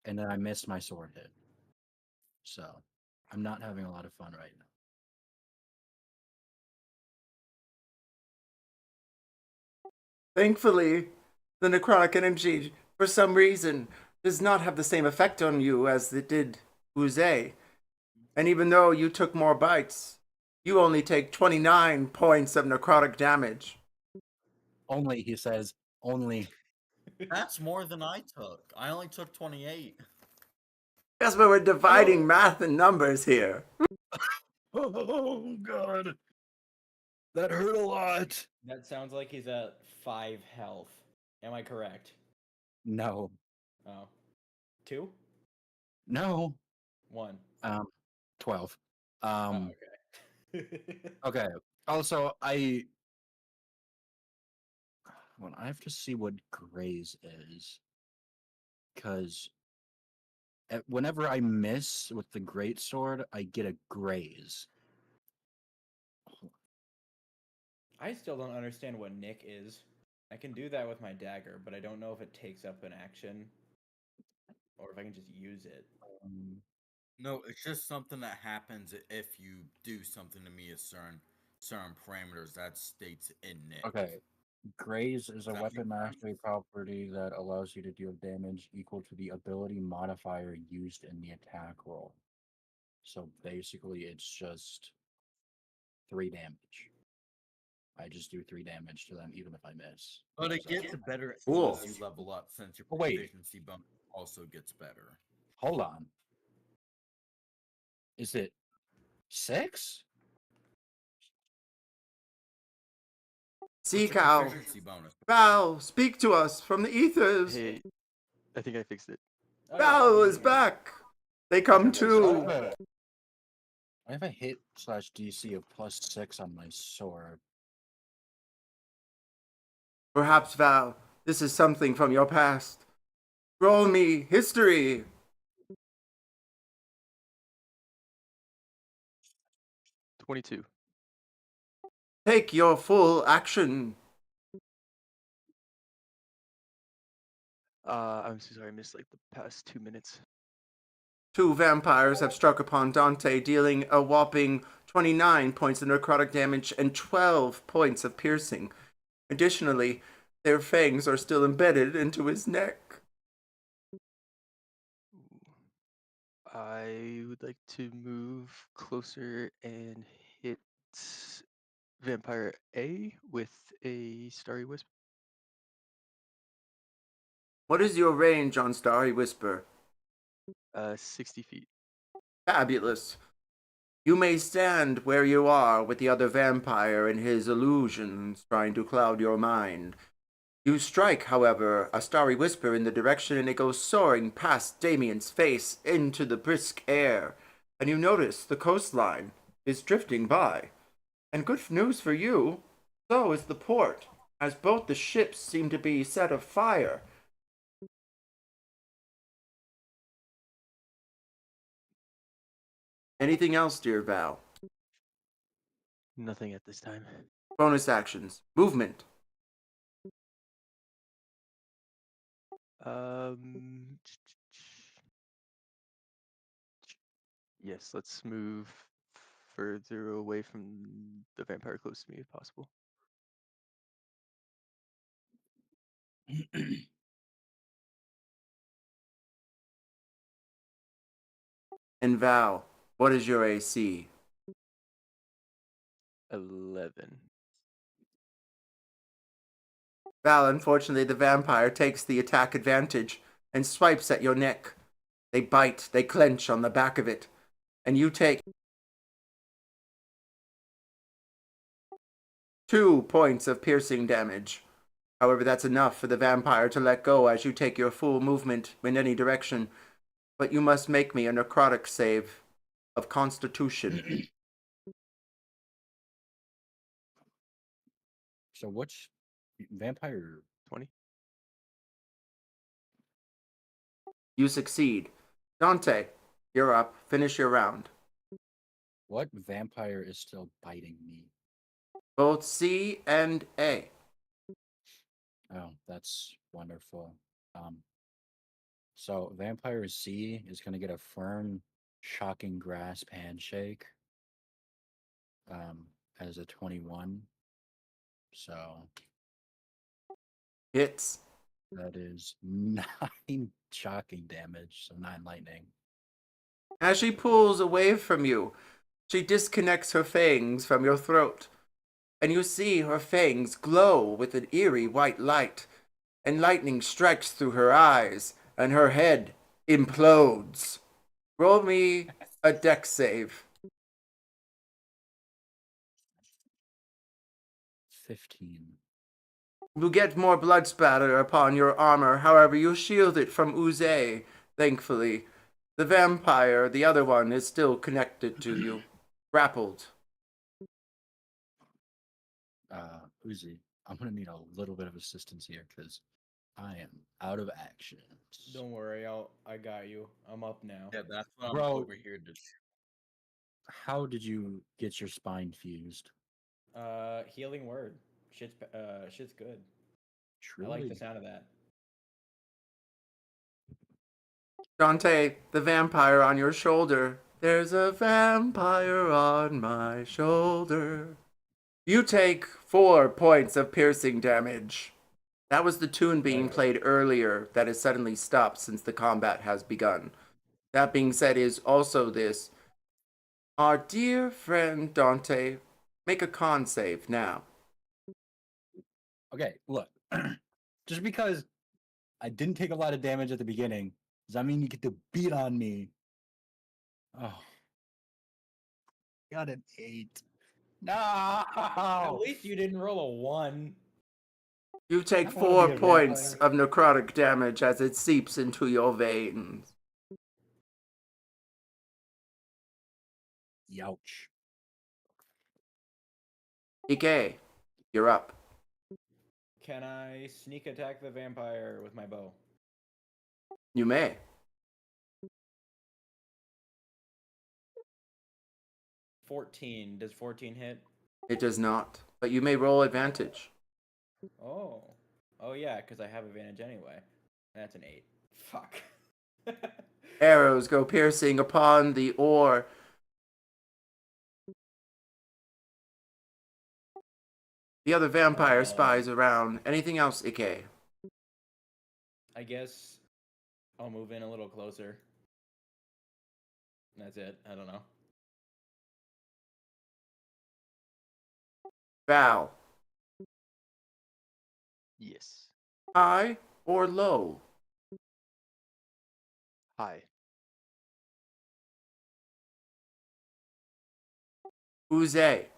and then I missed my sword hit. So I'm not having a lot of fun right now. Thankfully, the necrotic energy, for some reason, does not have the same effect on you as it did Uze. And even though you took more bites, you only take 29 points of necrotic damage. Only, he says, only. That's more than I took. I only took 28. That's why we're dividing math and numbers here. Oh, God. That hurt a lot. That sounds like he's at 5 health. Am I correct? No. Oh. 2? No. 1. 12. Oh, okay. Okay. Also, well, I have to see what graze is, because whenever I miss with the great sword, I get a graze. I still don't understand what Nick is. I can do that with my dagger, but I don't know if it takes up an action or if I can just use it. Um, No, it's just something that happens if you do something to me at certain parameters that states in Nick. okay. Graze is a That weapon makes mastery property that allows you to deal damage equal to the ability modifier used in the attack roll. So basically, it's just 3 damage. I just do 3 damage to them, even if I miss. But it So- gets better Cool. as you level up, since your Oh, wait. proficiency bonus also gets better. Hold on. Is it 6? Sea What's your cow, proficiency bonus? Val, speak to us from the ethers. Hey, I think I fixed it. Oh, Val yeah, is back. They come too. I have a hit / DC of +6 on my sword. Perhaps, Val, this is something from your past. Roll me history. 22. Take your full action. I'm so sorry, I missed like the past 2 minutes. 2 vampires have struck upon Dante, dealing a whopping 29 points of necrotic damage and 12 points of piercing. Additionally, their fangs are still embedded into his neck. Ooh. I would like to move closer and hit Vampire A with a Starry Wisp. What is your range on Starry Whisper? 60 feet. Fabulous. You may stand where you are with the other vampire and his illusions trying to cloud your mind. You strike, however, a starry whisper in the direction and it goes soaring past Damien's face into the brisk air, and you notice the coastline is drifting by. And good news for you, so is the port, as both the ships seem to be set afire. Anything else, dear Val? Nothing at this time. Bonus actions. Movement. Um, yes, let's move further away from the vampire close to me if possible. And Val, what is your AC? 11. Val, unfortunately, the vampire takes the attack advantage and swipes at your neck. They bite, they clench on the back of it, and you take 2 points of piercing damage. However, that's enough for the vampire to let go as you take your full movement in any direction, but you must make me a necrotic save of Constitution. So which vampire? 20. You succeed. Dante, you're up. Finish your round. What vampire is still biting me? Both C and A. Oh, that's wonderful. So Vampire C is gonna get a firm, shocking grasp handshake. As a 21. So Hits. that is 9 shocking damage, so 9 lightning. As she pulls away from you, she disconnects her fangs from your throat, and you see her fangs glow with an eerie white light, and lightning strikes through her eyes, and her head implodes. Roll me a dex save. 15. You get more blood spatter upon your armor, however, you shield it from Uze, thankfully. The vampire, the other one, is still connected to you, grappled. Uzi, I'm gonna need a little bit of assistance here because I am out of actions. Don't worry, I got you. I'm up now. Yeah, that's what Bro. I'm over here to. How did you get your spine fused? Healing word. Shit's good. Truly. I like the sound of that. Dante, the vampire on your shoulder. There's a vampire on my shoulder. You take 4 points of piercing damage. That was the tune being Okay. played earlier that has suddenly stopped since the combat has begun. That being said, is also this. Our dear friend Dante, make a con save now. Okay, look. Just because I didn't take a lot of damage at the beginning, does that mean you get to beat on me? Oh. Got an 8. No! At least you didn't roll a 1. You take I wanna 4 be a points vampire. of necrotic damage as it seeps into your veins. Youch. Ike, you're up. Can I sneak attack the vampire with my bow? You may. Does 14 hit? It does not, but you may roll advantage. Oh. Oh yeah, because I have advantage anyway. That's an 8. Fuck. Arrows go piercing upon the ore. The other vampire spies around. Anything else, Ike? I guess I'll move in a little closer. That's it. I don't know. Val, Yes. high or low? Hi. Uze,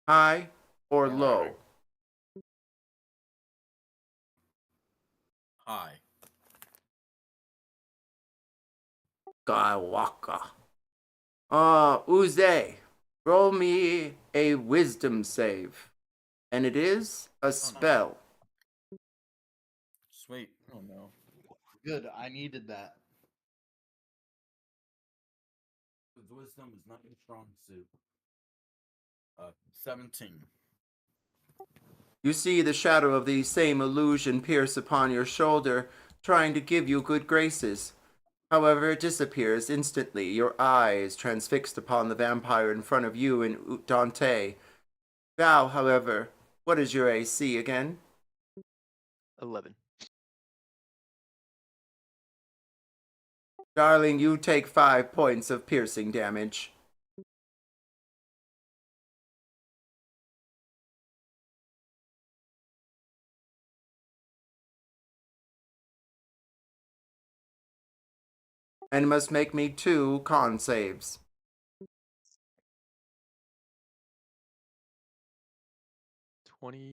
high or Yeah. low? Hi. Skywalker. Uze, roll me a wisdom save. And it is a spell. Sweet. Oh no. Good. I needed that. Wisdom is not your strong suit. 17. You see the shadow of the same illusion pierce upon your shoulder, trying to give you good graces. However, it disappears instantly, your eyes transfixed upon the vampire in front of you and Dante. Val, however, what is your AC again? 11. Darling, you take 5 points of piercing damage. And must make me 2 con saves. 20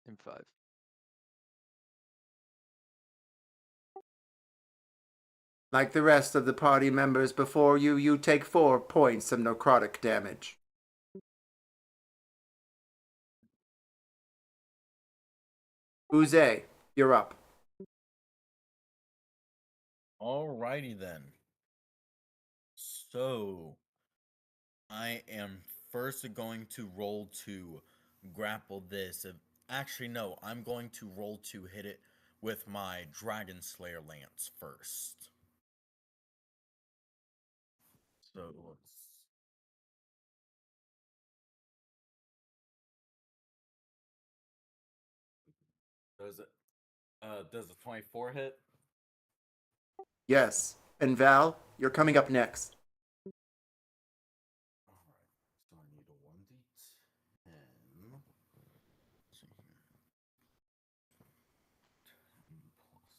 and 5. Like the rest of the party members before you, you take 4 points of necrotic damage. Uze, you're up. Alrighty then. So, I am first going to roll to grapple this. Actually, no, I'm going to roll to hit it with my Dragon Slayer Lance first. So, does the 24 hit? Yes. And Val, you're coming up next. Alright, so I need a 1d10. Let's see here. 10 plus 6.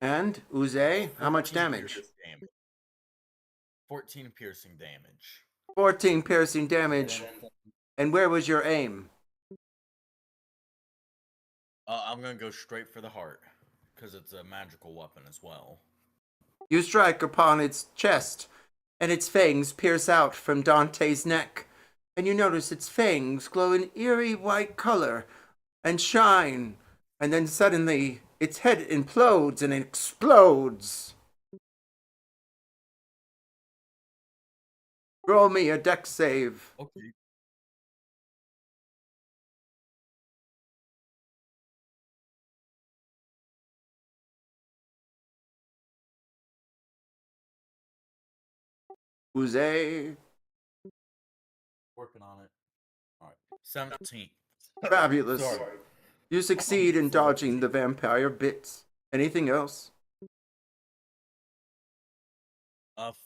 And, Uze, how much 14 damage? piercing damage. 14 piercing damage. 14 piercing damage. And where was your aim? I'm gonna go straight for the heart, because it's a magical weapon as well. You strike upon its chest, and its fangs pierce out from Dante's neck. And you notice its fangs glow an eerie white color and shine. And then suddenly, its head implodes and explodes. Roll me a dex save. Okay. Uze, Working on it. Alright. 17. fabulous. Sorry. You succeed in dodging the vampire bits. Anything else?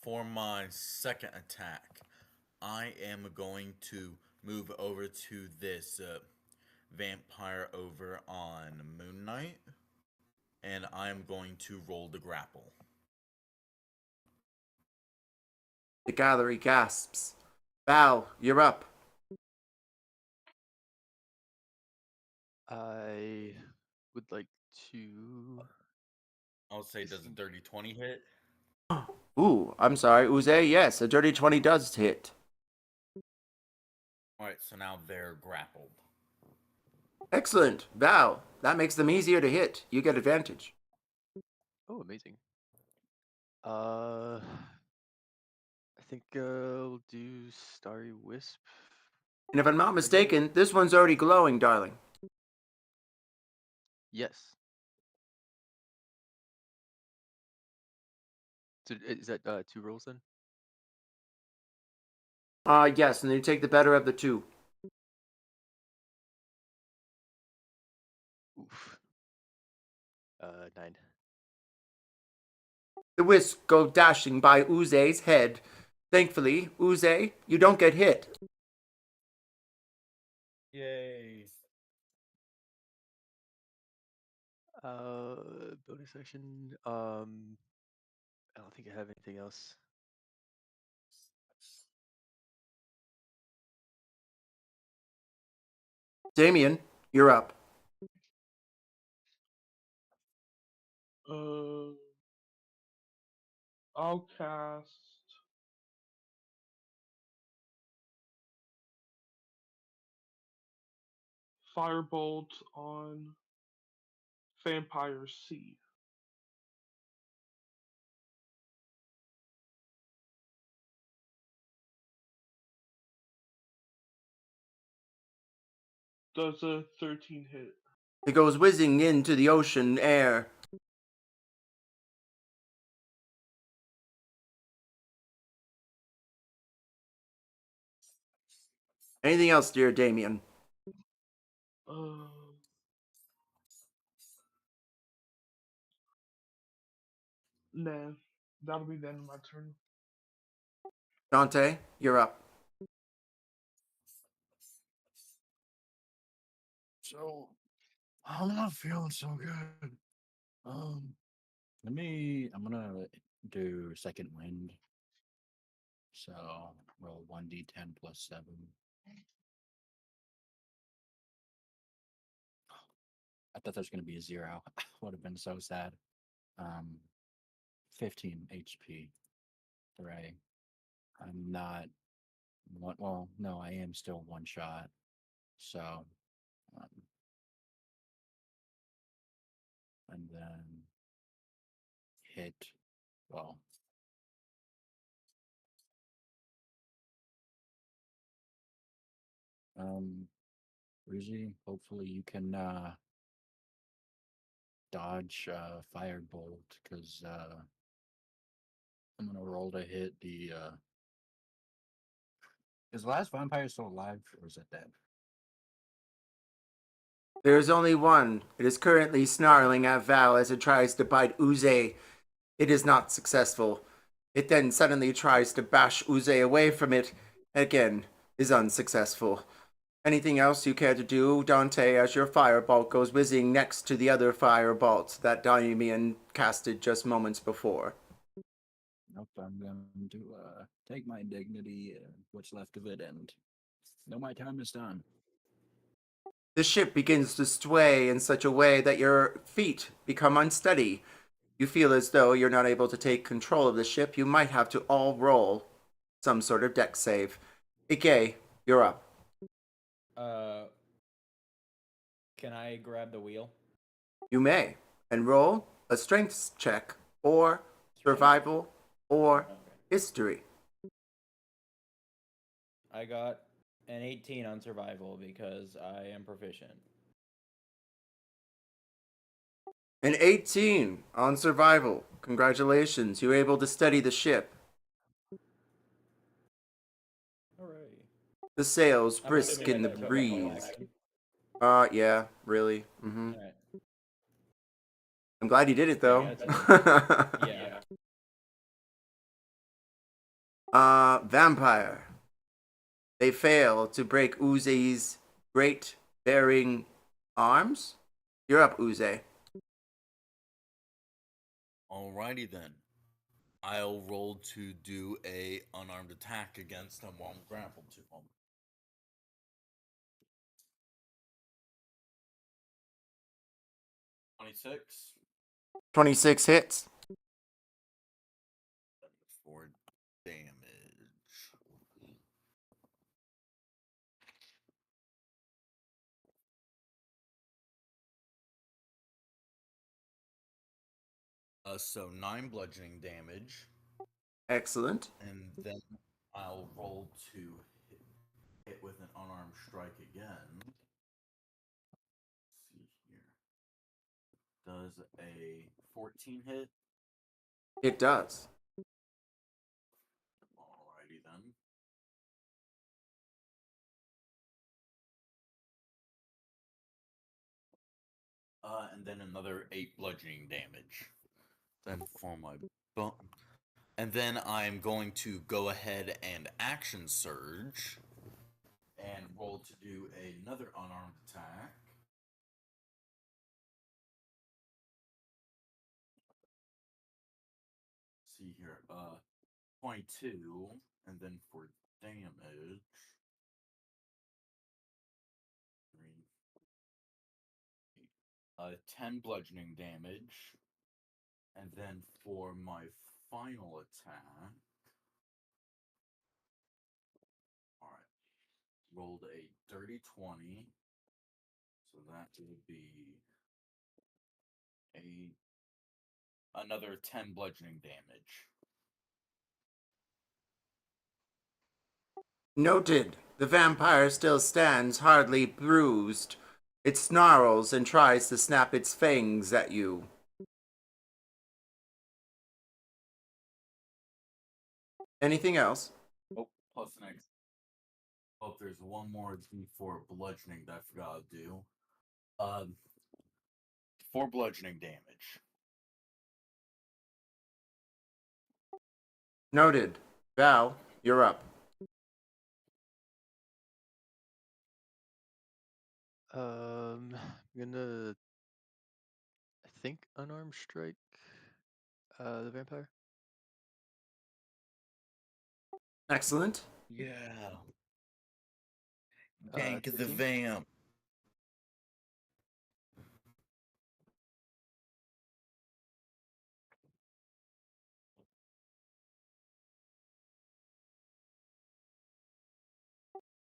For my second attack, I am going to move over to this vampire over on Moon Knight, and I am going to roll the grapple. The gallery gasps. Val, you're up. I would like to. I would say, does a dirty 20 hit? Ooh, I'm sorry, Uze. Yes, a dirty 20 does hit. Alright, so now they're grappled. Excellent. Val, that makes them easier to hit. You get advantage. Oh, amazing. I think I'll do Starry Wisp. And if I'm not mistaken, this one's already glowing, darling. Yes. So is that 2 rolls then? Yes, and you take the better of the 2. Oof. 9. The wisps go dashing by Uze's head. Thankfully, Uze, you don't get hit. Yay. Bonus action. I don't think I have anything else. Damien, you're up. I'll cast Firebolt on Vampire C. Does a 13 hit? It goes whizzing into the ocean air. Anything else, dear Damien? Nah, that'll be the end of my turn. Dante, you're up. So I'm not feeling so good. I'm gonna do second wind. So roll 1d10 plus 7. I thought there was going to be a 0. Would have been so sad. 15 HP. Hooray. I'm not one. Well, no, I am still one shot. So, and then hit. Well, Ruzi, hopefully you can dodge firebolt because I'm gonna roll to hit the. Is the last vampire still alive or is it dead? There is only one. It is currently snarling at Val as it tries to bite Uze. It is not successful. It then suddenly tries to bash Uze away from it. Again, is unsuccessful. Anything else you care to do, Dante, as your firebolt goes whizzing next to the other firebolt that Damian casted just moments before? Nope, I'm going to take my dignity, what's left of it, and know my time is done. The ship begins to sway in such a way that your feet become unsteady. You feel as though you're not able to take control of the ship. You might have to all roll some sort of deck save. Ike, you're up. Can I grab the wheel? You may. And roll a strength check, or survival, or Okay. history. I got an 18 on survival because I am proficient. An 18 on survival. Congratulations. You're able to steady the ship. Hooray. The sails I'm brisk assuming in the I took a full breeze. action. Yeah, really. Alright. I'm glad you did it, though. Yeah. Vampire. They fail to break Uze's great bearing arms. You're up, Uze. Alrighty then. I'll roll to do a unarmed attack against him while I'm grappled to him. 26. 26 hits. For damage. So 9 bludgeoning damage, Excellent. and then I'll roll to hit with an unarmed strike again. Let's see here. Does a 14 hit? It does. Alrighty then. And then another 8 bludgeoning damage. Then for my bone. And then I'm going to go ahead and action surge and roll to do another unarmed attack. See here, 22, and then for damage, 10 bludgeoning damage, and then for my final attack, alright, rolled a dirty 20, so that would be another 10 bludgeoning damage. Noted. The vampire still stands, hardly bruised. It snarls and tries to snap its fangs at you. Anything else? Oh, plus an X. Oh, there's one more D4 bludgeoning that I forgot to do. 4 bludgeoning damage. Noted. Val, you're up. I'm gonna, I think, unarmed strike the vampire. Excellent. Yeah. Gank the 13. vamp.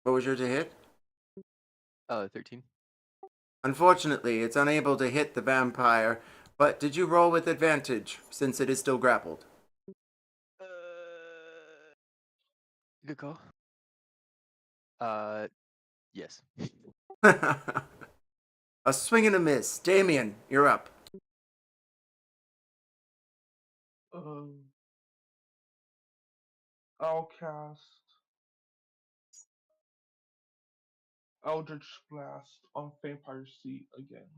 What was your to hit? 13. Unfortunately, it's unable to hit the vampire, but did you roll with advantage since it is still grappled? Good call. Yes. A swing and a miss. Damien, you're up. I'll cast Eldritch Blast on Vampire Seat again.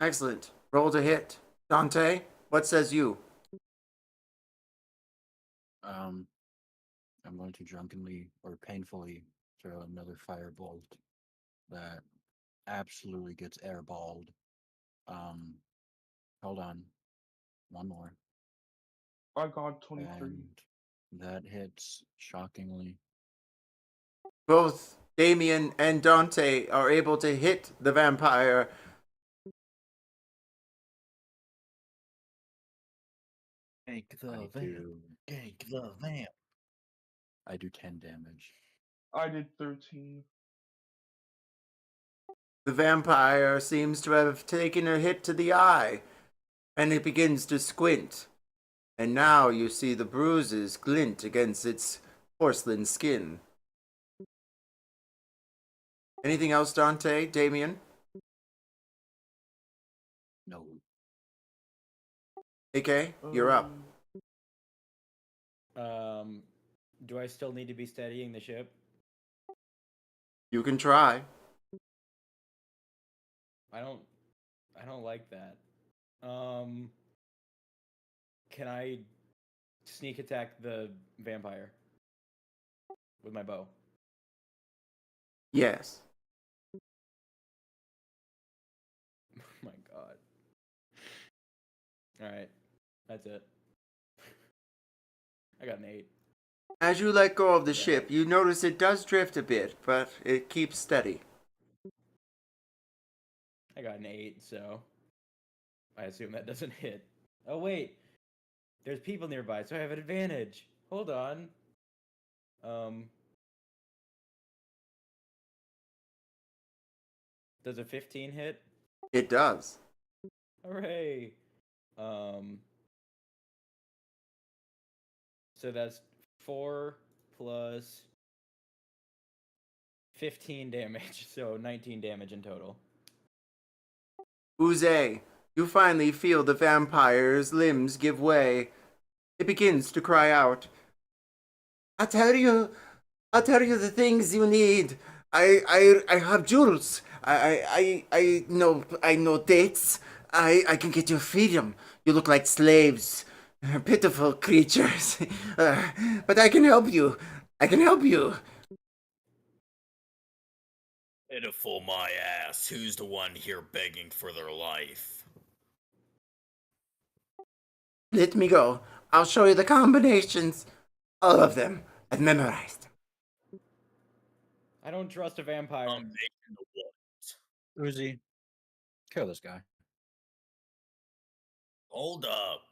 Excellent. Roll to hit. Dante, what says you? I'm going to drunkenly or painfully throw another firebolt that absolutely gets airballed. Hold on. One more. I got 23. And that hits shockingly. Both Damien and Dante are able to hit the vampire. Gank the I vamp. do, Gank the vamp. I do 10 damage. I did 13. The vampire seems to have taken a hit to the eye, and it begins to squint. And now you see the bruises glint against its porcelain skin. Anything else, Dante? Damien? No. AK, you're up. Do I still need to be steadying the ship? You can try. I don't like that. Can I sneak attack the vampire with my bow? Yes. Oh my god. Alright. That's it. I got an 8. As you let go of the Yeah. ship, you notice it does drift a bit, but it keeps steady. I got an 8, so I assume that doesn't hit. Oh wait. There's people nearby, so I have an advantage. Hold on. Does a 15 hit? It does. Hooray. So that's 4 plus 15 damage, so 19 damage in total. Uze, you finally feel the vampire's limbs give way. It begins to cry out. I'll tell you the things you need. I have jewels. I know dates. I can get you freedom. You look like slaves, pitiful creatures. But I can help you. I can help you. Pitiful my ass. Who's the one here begging for their life? Let me go. I'll show you the combinations. All of them. I've memorized. I don't trust a vampire. Combination of what? Uzi, kill this guy. Hold up.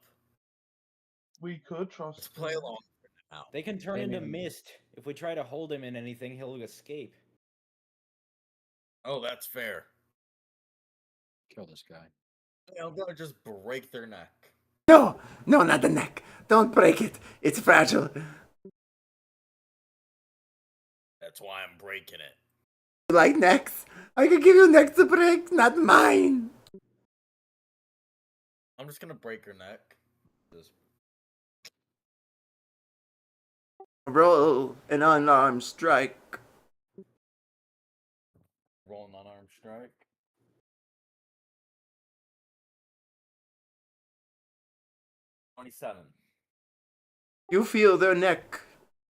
We could trust Let's play him. along for now. They can turn into Damien. mist. If we try to hold him in anything, he'll escape. Oh, that's fair. Kill this guy. I'm gonna just break their neck. No, not the neck. Don't break it. It's fragile. That's why I'm breaking it. You like necks? I could give you necks to break, not mine. I'm just gonna break her neck. Just Roll an unarmed strike. roll an unarmed strike. $27. You feel their neck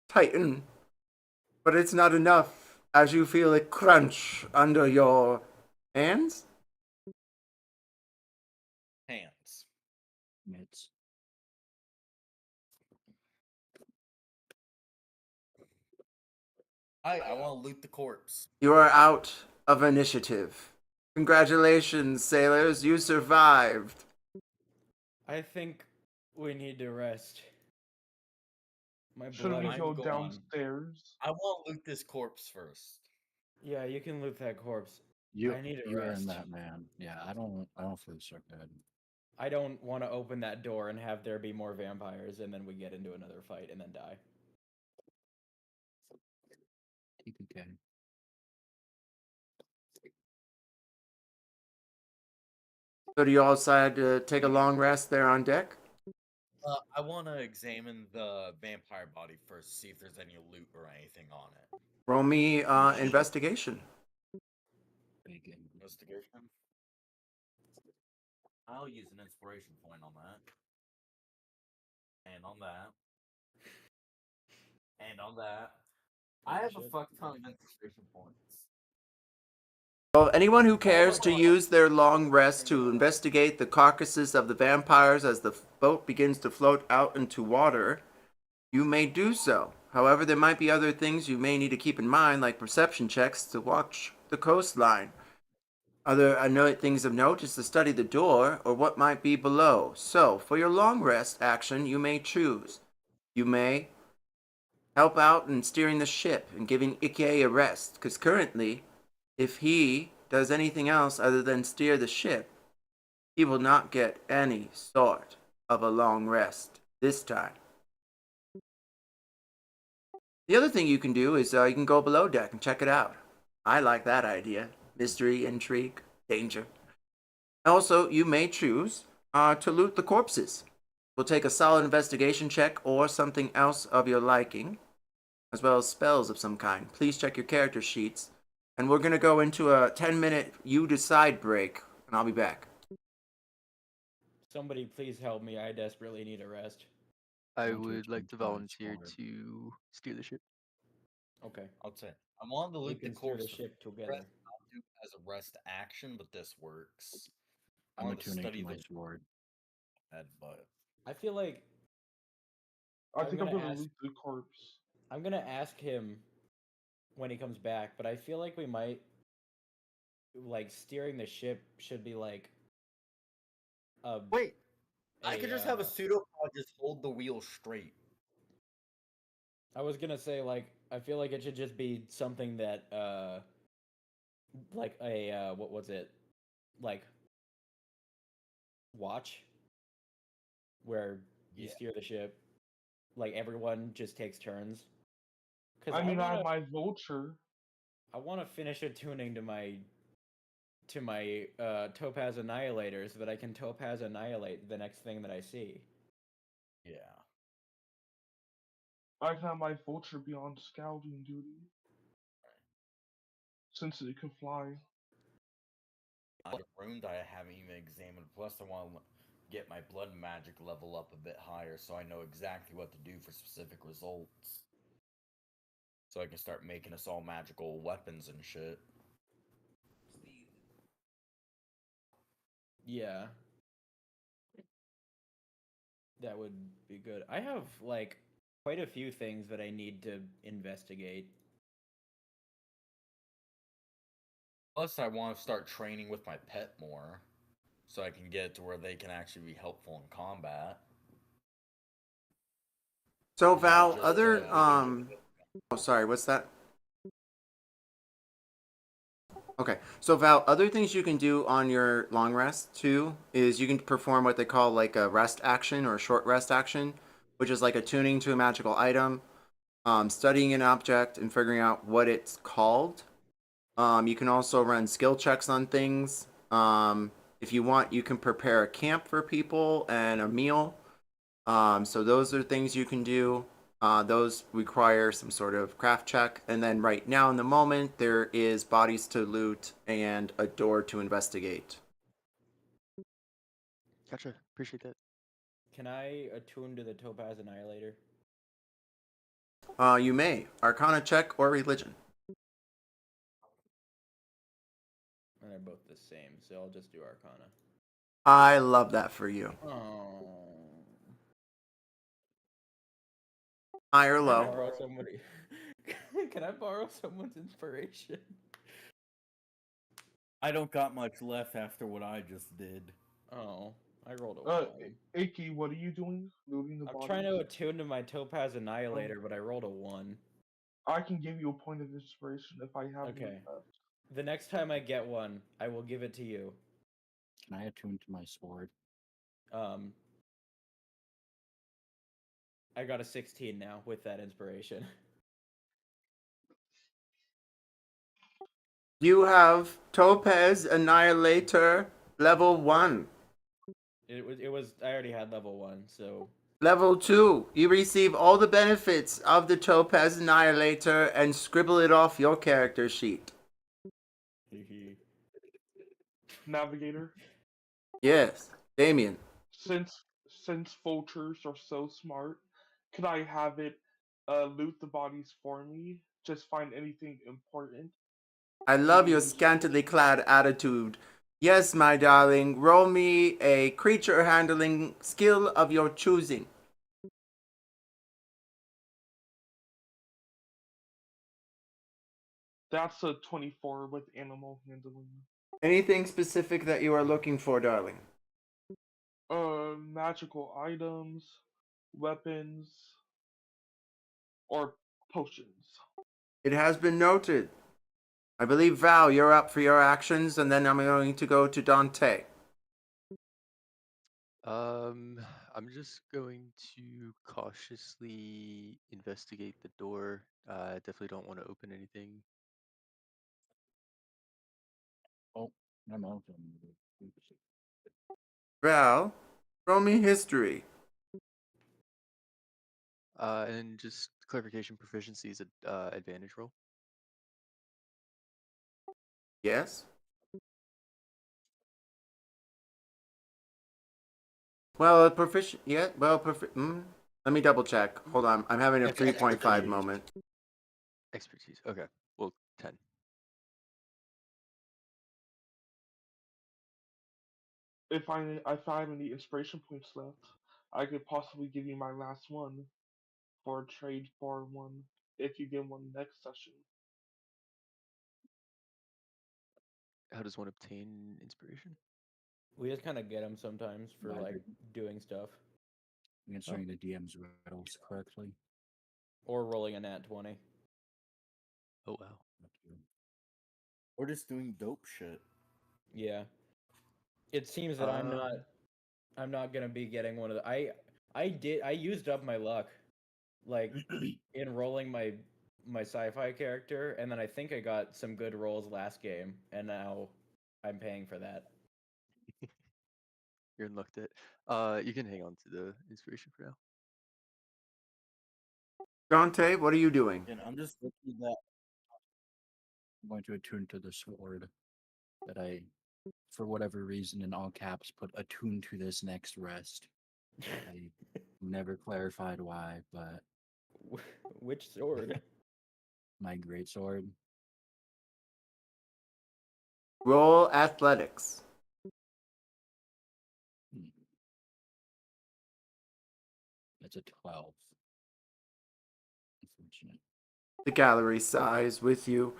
tighten, but it's not enough as you feel it crunch under your hands. Hands. Mitts. I want to loot the corpse. You are out of initiative. Congratulations, sailors. You survived. I think we need to rest. My Should blood we is I'm go going- downstairs? I want to loot this corpse first. Yeah, you can loot that corpse. You I need a you rest. earned that, man. Yeah, I don't feel so good. I don't want to open that door and have there be more vampires, and then we get into another fight and then die. TPK. So do you all decide to take a long rest there on deck? I want to examine the vampire body first, see if there's any loot or anything on it. Roll me investigation. Bacon. Investigation. I'll use an inspiration point on that. And on that. And on that. I have a Shit. fuck ton of inspiration points. Well, anyone who cares to use their long rest to investigate the carcasses of the vampires as the boat begins to float out into water, you may do so. However, there might be other things you may need to keep in mind, like perception checks to watch the coastline. Other things of note is to study the door or what might be below. So, for your long rest action, you may choose. You may help out in steering the ship and giving Ike a rest, because currently, if he does anything else other than steer the ship, he will not get any sort of a long rest this time. The other thing you can do is you can go below deck and check it out. I like that idea. Mystery, intrigue, danger. Also, you may choose to loot the corpses. We'll take a solid investigation check or something else of your liking, as well as spells of some kind. Please check your character sheets. And we're going to go into a 10-minute you decide break, and I'll be back. Somebody please help me. I desperately need a rest. I Going to would like to 25 volunteer squad. to steer the ship. Okay. I'll say I want to We loot the can steer corpse the ship together. I'll do as a rest action, but this works. I I'm want to attuning study to my the sword. head, but I feel like I I'm think I'm gonna gonna ask- loot the corpse. I'm gonna ask him when he comes back, but I feel like we might like steering the ship should be like a wait, I could just have a uh, pseudopod just hold the wheel straight. I was gonna say like I feel like it should just be something that like a what was it? Like watch where you Yeah. steer the ship. Like everyone just takes turns. Cause I mean, I wanna, have my vulture. I wanna finish attuning to my Topaz Annihilator so that I can Topaz Annihilate the next thing that I see. Yeah. I can have my vulture be on scouting duty. Since it can fly. The runes I haven't even examined. Plus, I want to get my blood magic level up a bit higher so I know exactly what to do for specific results. So I can start making us all magical weapons and shit. Yeah. That would be good. I have like quite a few things that I need to investigate. Plus, I want to start training with my pet more, so I can get it to where they can actually be helpful in combat. So, Not Val, just, other oh, sorry, what's that? Okay, so Val, other things you can do on your long rest too is you can perform what they call like a rest action or a short rest action, which is like attuning to a magical item, studying an object and figuring out what it's called. You can also run skill checks on things. If you want, you can prepare a camp for people and a meal. So those are things you can do. Those require some sort of craft check. And then right now in the moment, there is bodies to loot and a door to investigate. Gotcha. Appreciate that. Can I attune to the Topaz Annihilator? You may. Arcana check or religion. And they're both the same, so I'll just do Arcana. I love that for you. Oh. High or Can I low? borrow somebody? Can I borrow someone's inspiration? I don't got much left after what I just did. Oh, I rolled a 1. Iki, what are you doing? Looting the I'm body? trying to attune to my Topaz Annihilator, but I rolled a 1. I can give you a point of inspiration if I have any Okay. left. The next time I get one, I will give it to you. Can I attune to my sword? Um, I got a 16 now with that inspiration. You have Topaz Annihilator level 1. It was I already had level 1, so Level 2. You receive all the benefits of the Topaz Annihilator and scribble it off your character sheet. Navigator, Yes, Damien. since vultures are so smart, could I have it loot the bodies for me? Just find anything important. I love your scantily clad attitude. Yes, my darling, roll me a creature handling skill of your choosing. That's a 24 with animal handling. Anything specific that you are looking for, darling? Magical items, weapons, or potions. It has been noted. I believe, Val, you're up for your actions, and then I'm going to go to Dante. I'm just going to cautiously investigate the door. I definitely don't want to open anything. Oh, I'm out. Val, roll me history. And just clarification, proficiency is a advantage roll. Yes? Well, proficient. Yeah, well, let me double check. Hold on. I'm having a 3.5 moment. Expertise. Okay. Well, 10. If I have any inspiration points left, I could possibly give you my last one for a trade for one if you get one next session. How does one obtain inspiration? we just kind of get them sometimes for like doing stuff Answering the DM's riddles correctly. or rolling a nat 20. Oh wow. Or just doing dope shit. Yeah. It seems that I'm not gonna be getting one of the I used up my luck like in rolling my sci-fi character, and then I think I got some good rolls last game, and now I'm paying for that. You're unlocked it. You can hang on to the inspiration for now. Dante, what are you doing? And I'm just looking at I'm going to attune to the sword that I, for whatever reason, in all caps, put attune to this next rest. I never clarified why, but Which sword? my great sword. Roll athletics. That's a 12. Unfortunate. The gallery sighs with you.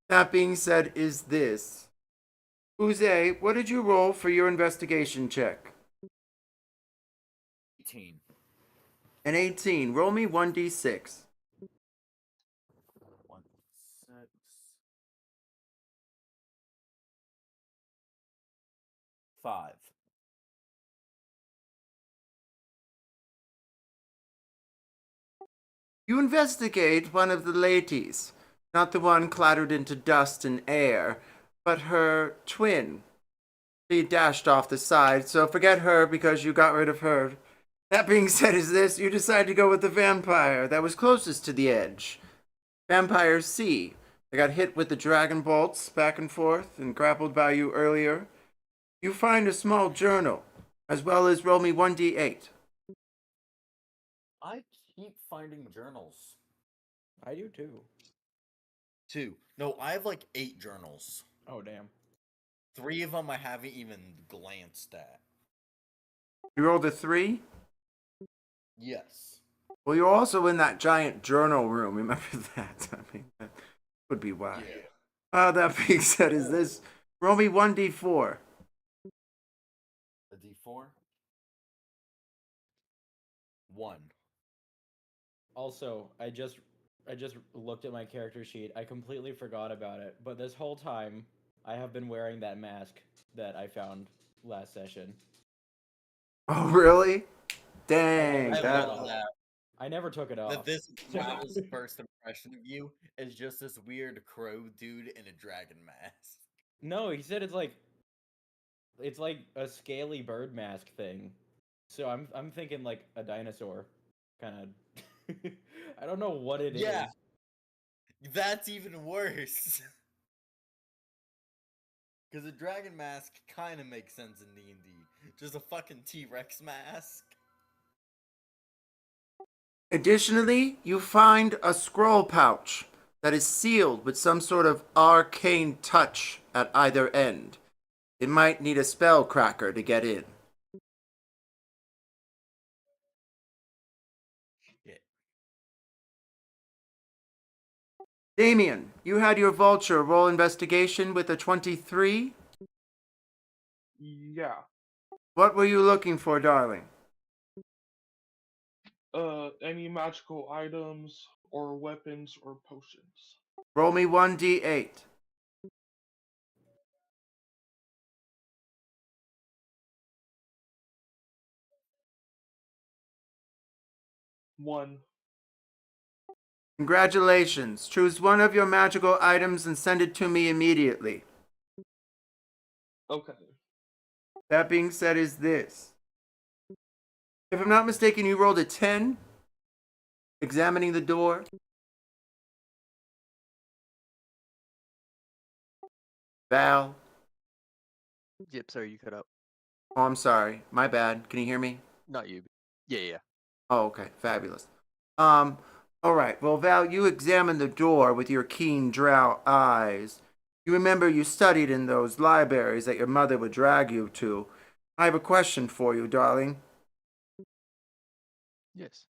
That being said, is this. Uze, what did you roll for your investigation check? 18. An 18. Roll me 1d6. 1, 6. 5. You investigate one of the ladies, not the one clattered into dust and air, but her twin. She dashed off the side, so forget her because you got rid of her. That being said, is this, you decide to go with the vampire that was closest to the edge. Vampire C. They got hit with the dragon bolts back and forth and grappled by you earlier. You find a small journal, as well as roll me 1d8. I keep finding journals. I do too. 2. No, I have like 8 journals. Oh damn. 3 of them I haven't even glanced at. You rolled a 3? Yes. Well, you're also in that giant journal room. Remember that? I mean, that would be why. That being said, is this roll me 1d4. A D4? 1. Also, I just looked at my character sheet. I completely forgot about it. But this whole time, I have been wearing that mask that I found last session. Oh, really? I Dang. never I took it love off. that. I never took it That off. this Drow's first impression of you is just this weird crow dude in a dragon mask. No, he said it's like a scaly bird mask thing. So I'm thinking like a dinosaur, kind of. I don't know what it is. Yeah. That's even worse. Because a dragon mask kind of makes sense in D&D. Just a fucking T-Rex mask. Additionally, you find a scroll pouch that is sealed with some sort of arcane touch at either end. It might need a spell cracker to get in. Shit. Damien, you had your vulture roll investigation with a 23. Yeah. What were you looking for, darling? Any magical items or weapons or potions. Roll me 1d8. One. Congratulations. Choose one of your magical items and send it to me immediately. Okay. That being said is this. If I'm not mistaken, you rolled a 10. Examining the door. Val. Yep, sorry, you cut out. Oh, I'm sorry. My bad. Can you hear me? Not you. Yeah. Oh, okay. Fabulous. All right. Well, Val, you examined the door with your keen drow eyes. You remember you studied in those libraries that your mother would drag you to. I have a question for you, darling. Yes.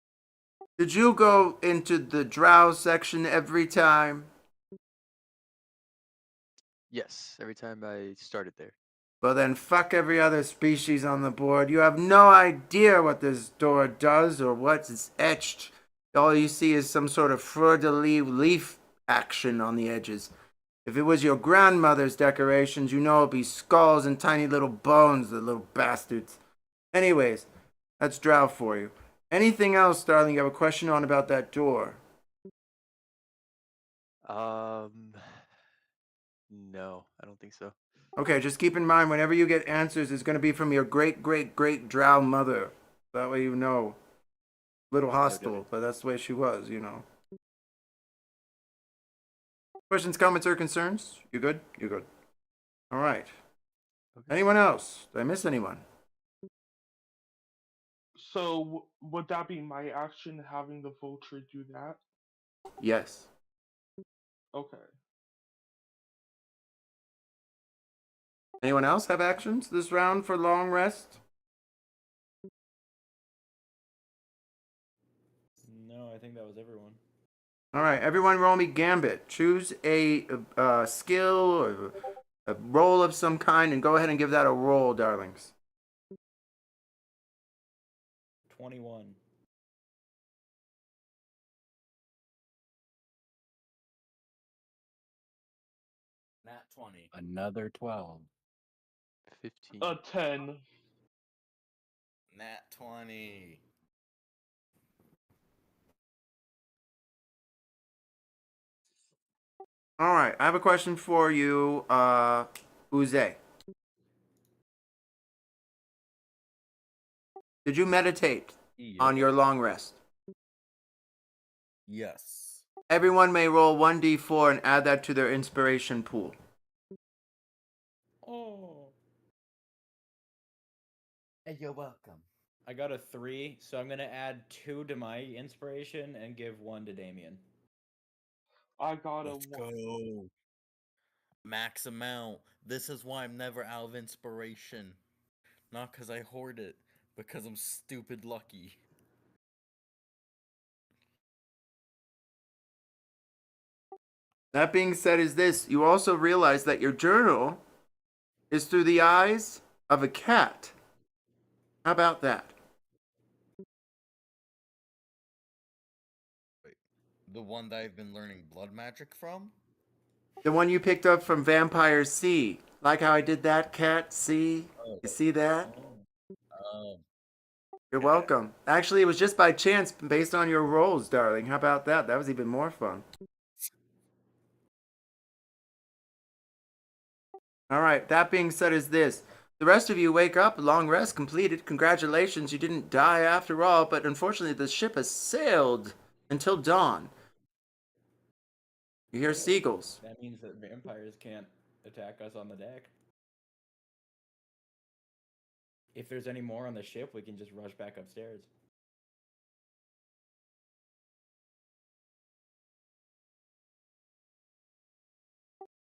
Did you go into the drow section every time? Yes, every time I started there. Well, then fuck every other species on the board. You have no idea what this door does or what's etched. All you see is some sort of fleur-de-lis leaf action on the edges. If it was your grandmother's decorations, you know it'd be skulls and tiny little bones, the little bastards. Anyways, that's drow for you. Anything else, darling, you have a question on about that door? No, I don't think so. Okay, just keep in mind, whenever you get answers, it's going to be from your great drow mother. That way you know. Little hostile, but that's the way she was, you know. Questions, comments, or concerns? You good? You good. All right. Okay. Anyone else? Did I miss anyone? So would that be my action having the vulture do that? Yes. Okay. Anyone else have actions this round for long rest? No, I think that was everyone. All right, everyone roll me Gambit. Choose a skill or a roll of some kind and go ahead and give that a roll, darlings. 21. Nat 20. Another 12. 15. 10. Nat 20. All right, I have a question for you, Uze. Did you meditate on your long rest? Yes. Everyone may roll 1d4 and add that to their inspiration pool. Oh. Hey, you're welcome. I got a 3, so I'm gonna add 2 to my inspiration and give 1 to Damien. I got Let's a 1. go. Max amount. This is why I'm never out of inspiration. Not because I hoard it, because I'm stupid lucky. That being said, is this, you also realize that your journal is through the eyes of a cat. How about that? The one that I've been learning blood magic from? The one you picked up from Vampire Sea. Like how I did that, Cat? See? Oh. You see that? Oh. You're welcome. Actually, it was just by chance based on your rolls, darling. How about that? That was even more fun. All right, that being said, is this. The rest of you wake up, long rest completed. Congratulations, you didn't die after all, but unfortunately, the ship has sailed until dawn. You hear seagulls. That means that vampires can't attack us on the deck. If there's any more on the ship, we can just rush back upstairs.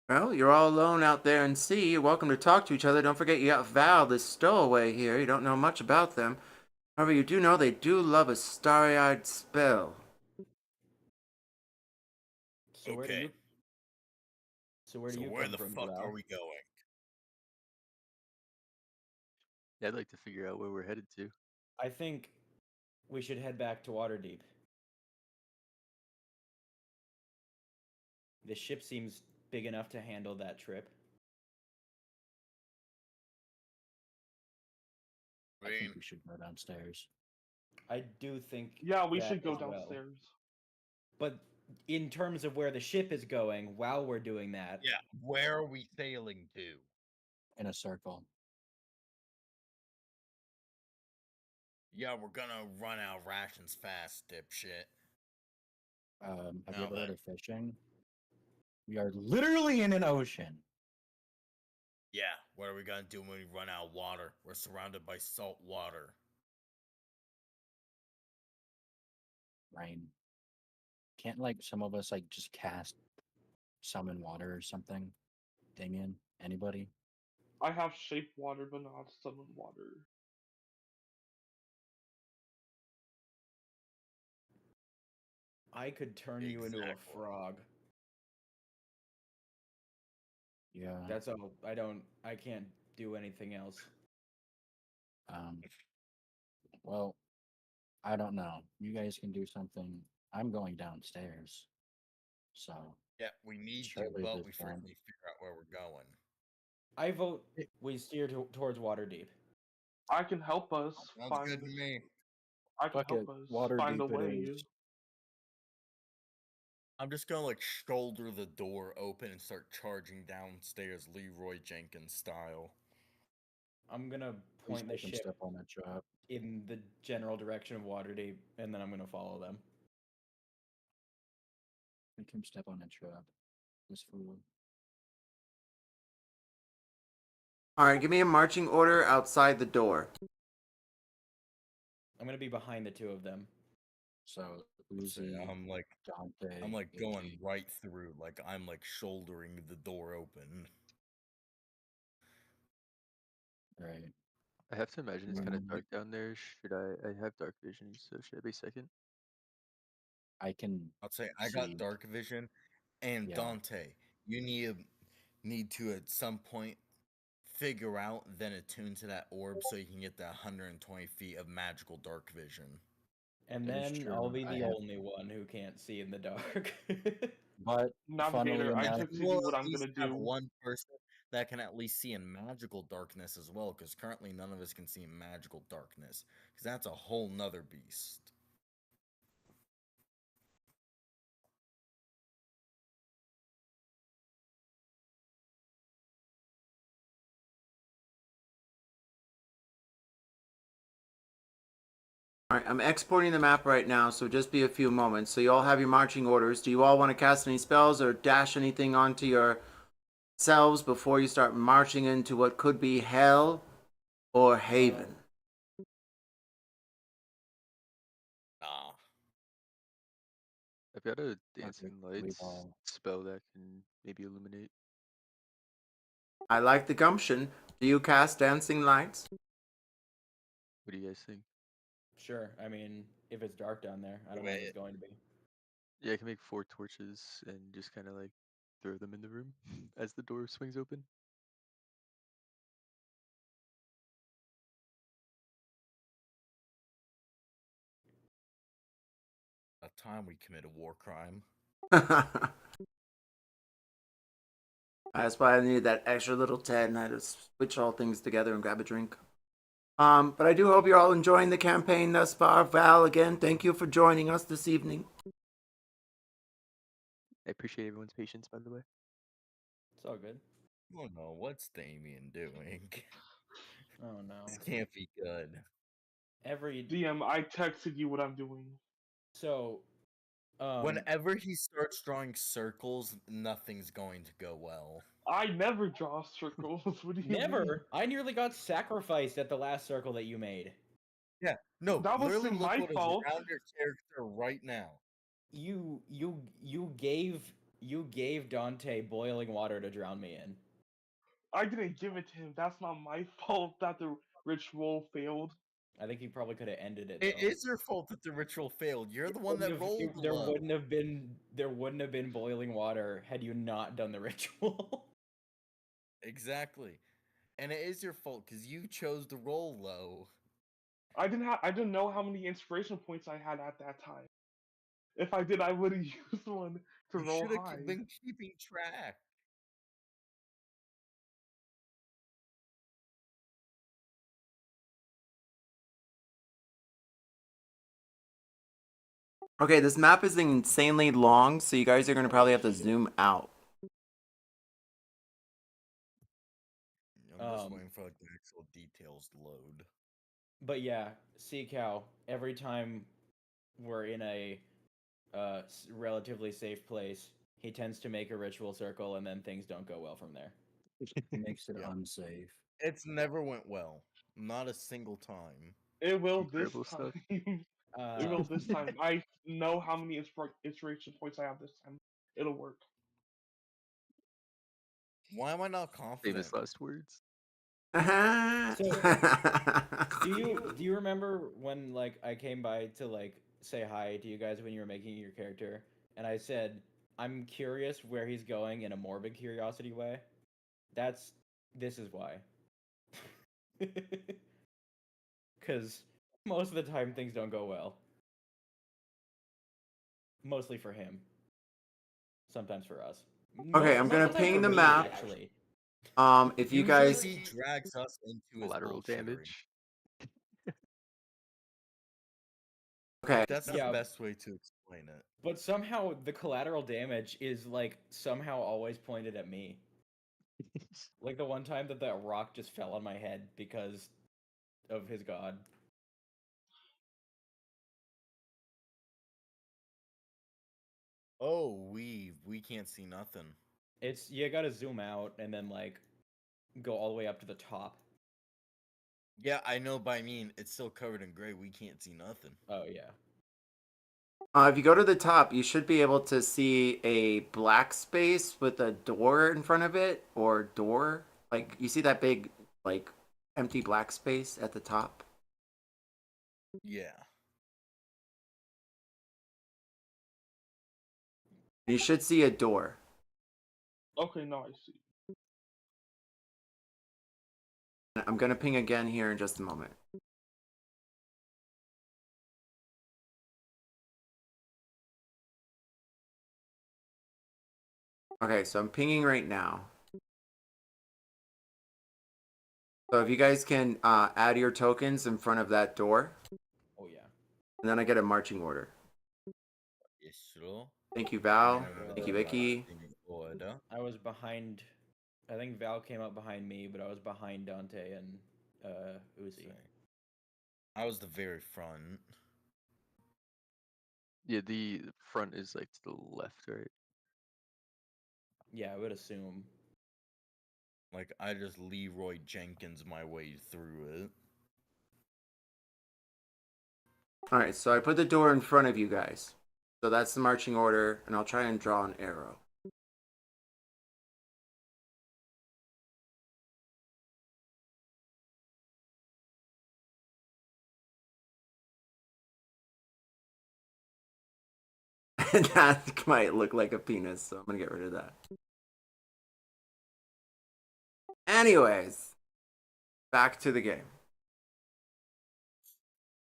Well, you're all alone out there in sea. You're welcome to talk to each other. Don't forget you got Val, this stowaway here. You don't know much about them. However, you do know they do love a starry-eyed spell. So where do Okay. you? So where do So you where come the from, fuck Val? are we going? Yeah, I'd like to figure out where we're headed to. I think we should head back to Waterdeep. The ship seems big enough to handle that trip. I think we should go downstairs. I do think Yeah, we that should go as well. downstairs. But in terms of where the ship is going, while we're doing that, Yeah, where are we sailing to? In a circle. Yeah, we're gonna run out rations fast, dipshit. Have Now you ever heard then. of fishing? We are literally in an ocean. Yeah, what are we gonna do when we run out of water? We're surrounded by salt water. Rain. Can't like some of us like just cast summon water or something? Damien? Anybody? I have shape water, but not summon water. I could turn you into a Exactly. frog. Yeah. That's all. I can't do anything else. Um. Well, I don't know. You guys can do something. I'm going downstairs. So Yeah, we need to, surely but this we time. frequently figure out where we're going. I vote we steer towards Waterdeep. I can help us Sounds find. good to me. I can Fuck help it. us Water find a deep it way. is. I'm just gonna like shoulder the door open and start charging downstairs Leroy Jenkins style. I'm gonna Please point the make them ship step on that trap. in the general direction of Waterdeep, and then I'm gonna follow them. Make him step on that trap. This fool. All right, give me a marching order outside the door. I'm gonna be behind the two of them. So So, Uzi, I'm like Dante, going AJ. right through, like I'm like shouldering the door open. Right. I have to imagine it's kind of Mm, dark down there. Should I have dark vision, so should I be second? I can I'll say I got see. dark vision, and Yeah. Dante, you need to at some point figure out then attune to that orb so you can get that 120 feet of magical dark vision. And It is then true, I'll be I the have- only one who can't see in the dark. But funnily Navigator, I enough, took to We'll do what at I'm least gonna have do. one person that can at least see in magical darkness as well, because currently none of us can see in magical darkness, because that's a whole nother beast. All right, I'm exporting the map right now, so just be a few moments. So you all have your marching orders. Do you all want to cast any spells or dash anything onto yourselves before you start marching into what could be hell or haven? Ah, I've got a fuck dancing it, we've lights all spell that can maybe illuminate. I like the gumption. Do you cast dancing lights? What do you guys think? Sure. I mean, if it's dark down there, I don't know if it's going to be. Yeah, I can make 4 torches and just kind of like throw them in the room as the door swings open. time we commit a war crime. That's why I needed that extra little 10. I had to switch all things together and grab a drink. But I do hope you're all enjoying the campaign thus far. Val, again, thank you for joining us this evening. I appreciate everyone's patience, by the way. It's all good. Oh no, what's Damien doing? Oh no. This can't be good. Every DM, I texted you what I'm doing. so Whenever he starts drawing circles, nothing's going to go well. I never draw circles. What do you mean? never. I nearly got sacrificed at the last circle that you made. Yeah, no, That literally wasn't look my what is fault. around your character right now. You gave Dante boiling water to drown me in. I didn't give it to him. That's not my fault that the ritual failed. I think you probably could have ended it. It though. is your fault that the ritual failed. You're the one that Wouldn't have- rolled there low. wouldn't have been boiling water had you not done the ritual. Exactly. And it is your fault because you chose to roll low. I didn't know how many inspiration points I had at that time. If I did, I would have used one to You roll should have high. been keeping track. Okay, this map is insanely long, so you guys are going to probably have to zoom out. I'm just Um, waiting for like the actual details to load. But yeah, Sea Cow, every time we're in a relatively safe place, he tends to make a ritual circle and then things don't go well from there. Makes it Yeah. unsafe. It's never went well. Not a single time. It will this Incredible time. stuff. It will this time. I know how many inspiration points I have this time. It'll work. Why am I not confident? Famous last words. Do you remember when like I came by to like say hi to you guys when you were making your character and I said I'm curious where he's going in a morbid curiosity way? This is why. Cuz most of the time things don't go well. Mostly for him. Sometimes for us. Okay, I'm Most gonna of the time ping for the me, map. actually. If you Usually guys, he drags us into his Collateral bullshittery. damage. okay, That's the Yeah. best way to explain it. But somehow the collateral damage is like somehow always pointed at me. Like the one time that rock just fell on my head because of his god. Oh, we can't see nothing. It's you gotta zoom out and then like go all the way up to the top. Yeah, I know, but I mean, it's still covered in gray. We can't see nothing. Oh yeah. if you go to the top, you should be able to see a black space with a door in front of it, or door. Like, you see that big, like, empty black space at the top? Yeah. You should see a door. Okay, now I see. I'm gonna ping again here in just a moment. Okay, so I'm pinging right now. So if you guys can add your tokens in front of that door, Oh yeah. and then I get a marching order. Yes, sure. Thank you, Val. And, Thank you, Vicky. Order. I was behind I think Val came up behind me, but I was behind Dante and Uzi. I was the very front. Yeah, the front is like to the left, right? Yeah, I would assume. Like, I just Leroy Jenkins my way through it. Alright, so I put the door in front of you guys. So that's the marching order, and I'll try and draw an arrow. That might look like a penis, so I'm gonna get rid of that. Anyways, back to the game.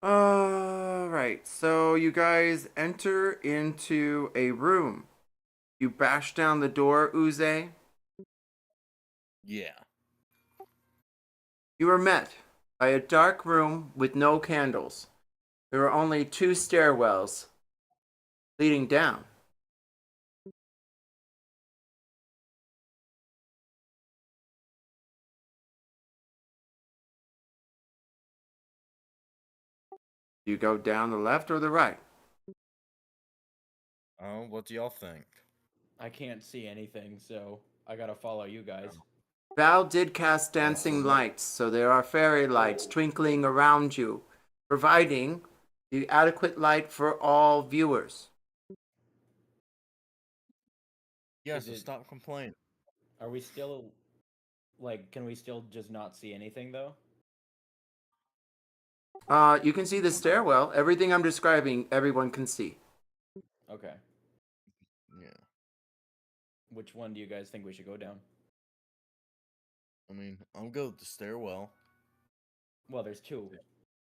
Alright, so you guys enter into a room. You bash down the door, Uze. Yeah. You are met by a dark room with no candles. There are only two stairwells leading down. Do you go down the left or the right? Oh, what do y'all think? I can't see anything, so I gotta follow you guys. Val did cast dancing lights, so there are fairy lights twinkling around you, providing the adequate light for all viewers. Yeah, Is so it- stop complaining. Are we still like? Can we still just not see anything though? You can see the stairwell. Everything I'm describing, everyone can see. Okay. Yeah. Which one do you guys think we should go down? I mean, I'm good with the stairwell. Well, there's two.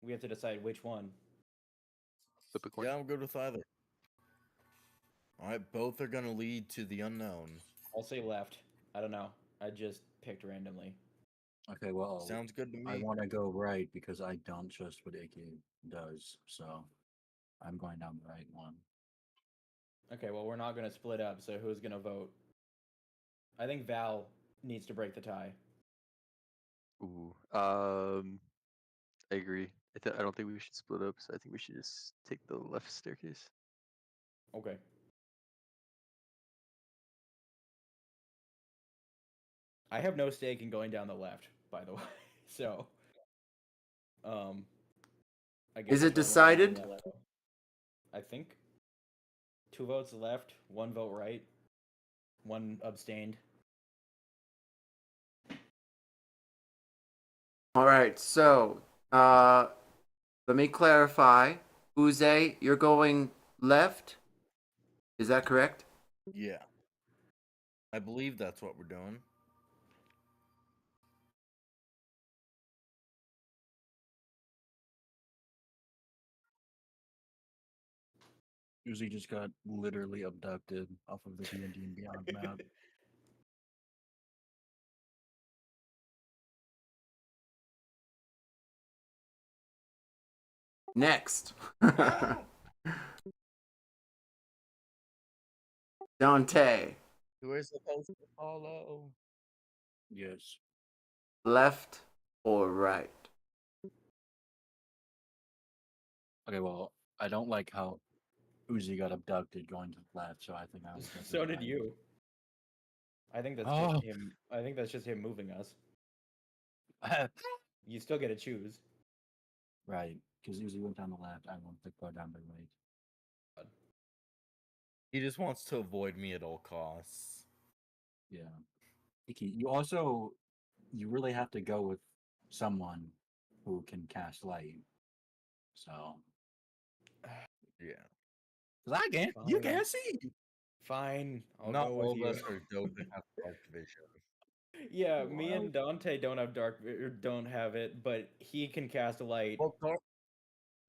We have to decide which one. Flip a coin. Yeah, I'm good with either. Alright, both are gonna lead to the unknown. I'll say left. I don't know. I just picked randomly. Okay, well, Sounds good to I me. want to go right because I don't trust what Icky does, so I'm going down the right one. Okay, well, we're not gonna split up, so who's gonna vote? I think Val needs to break the tie. Ooh. I agree. I don't think we should split up, so I think we should just take the left staircase. Okay. I have no stake in going down the left, by the way. So, I guess Is it we're going decided? left. I think 2 votes left, 1 vote right, 1 abstained. All right, so let me clarify. Uze, you're going left. Is that correct? Yeah. I believe that's what we're doing. Uzi just got literally abducted off of the D&D and Beyond map. Next. Dante, Who are supposed to follow? Yes. left or right? Okay, well, I don't like how Uzi got abducted going to the left, so I think I was. So did you. I think that's Oh. just him. I think that's just him moving us. You still get to choose. Right, because Uzi went down the left. I want to go down the right. He just wants to avoid me at all costs. Yeah. Icky, you really have to go with someone who can cast light. So. Yeah. Cause I can't. You Fine. can't see. Fine, I'll Not go all with of you. us are dope and have dark vision. Yeah, me and Dante don't have don't have it, but he can cast a light.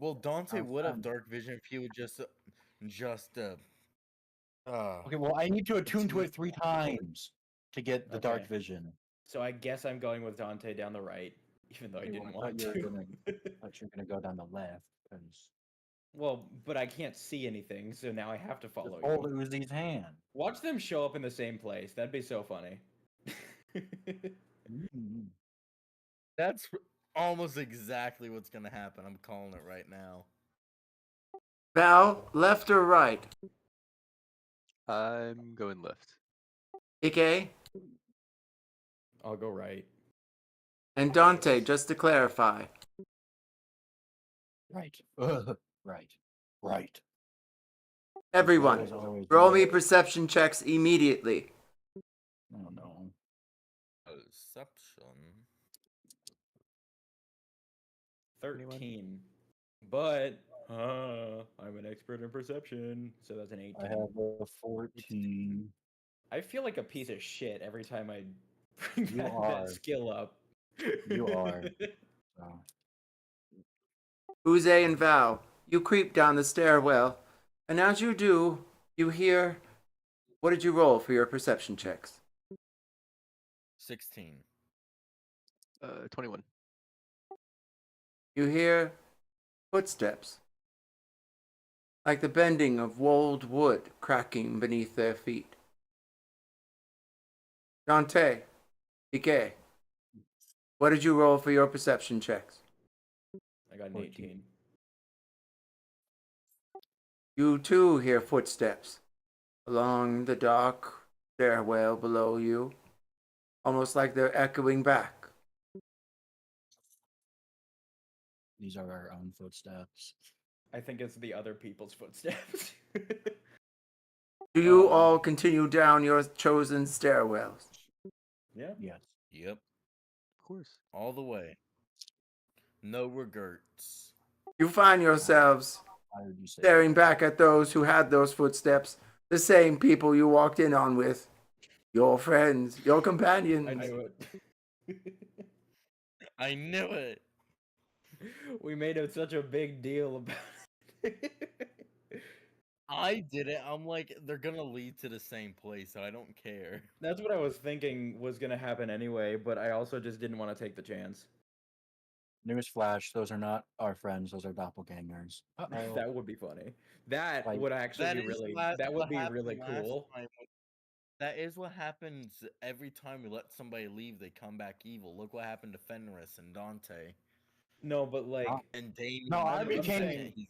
Well, Dante Sounds would have fun. dark vision if he would just Okay, well, I need to attune to it 3 times to get the dark Okay. vision. So I guess I'm going with Dante down the right, even though I Okay, well, didn't I want thought to. thought you were gonna go down the left because Well, but I can't see anything, so now I have to follow hold you. Uzi's hand. Watch them show up in the same place. That'd be so funny. Mm. That's almost exactly what's gonna happen. I'm calling it right now. Val, left or right? I'm going left. Ike I'll go right. and Dante, just to clarify. Right. Right. Right. Everyone, Always, always roll right. me perception checks immediately. Oh no. Perception. 13. But I'm an expert in perception, so that's an 18. I have a 14. I feel like a piece of shit every time I bring You that are. skill up. You are. So. Uze and Val, you creep down the stairwell, and as you do, you hear. What did you roll for your perception checks? 16. 21. You hear footsteps, like the bending of rolled wood cracking beneath their feet. Dante, Ike, what did you roll for your perception checks? I got an 14. 18. You too hear footsteps along the dark stairwell below you, almost like they're echoing back. These are our own footsteps. I think it's the other people's footsteps. Do you Um, all continue down your chosen stairwells? Yeah. Yes. Yep. Of course. All the way. No regrets. You find yourselves Why would you say staring back at those who had those footsteps, the same people you walked in on with, your friends, your companions. I knew it. I knew it. We made it such a big deal about it. I did it. I'm like, they're gonna lead to the same place, so I don't care. That's what I was thinking was gonna happen anyway, but I also just didn't want to take the chance. Newsflash, those are not our friends, those are doppelgangers. Uh-oh. That would be funny. That Like, would actually That be is really. la- That would what be happened really last cool. time when- That is what happens every time we let somebody leave. They come back evil. Look what happened to Fenris and Dante No, but like, and Damien. No, I I'm became- saying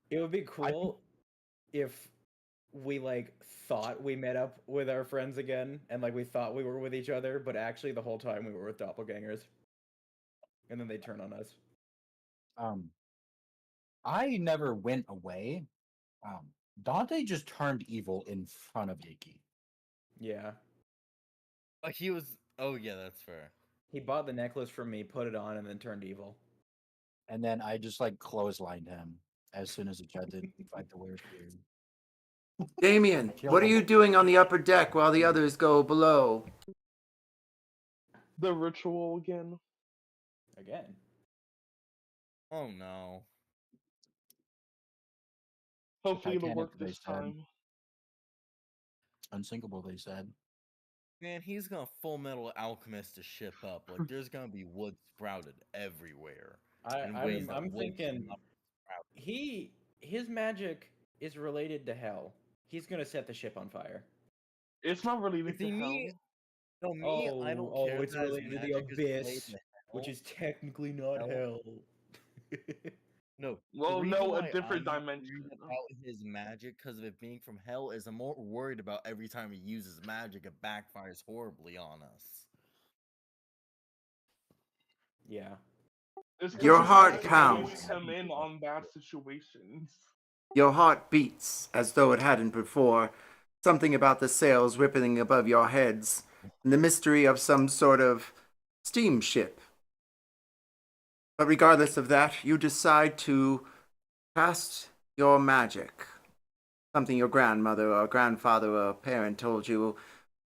it would be cool if we like thought we met up with our friends again, and like we thought we were with each other, but actually the whole time we were with doppelgangers, and then they turn on us. I never went away. Dante just turned evil in front of Iki. Yeah, He was. Oh yeah, that's fair. he bought the necklace from me, put it on, and then turned evil. And then I just like clotheslined him as soon as he tried to fight the weird dude. Damien, what are you doing on the upper deck while the others go below? The ritual again. Again. Oh no. Hopefully it'll Titanic, work they this said. time. Unsinkable, they said. Man, he's gonna Full Metal Alchemist to ship up. Like, there's gonna be wood sprouted everywhere. in ways that I'm wood should thinking not sprout. his magic is related to hell. He's gonna set the ship on fire. It's not related See, to hell. me- No, me, I don't care. it's that his related to the magic is related abyss, to which hell. is technically not Hell. hell. No. Well, the no, reason a why different I'm not dimension. worried about his magic because of it being from hell is I'm more worried about every time he uses magic, it backfires horribly on us. Yeah. It's 'cause Your his heart magic pounds. always come in on bad situations. Your heart beats as though it hadn't before. Something about the sails rippling above your heads, and the mystery of some sort of steamship. But regardless of that, you decide to cast your magic. Something your grandmother or grandfather or parent told you.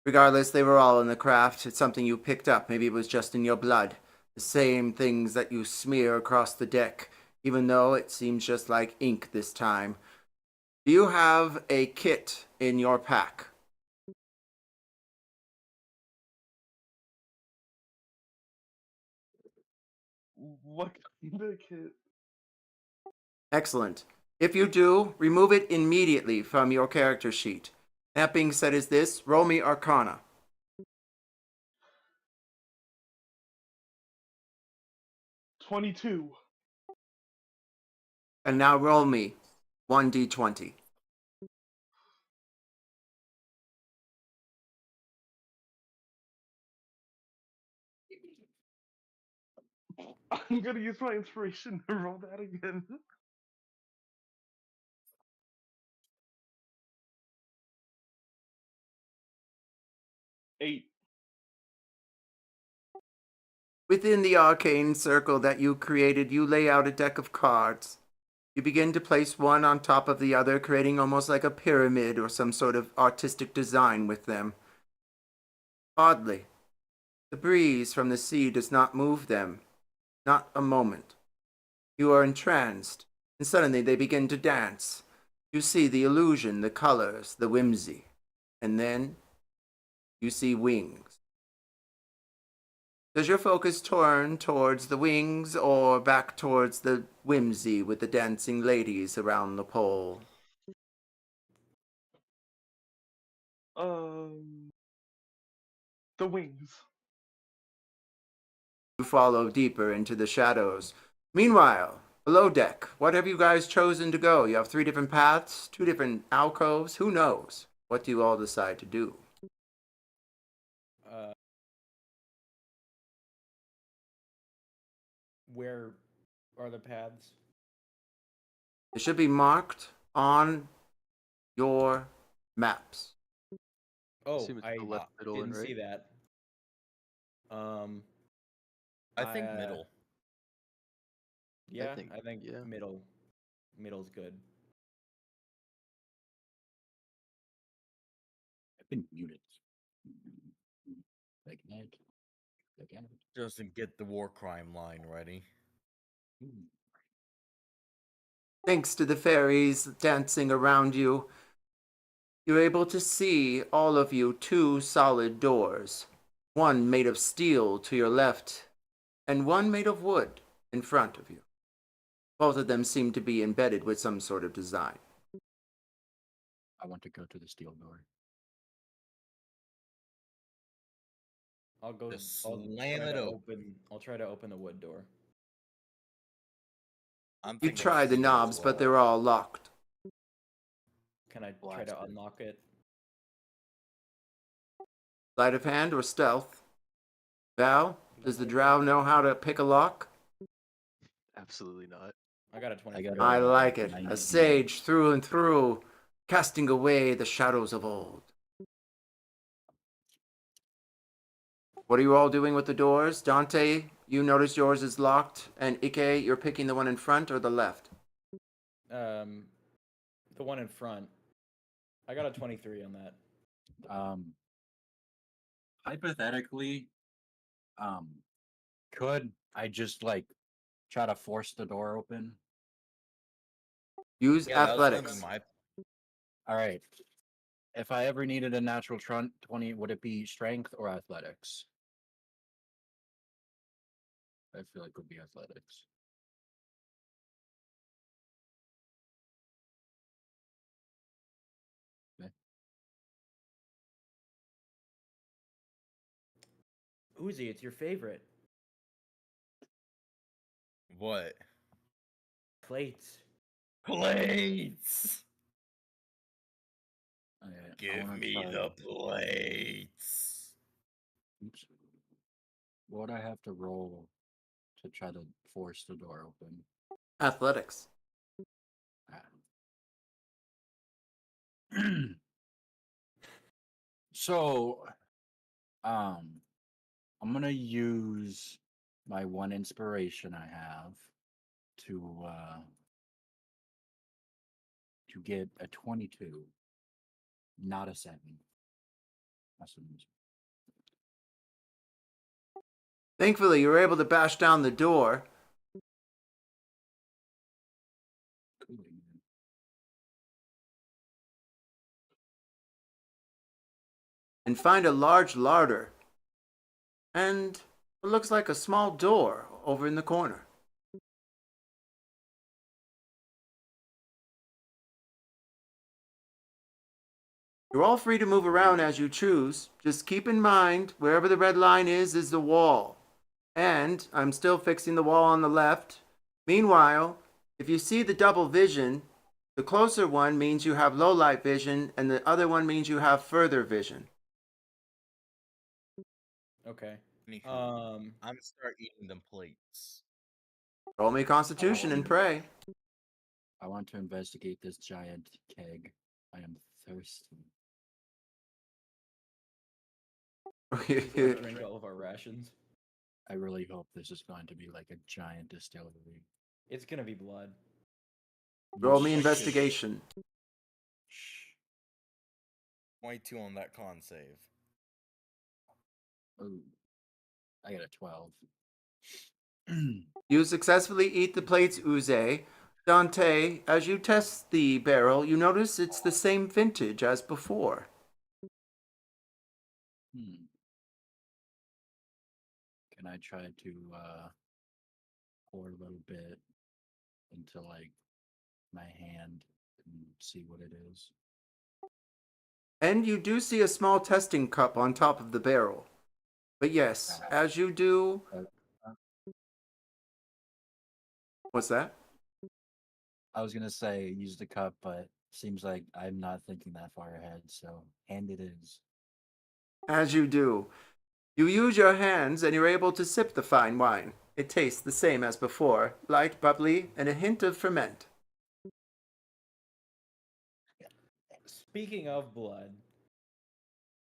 Regardless, they were all in the craft. It's something you picked up. Maybe it was just in your blood. The same things that you smear across the deck, even though it seems just like ink this time. Do you have a kit in your pack? What kind of kid? Excellent. If you do, remove it immediately from your character sheet. That being said, is this roll me Arcana. 22. And now roll me 1d20. I'm gonna use my inspiration to roll that again. Eight. Within the arcane circle that you created, you lay out a deck of cards. You begin to place one on top of the other, creating almost like a pyramid or some sort of artistic design with them. Oddly, the breeze from the sea does not move them. Not a moment. You are entranced, and suddenly they begin to dance. You see the illusion, the colors, the whimsy, and then you see wings. Does your focus turn towards the wings or back towards the whimsy with the dancing ladies around the pole? Um, the wings. You follow deeper into the shadows. Meanwhile, below deck, what have you guys chosen to go? You have 3 different paths, 2 different alcoves. Who knows? What do you all decide to do? Uh, where are the paths? It should be marked on your maps. Oh, Assume it's the left, middle, and didn't see right. that. I think I, middle. Yeah, think, I think yeah. middle's good. I've been muted. Like that. Again. Just to get the war crime line ready. Thanks to the fairies dancing around you, you're able to see, all of you, 2 solid doors. One made of steel to your left, and one made of wood in front of you. Both of them seem to be embedded with some sort of design. I want to go to the steel door. I'll go. Just I'll slam try it to open. I'll try to open the wood door. I'm You thinking try the steel as knobs, but well. they're all locked. Can I try Blast to it. unlock it? Sleight of hand or stealth? Val, does the drow know how to pick a lock? Absolutely not. I got a I 23. got I like it. 19. A sage through and through, casting away the shadows of old. What are you all doing with the doors? Dante, you notice yours is locked, and Ike, you're picking the one in front or the left? The one in front. I got a 23 on that. Hypothetically, could I just like try to force the door open? Use Yeah, that was gonna be athletics. my. All right. If I ever needed a natural 20, would it be strength or athletics? I feel like it would be athletics. Okay. Uzi, it's your favorite. What? Plates. Plates! Okay, I Give wanna me try- the plates! Oops. What would I have to roll to try to force the door open? Athletics. So, I'm gonna use my 1 inspiration I have to get a 22, not a 7. That's what it is. Thankfully, you were able to bash down the door. And find a large larder. And what looks like a small door over in the corner. You're all free to move around as you choose. Just keep in mind, wherever the red line is the wall. And I'm still fixing the wall on the left. Meanwhile, if you see the double vision, the closer one means you have low light vision, and the other one means you have further vision. Okay. Anywho, Um, I'm gonna start eating them plates. Roll me Constitution and pray. I want to investigate this giant keg. I am thirsty. drink all of our rations. I really hope this is going to be like a giant distillery. It's gonna be blood. Roll me investigation. 22 on that con save. Ooh, I got a 12. You successfully eat the plate's ooze. Dante, as you test the barrel, you notice it's the same vintage as before. Hmm. Can I try to pour a little bit into like my hand and see what it is? And you do see a small testing cup on top of the barrel. But yes, as you do. What's that? I was gonna say use the cup, but seems like I'm not thinking that far ahead. So hand it is. As you do. You use your hands and you're able to sip the fine wine. It tastes the same as before, light, bubbly, and a hint of ferment. Speaking of blood,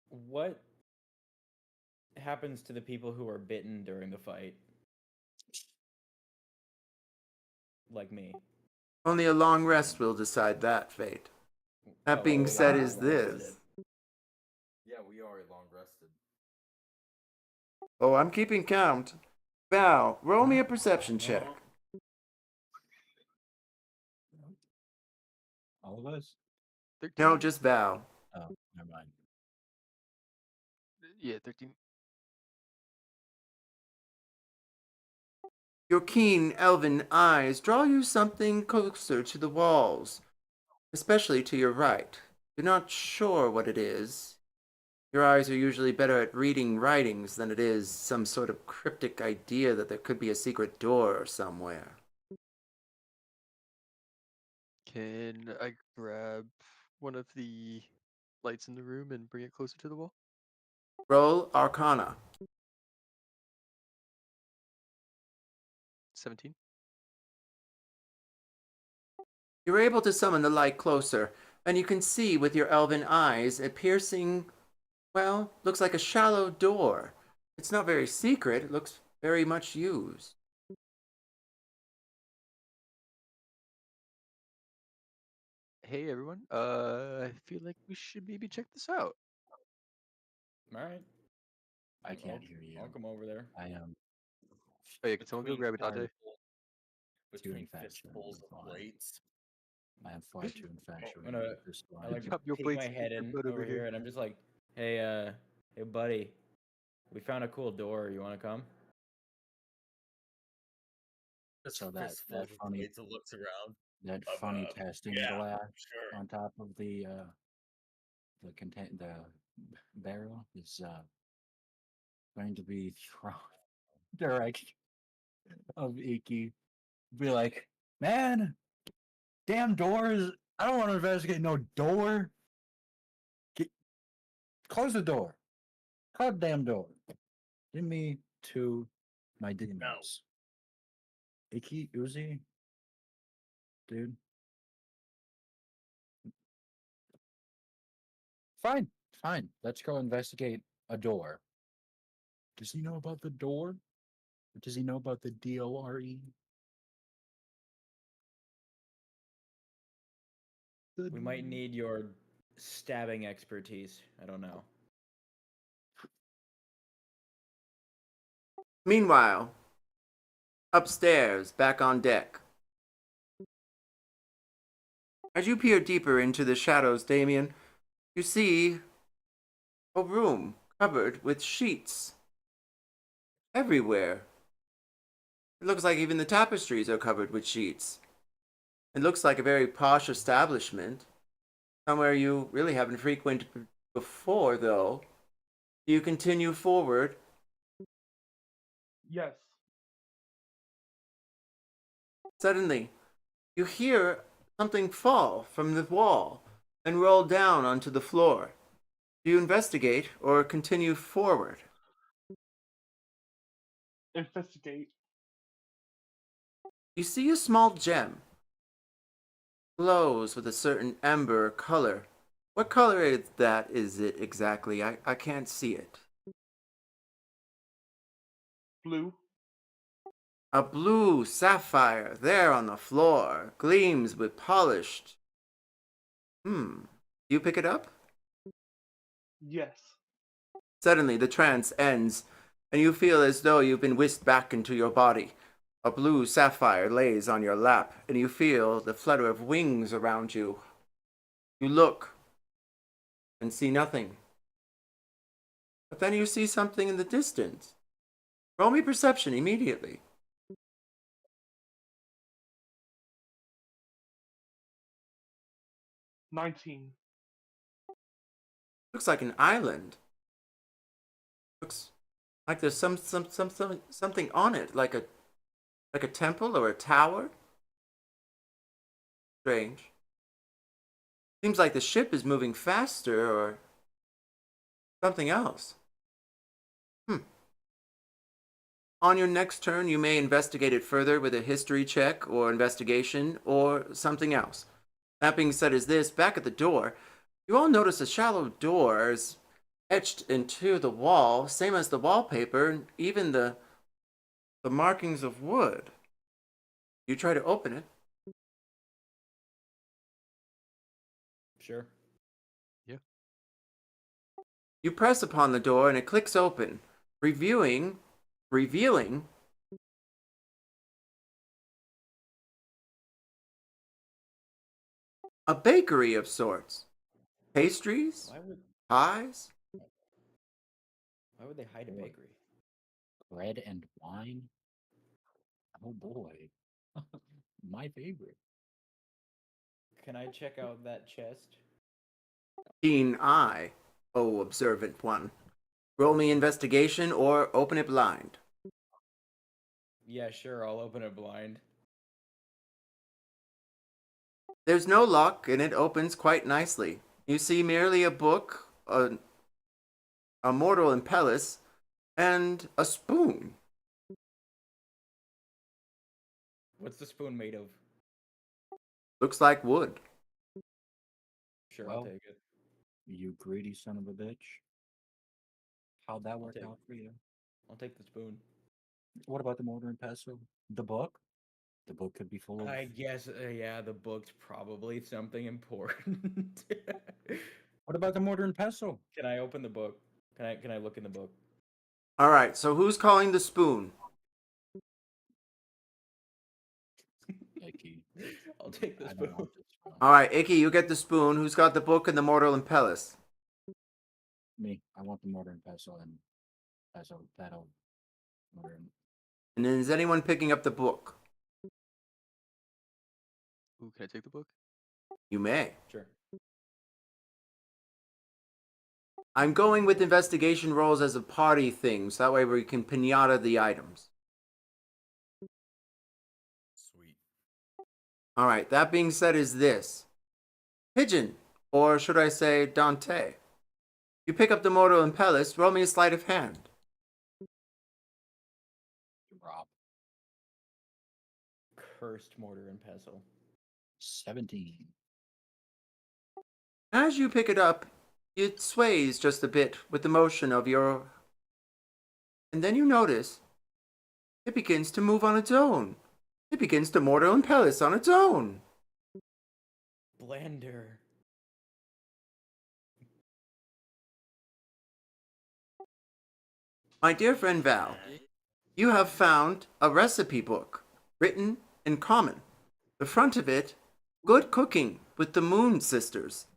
what happens to the people who are bitten during the fight? Like me. Only a long rest will decide that fate. That Oh, being we said, are is long this. rested. Yeah, we are long rested. Oh, I'm keeping count. Val, roll me a perception check. All of us? 13. No, just Val. Oh, never mind. Yeah, 13. Your keen elven eyes draw you something closer to the walls, especially to your right. You're not sure what it is. Your eyes are usually better at reading writings than it is some sort of cryptic idea that there could be a secret door somewhere. Can I grab one of the lights in the room and bring it closer to the wall? Roll Arcana. 17. You're able to summon the light closer, and you can see with your elven eyes a piercing, well, looks like a shallow door. It's not very secret, it looks very much used. Hey everyone, I feel like we should maybe check this out. All right. I can't I'll- hear you. I'll come over there. I am Oh yeah, can someone go grab it, Dante? Between infatuated fistfuls with of wine. plates. I am far too infatuated I'm gonna- with this I wine. like to Pop your peek plates my and head get your in butt over over here, here. and I'm just like, hey, buddy, we found a cool door. You want to come? Just So that fistfuls of funny plates and looks around. that Of, funny uh, testing yeah, glass sure. on top of the barrel is going to be thrown direction of Iki. Be like, man, damn doors. I don't want to investigate no door. Get, close the door. Close the damn door. Give me to my demons. Iki, Uzi, dude. Fine, fine. Let's go investigate a door. Does he know about the door? Or does he know about the DORE? We might need your stabbing expertise. I don't know. Meanwhile, upstairs, back on deck. As you peer deeper into the shadows, Damien, you see a room covered with sheets everywhere. It looks like even the tapestries are covered with sheets. It looks like a very posh establishment, somewhere you really haven't frequented before, though. Do you continue forward? Yes. Suddenly, you hear something fall from the wall and roll down onto the floor. Do you investigate or continue forward? Investigate. You see a small gem. Glows with a certain amber color. What color is it exactly? I can't see it. Blue. A blue sapphire there on the floor gleams with polished. You pick it up? Yes. Suddenly, the trance ends, and you feel as though you've been whisked back into your body. A blue sapphire lays on your lap, and you feel the flutter of wings around you. You look and see nothing. But then you see something in the distance. Roll me perception immediately. 19. Looks like an island. Looks like there's something on it, like a temple or a tower. Strange. Seems like the ship is moving faster or something else. On your next turn, you may investigate it further with a history check or investigation or something else. That being said, is this back at the door? You all notice a shallow door is etched into the wall, same as the wallpaper, and even the markings of wood. You try to open it. Sure. You press upon the door and it clicks open, revealing a bakery of sorts. Pastries, pies. Why would they hide a bakery? Bread and wine? Oh boy. My favorite. Can I check out that chest? Keen eye, oh observant one. Roll me investigation or open it blind. Yeah, sure. I'll open it blind. There's no lock and it opens quite nicely. You see merely a book, a mortal impellus, and a spoon. What's the spoon made of? Looks like wood. Sure, I'll Well, take it. You greedy son of a bitch. How'd that work take out for you? I'll take the spoon. What about the mortar and pestle? The book? The book could be full of. I guess, yeah, the book's probably something important. What about the mortar and pestle? Can I open the book? Can I look in the book? All right, so who's calling the spoon? Icky. I'll take the I don't spoon. want this one. All right, Icky, you get the spoon. Who's got the book and the mortal impellus? Me. I want the mortar and pestle and that'll mortar and And then is anyone picking up the book? Ooh, can I take the book? You may. Sure. I'm going with investigation rolls as a party thing, so that way we can pinata the items. Sweet. All right, that being said, is this Pigeon, or should I say Dante? You pick up the mortal impellus, roll me a sleight of hand. Rob. Cursed mortar and pestle. 17. As you pick it up, it sways just a bit with the motion of your. And then you notice it begins to move on its own. It begins to mortal impellus on its own. Blender. My dear friend Val, you have found a recipe book written in common. The front of it, Good Cooking with the Moon Sisters.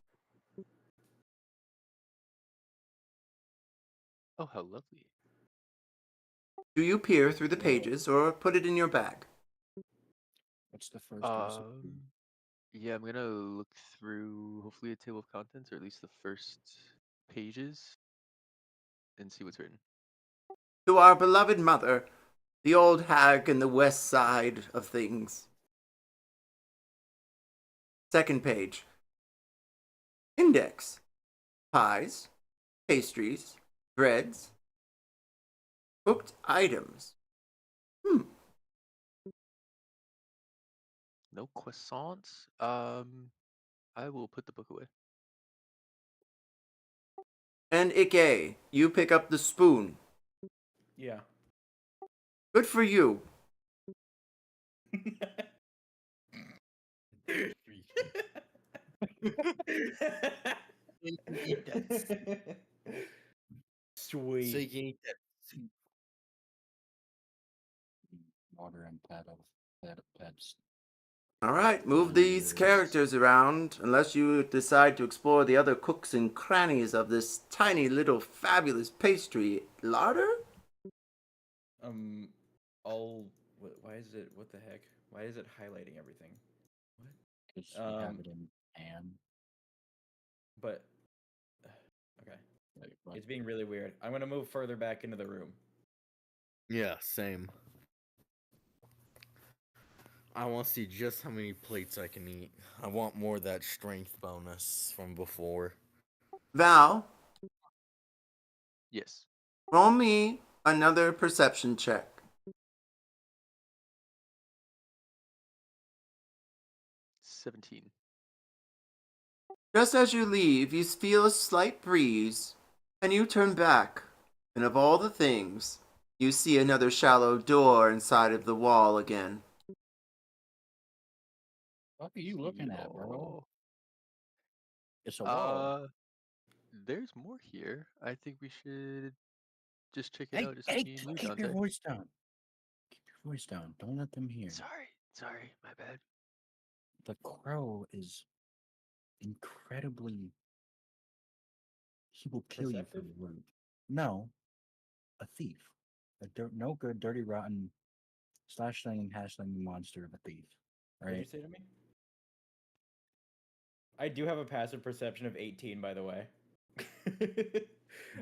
Oh, how lovely. Do you peer through the pages or put it in your bag? What's the first recipe? Yeah, I'm gonna look through hopefully a table of contents, or at least the first pages, and see what's written. To our beloved mother, the old hag in the west side of things. Second page. Index. Pies, pastries, breads, cooked items. No croissants. I will put the book away. And Ike, you pick up the spoon. Yeah. Good for you. Sweet. So you can eat that soup. water and pets. All right, move these characters around unless you decide to explore the other cooks and crannies of this tiny little fabulous pastry larder. I'll. Why is it? What the heck? Why is it highlighting everything? What? Because we have it in Anne. But okay, Like, what? it's being really weird. I'm gonna move further back into the room. Yeah, same. I want to see just how many plates I can eat. I want more of that strength bonus from before. Val, Yes. roll me another perception check. 17. Just as you leave, you feel a slight breeze, and you turn back. And of all the things, you see another shallow door inside of the wall again. What are you looking at, bro? Yo. It's a wall. There's more here. I think we should just check it Hey, out. Just hey, me and you, keep your Dante. voice down. Keep your voice down. Don't let them hear. Sorry, my bad. The crow is incredibly. He will kill you for Perceptive? the word. No, a thief. No good, dirty, rotten, slash-slinging, hash-slinging monster of a thief. What'd you Right? say to me? I do have a passive perception of 18, by the way. I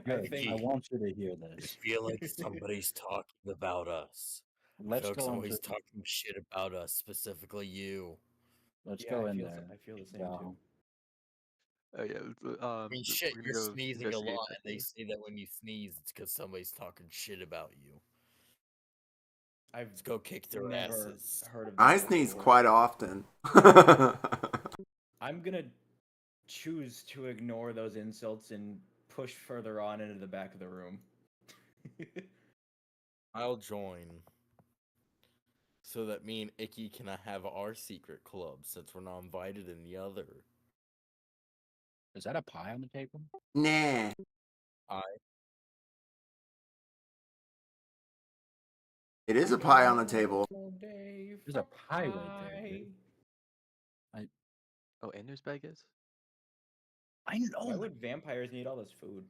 Good. think I want you to hear I this. feel like somebody's talking about us. I Let's feel like go somebody's into. talking shit about us, specifically you. Let's yeah, go I in feel there. I feel the same Val. too. Oh yeah. I mean, shit, We're you're gonna go sneezing a investigate lot, that and they door. say that when you sneeze, it's because somebody's talking shit about you. I've Let's go kick their never asses. heard of I that sneeze before. quite often. I'm gonna choose to ignore those insults and push further on into the back of the room. I'll join. So that me and Icky can have our secret club, since we're not invited in the other. Is that a pie on the table? Nah. I It is a pie on the table. There's a pie right there, dude. Oh, and there's baguettes. I Why know. would vampires need all this food?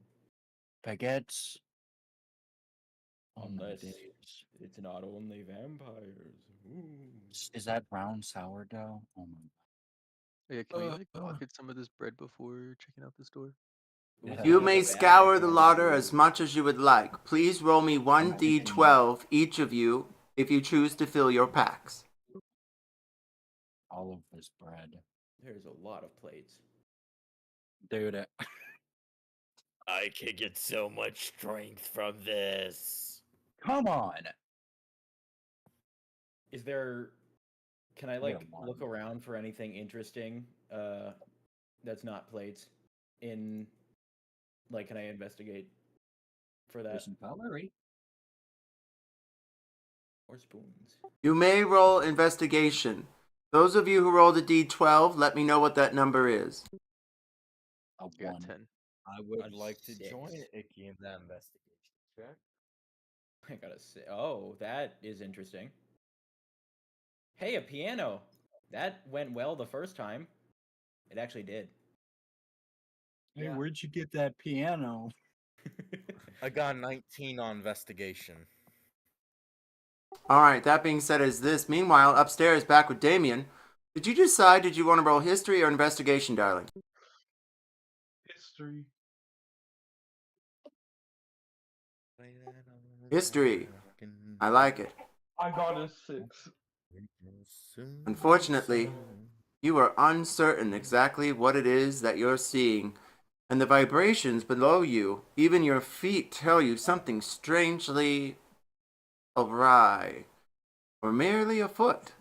Baguettes. Oh my Unless days. it's not only vampires. Ooh. Is that brown sourdough? Oh my. Oh, yeah, can we Uh, like uh. pocket some of this bread before checking out this door? Ooh, Yeah. You someone has may a bag scour if the you want larder to. as much as you would like. Please roll me I'm thinking 1d12, each of you, if you choose to fill your packs. all of this bread. There's a lot of plates. Dude, I could get so much strength from this. come on. Is there? Can I We got like one. look around for anything interesting? That's not plates. In like, can I investigate for that? There's some cutlery. Or spoons? You may roll investigation. Those of you who rolled a d12, let me know what that number is. A I got 1. 10. I would A like to 6. join Icky in that investigation check. I gotta say, oh, that is interesting. Hey, a piano. That went well the first time. It actually did. Hey, Yeah. where'd you get that piano? I got 19 on investigation. Alright, that being said is this. Meanwhile, upstairs, back with Damien. Did you decide, did you want to roll history or investigation, darling? History. History. I like it. I got a 6. Unfortunately, you are uncertain exactly what it is that you're seeing, and the vibrations below you, even your feet, tell you something strangely awry, or merely afoot.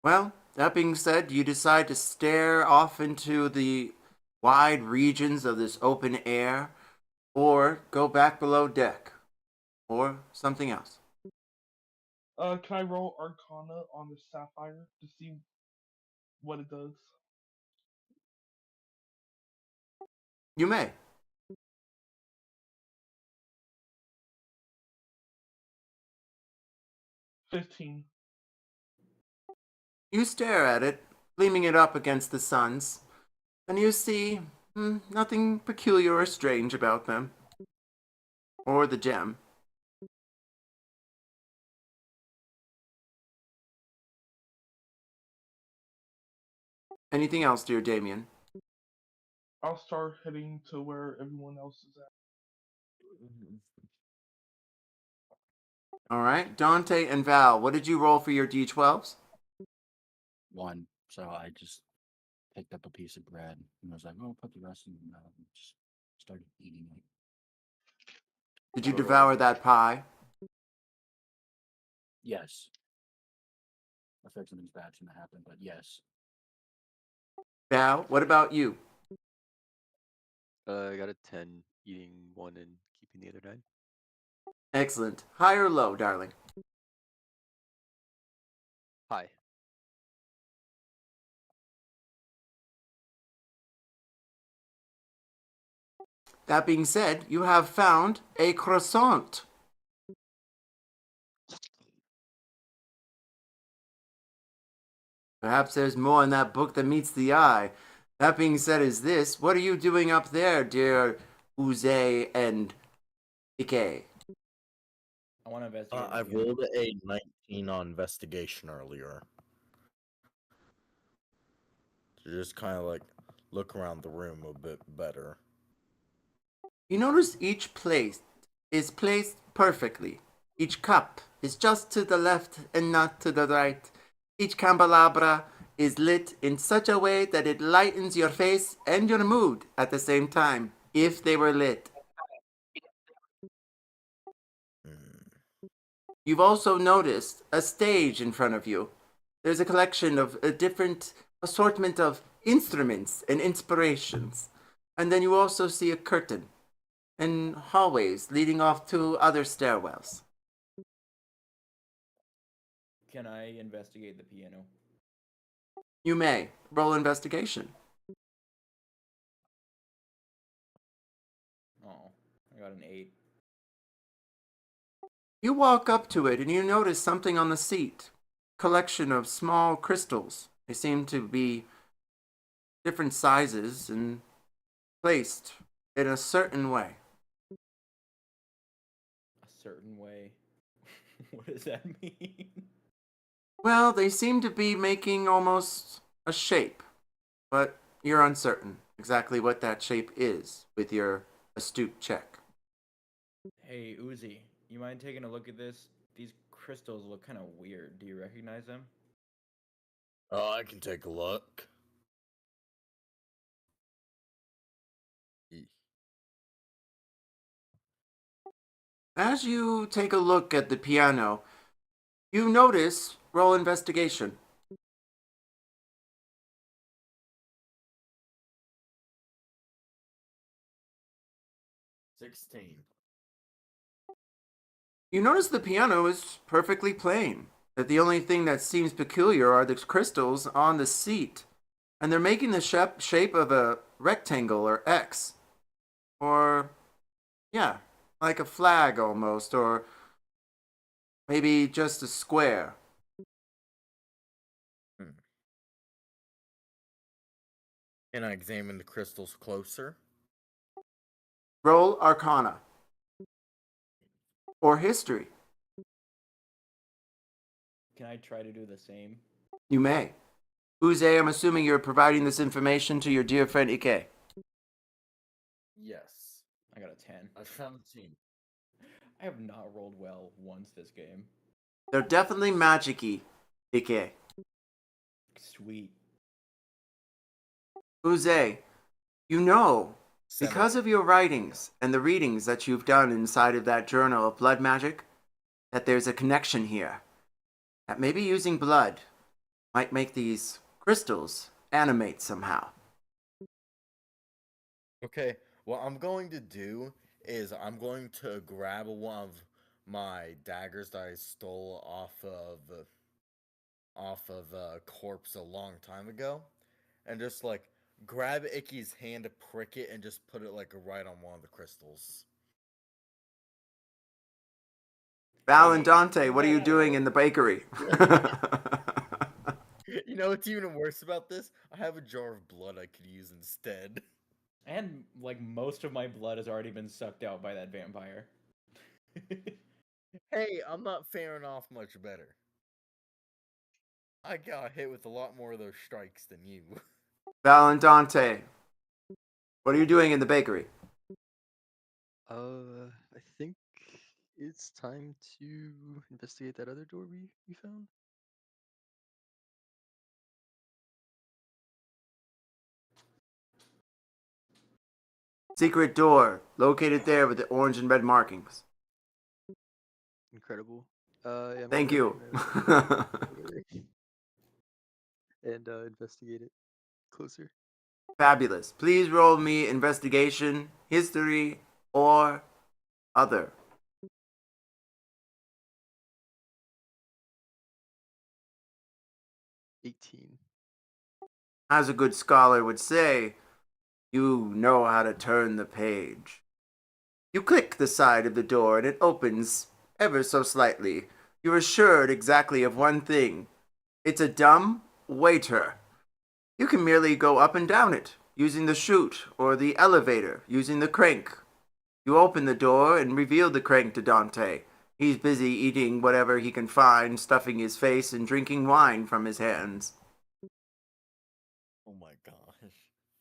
Well, that being said, you decide to stare off into the wide regions of this open air, or go back below deck, or something else. Can I roll Arcana on the Sapphire to see what it does? You may. 15. You stare at it, gleaming it up against the suns, and you see nothing peculiar or strange about them. Or the gem. Anything else, dear Damien? I'll start heading to where everyone else is at. All right, Dante and Val, what did you roll for your d12s? 1. So I just picked up a piece of bread and was like, "Oh, put the rest in your mouth," and just started eating it. Did you devour that pie? Yes. I figured something's bad's gonna happen, but yes. Val, what about you? I got a 10, eating 1 and keeping the other 9. Excellent. High or low, darling? Hi. That being said, you have found a croissant. Perhaps there's more in that book than meets the eye. That being said, is this, what are you doing up there, dear Uze and Ike? I want to investigate. I rolled a 19 on investigation earlier. To just kind of like look around the room a bit better. You notice each plate is placed perfectly. Each cup is just to the left and not to the right. Each candelabra is lit in such a way that it lightens your face and your mood at the same time, if they were lit. You've also noticed a stage in front of you. There's a collection of a different assortment of instruments and inspirations. And then you also see a curtain and hallways leading off to other stairwells. Can I investigate the piano? You may. Roll investigation. Oh, I got an 8. You walk up to it and you notice something on the seat. Collection of small crystals. They seem to be different sizes and placed in a certain way. A certain way. What does that mean? Well, they seem to be making almost a shape, but you're uncertain exactly what that shape is with your astute check. Hey, Uzi, you mind taking a look at this? These crystals look kind of weird. Do you recognize them? Oh, I can take a look. As you take a look at the piano, you notice roll investigation. $16. You notice the piano is perfectly plain, that the only thing that seems peculiar are the crystals on the seat, and they're making the shape of a rectangle or X. Or, yeah, like a flag almost, or maybe just a square. Can I examine the crystals closer? Roll Arcana. Or History. Can I try to do the same? You may. Uze, I'm assuming you're providing this information to your dear friend Ike. Yes. I got a 10. I found a team. I have not rolled well once this game. They're definitely magic-y, Ike. Sweet. Uze, you know, Seven. because of your writings and the readings that you've done inside of that journal of blood magic, that there's a connection here. That maybe using blood might make these crystals animate somehow. Okay, what I'm going to do is I'm going to grab one of my daggers that I stole off of a corpse a long time ago, and just like grab Icky's hand, prick it, and just put it like right on one of the crystals. Val and Dante, what are you doing in the bakery? You know what's even worse about this? I have a jar of blood I could use instead. And like most of my blood has already been sucked out by that vampire. Hey, I'm not faring off much better. I got hit with a lot more of those strikes than you. Val and Dante, what are you doing in the bakery? I think it's time to investigate that other door we found. Secret door, located there with the orange and red markings. Incredible. Yeah, I'm Thank gonna you. go there and investigate it closer. Fabulous. Please roll me investigation, history, or other. 18. As a good scholar would say, you know how to turn the page. You click the side of the door and it opens ever so slightly. You're assured exactly of one thing. It's a dumb waiter. You can merely go up and down it, using the chute or the elevator, using the crank. You open the door and reveal the crank to Dante. He's busy eating whatever he can find, stuffing his face and drinking wine from his hands. Oh my gosh.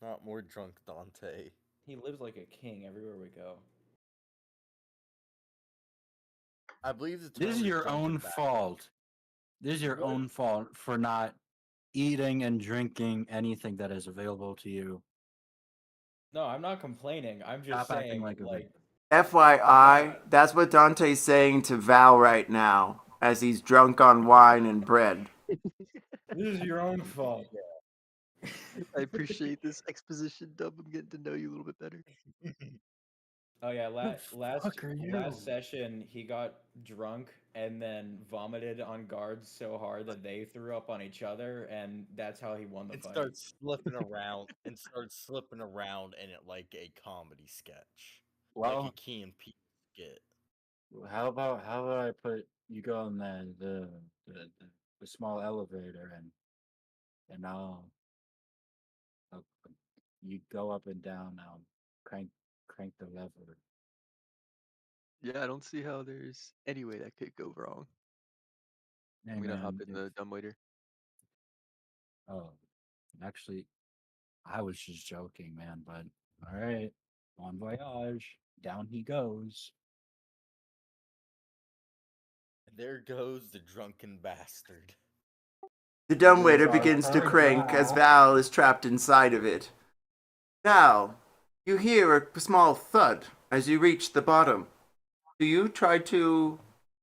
Not more drunk Dante. He lives like a king everywhere we go. I believe the term This is your drunken own bastard. fault. This is your What? own fault for not eating and drinking anything that is available to you. No, I'm not complaining. I'm just Stop acting saying, like a like, FYI, that's what Dante's saying to Val right now, as he's drunk on wine and bread. this is your own fault. I appreciate this exposition, Dub. I'm getting to know you a little bit better. Oh yeah, fuck are you? last session he got drunk and then vomited on guards so hard that they threw up on each other, and that's how he won the And fight. starts slipping around in it like a comedy sketch. Like a Well, Key and Peele skit. how about I put you go in the, the small elevator and I'll you go up and down. I'll crank the lever. Yeah, I don't see how there's any way that could go wrong. Hey I'm gonna hop man, in the dumbwaiter. oh, actually, I was just joking, man. But all right, bon voyage. Down he goes. There goes the drunken bastard. The dumbwaiter Here's our begins to third crank as round. Val is trapped inside of it. Val, you hear a small thud as you reach the bottom. Do you try to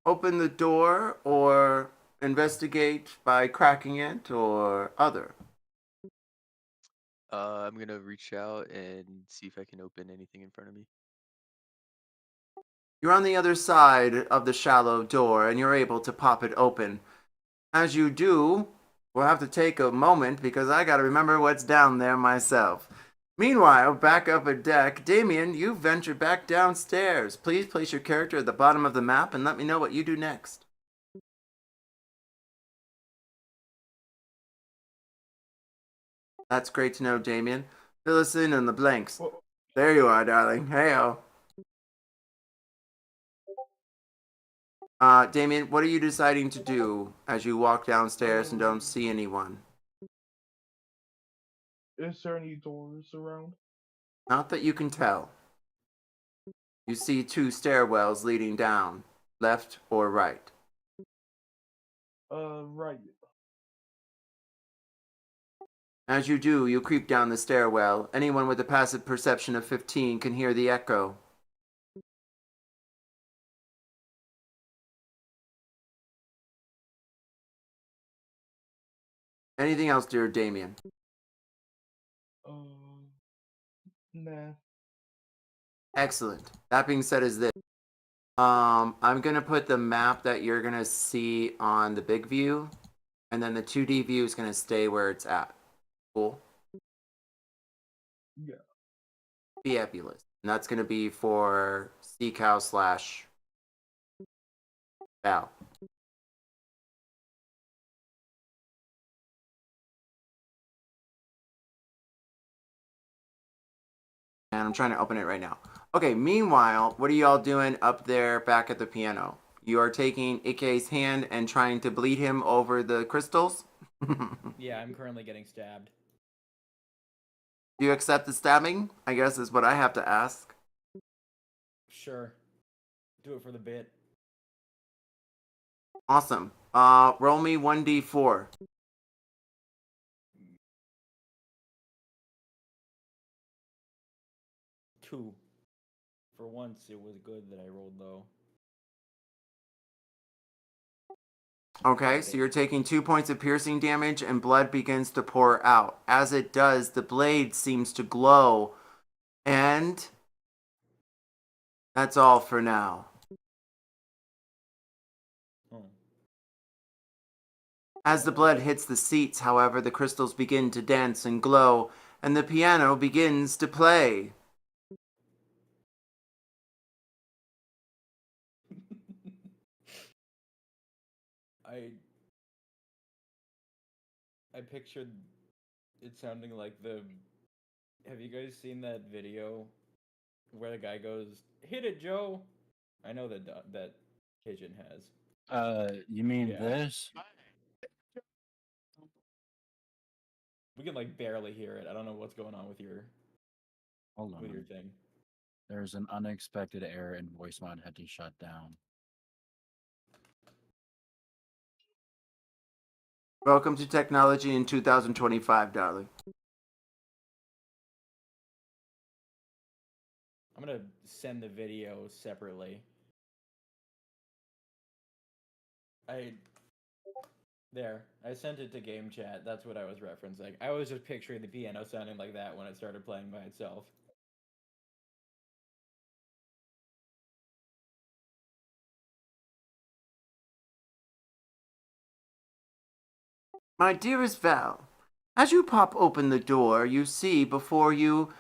open the door or investigate by cracking it or other? I'm gonna reach out and see if I can open anything in front of me. You're on the other side of the shallow door and you're able to pop it open. As you do, we'll have to take a moment because I gotta remember what's down there myself. Meanwhile, back up a deck, Damien, you venture back downstairs. Please place your character at the bottom of the map and let me know what you do next. That's great to know, Damien. Fill us in on the blanks. There you are, darling. Heyo. Damien, what are you deciding to do as you walk downstairs and don't see anyone? Is there any doors around? Not that you can tell. You see two stairwells leading down, left or right. Right. As you do, you creep down the stairwell. Anyone with a passive perception of 15 can hear the echo. Anything else, dear Damien? Nah. Excellent. That being said, is this. I'm gonna put the map that you're gonna see on the big view, and then the 2D view is gonna stay where it's at. Cool. Yeah. Fabulous. And that's gonna be for Seacow / Val. And I'm trying to open it right now. Okay, meanwhile, what are y'all doing up there back at the piano? You are taking Ike's hand and trying to bleed him over the crystals? Yeah, I'm currently getting stabbed. Do you accept the stabbing? I guess is what I have to ask. Sure. Do it for the bit. Awesome. Roll me 1d4. 2. For once, it was good that I rolled low. Okay, so you're taking 2 points of piercing damage and blood begins to pour out. As it does, the blade seems to glow. And that's all for now. Oh. As the blood hits the seats, however, the crystals begin to dance and glow, and the piano begins to play. I pictured it sounding like the. Have you guys seen that video where the guy goes, "Hit it, Joe"? I know that pigeon has. You mean Yeah. this? We can like barely hear it. I don't know what's going on with your Hold on. thing. There's an unexpected error and voice mod had to shut down. Welcome to technology in 2025, darling. I'm gonna send the video separately. I sent it to game chat. That's what I was referencing. I was just picturing the piano sounding like that when it started playing by itself. My dearest Val, as you pop open the door, you see before you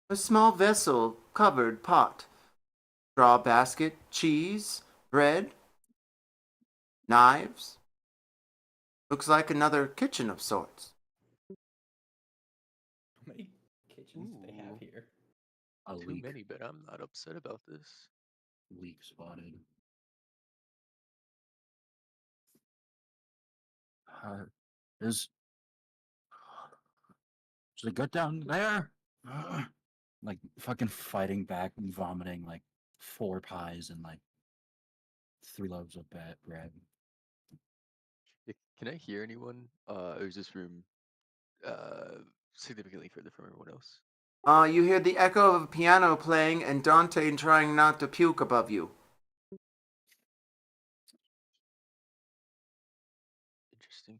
a small vessel covered pot, straw basket, cheese, bread, knives. Looks like another kitchen of sorts. How many kitchens do they have Ooh. here? A Too leak. many, but I'm not upset about this. Leak spotted. Is it good down there? Like fucking fighting back and vomiting like 4 pies and like 3 loaves of bread. Can I hear anyone? Or is this room significantly further from everyone else? You hear the echo of a piano playing and Dante trying not to puke above you. Interesting.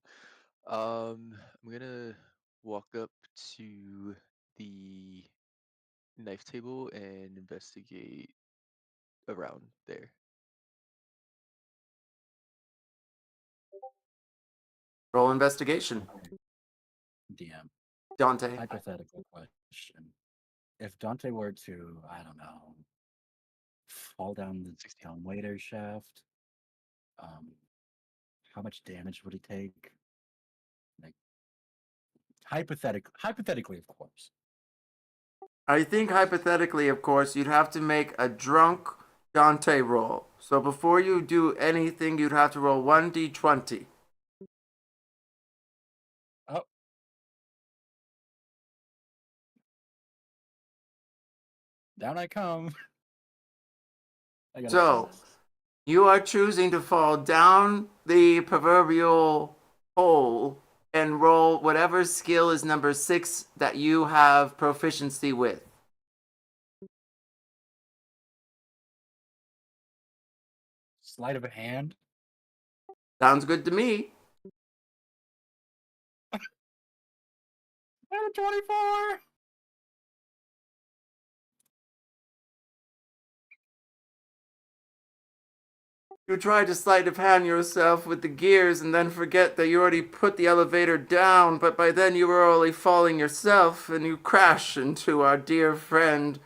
I'm gonna walk up to the knife table and investigate around there. Roll investigation. DM. Dante. Hypothetical question. If Dante were to, I don't know, fall down the 16. dumbwaiter shaft, um, how much damage would he take? Like hypothetically, of course. I think hypothetically, of course, you'd have to make a drunk Dante roll. So before you do anything, you'd have to roll 1d20. Oh. Down I come. I gotta So, pass. you are choosing to fall down the proverbial hole and roll whatever skill is number 6 that you have proficiency with. Sleight of a hand. Sounds good to me. And a 24. You try to sleight of hand yourself with the gears and then forget that you already put the elevator down, but by then you were already falling yourself and you crash into our dear friend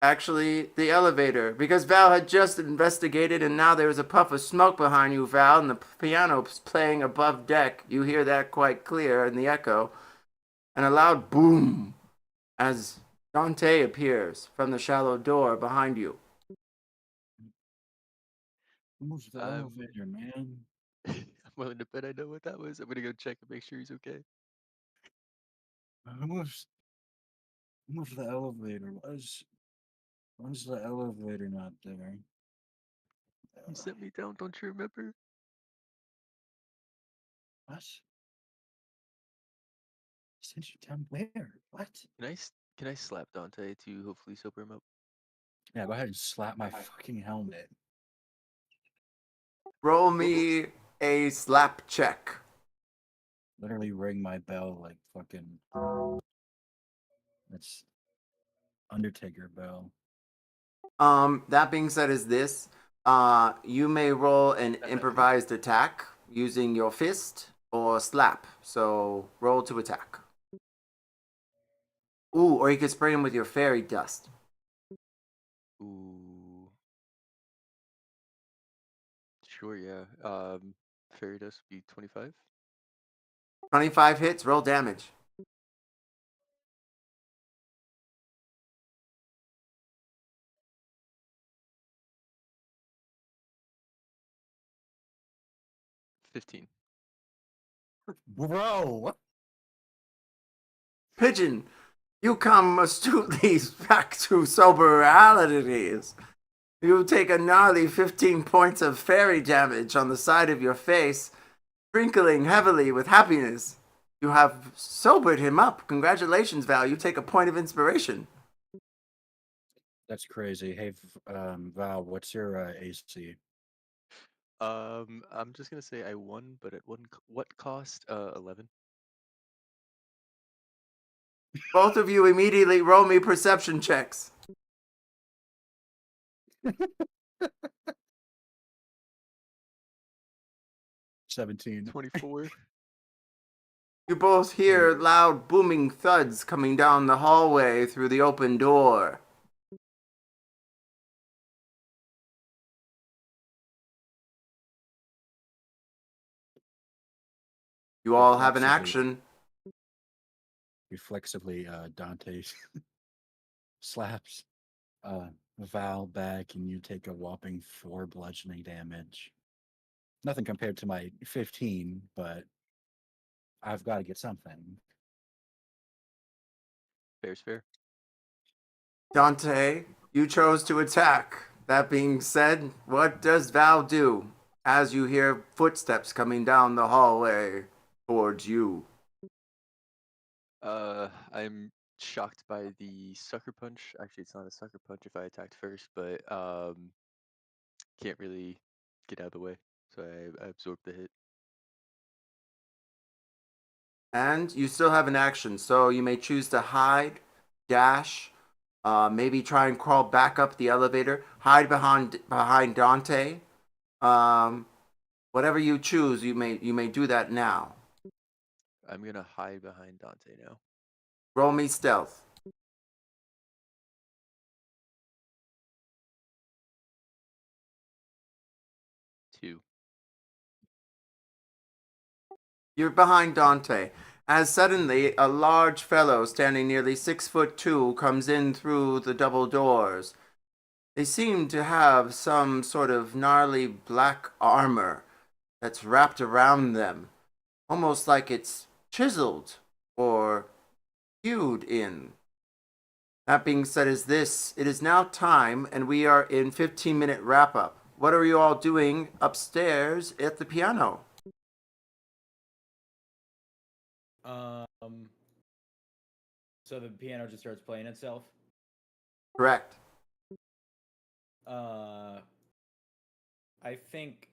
Actually, the elevator, because Val had just investigated and now there was a puff of smoke behind you, Val, and the piano's playing above deck. You hear that quite clear in the echo, and a loud boom as Dante appears from the shallow door behind you. Who's the Um, elevator, man? I'm willing to bet I know what that was. I'm gonna go check and make sure he's okay. Who's who's the elevator? Why's the elevator not there? You sent me down, don't you remember? What? Sent you down where? What? Can I slap Dante to hopefully sober him up? Yeah, go ahead and slap my fucking helmet. Roll Oops. me a slap check. Literally ring my bell like fucking. That's Undertaker bell. That being said, is this. You may roll an improvised attack using your fist or slap. So roll to attack. Ooh, or you could spray him with your fairy dust. Ooh. Sure, yeah. Fairy dust would be 25. 25 hits, roll damage. $15. Bro! Pigeon, you come astutely back to sober realities. You take a gnarly 15 points of fairy damage on the side of your face, sprinkling heavily with happiness. You have sobered him up. Congratulations, Val. You take a point of inspiration. That's crazy. Hey, Val, what's your AC? I'm just gonna say I won, but at what cost? 11. Both of you immediately roll me perception checks. 17. 24. You both hear loud booming thuds coming down the hallway through the open door. You all have an action. Reflexively, Dante slaps Val back, and you take a whopping 4 bludgeoning damage. Nothing compared to my 15, but I've got to get something. Fair's fair. Dante, you chose to attack. That being said, what does Val do as you hear footsteps coming down the hallway towards you? I'm shocked by the sucker punch. Actually, it's not a sucker punch if I attacked first, but can't really get out of the way, so I absorb the hit. And you still have an action, so you may choose to hide, dash, maybe try and crawl back up the elevator, hide behind Dante. Um, whatever you choose, you may do that now. I'm gonna hide behind Dante now. Roll me stealth. 2. You're behind Dante, as suddenly a large fellow standing nearly 6'2" comes in through the double doors. They seem to have some sort of gnarly black armor that's wrapped around them, almost like it's chiseled or hewed in. That being said, it is now time, and we are in 15-minute wrap up. What are you all doing upstairs at the piano? Um, so the piano just starts playing itself. Correct. I think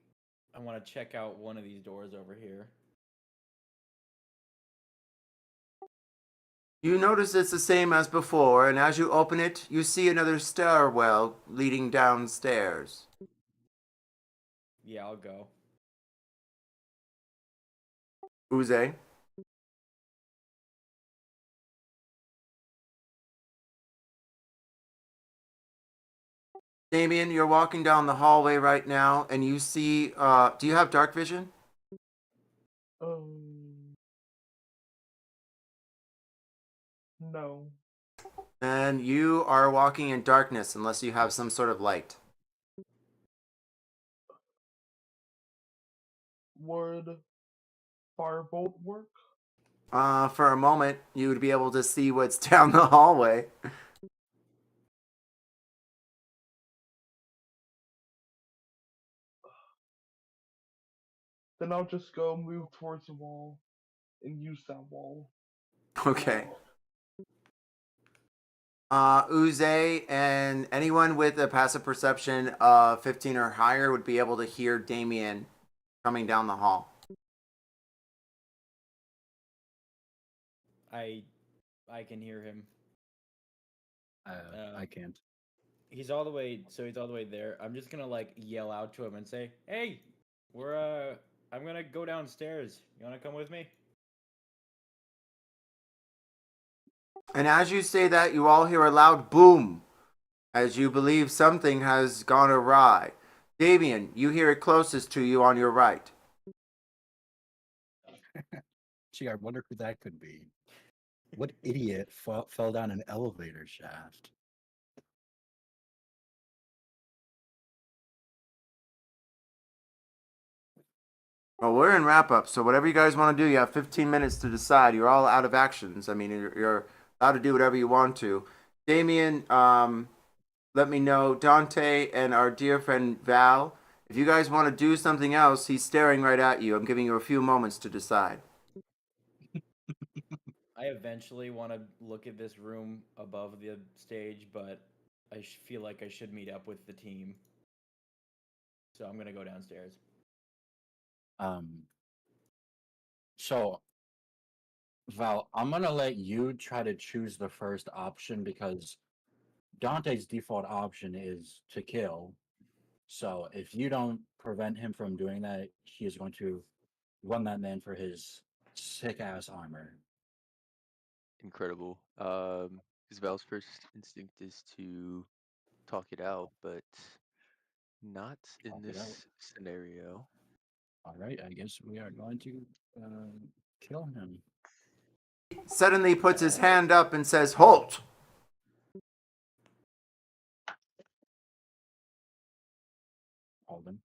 I want to check out one of these doors over here. You notice it's the same as before, and as you open it, you see another stairwell leading downstairs. Yeah, I'll go. Uze? Damien, you're walking down the hallway right now, and you see. Do you have dark vision? No. And you are walking in darkness unless you have some sort of light. Would firebolt work? For a moment, you would be able to see what's down the hallway. Then I'll just go move towards the wall and use that wall. Okay. Uze and anyone with a passive perception of 15 or higher would be able to hear Damien coming down the hall. I can hear him. I can't. He's all the way there. I'm just gonna like yell out to him and say, "Hey, I'm gonna go downstairs. You wanna come with me?" And as you say that, you all hear a loud boom as you believe something has gone awry. Damien, you hear it closest to you on your right. Gee, I wonder who that could be. What idiot fell down an elevator shaft? Well, we're in wrap up, so whatever you guys want to do, you have 15 minutes to decide. You're all out of actions. I mean, you're allowed to do whatever you want to. Damien, let me know. Dante and our dear friend Val, if you guys want to do something else, he's staring right at you. I'm giving you a few moments to decide. I eventually want to look at this room above the stage, but I feel like I should meet up with the team. So I'm gonna go downstairs. So Val, I'm gonna let you try to choose the first option because Dante's default option is to kill. So if you don't prevent him from doing that, he is going to run that man for his sick ass armor. Incredible. Because Val's first instinct is to talk it out, but not in Talk it out. this scenario. All right, I guess we are going to kill him. Suddenly puts his hand up and says, "Halt!" Hold him.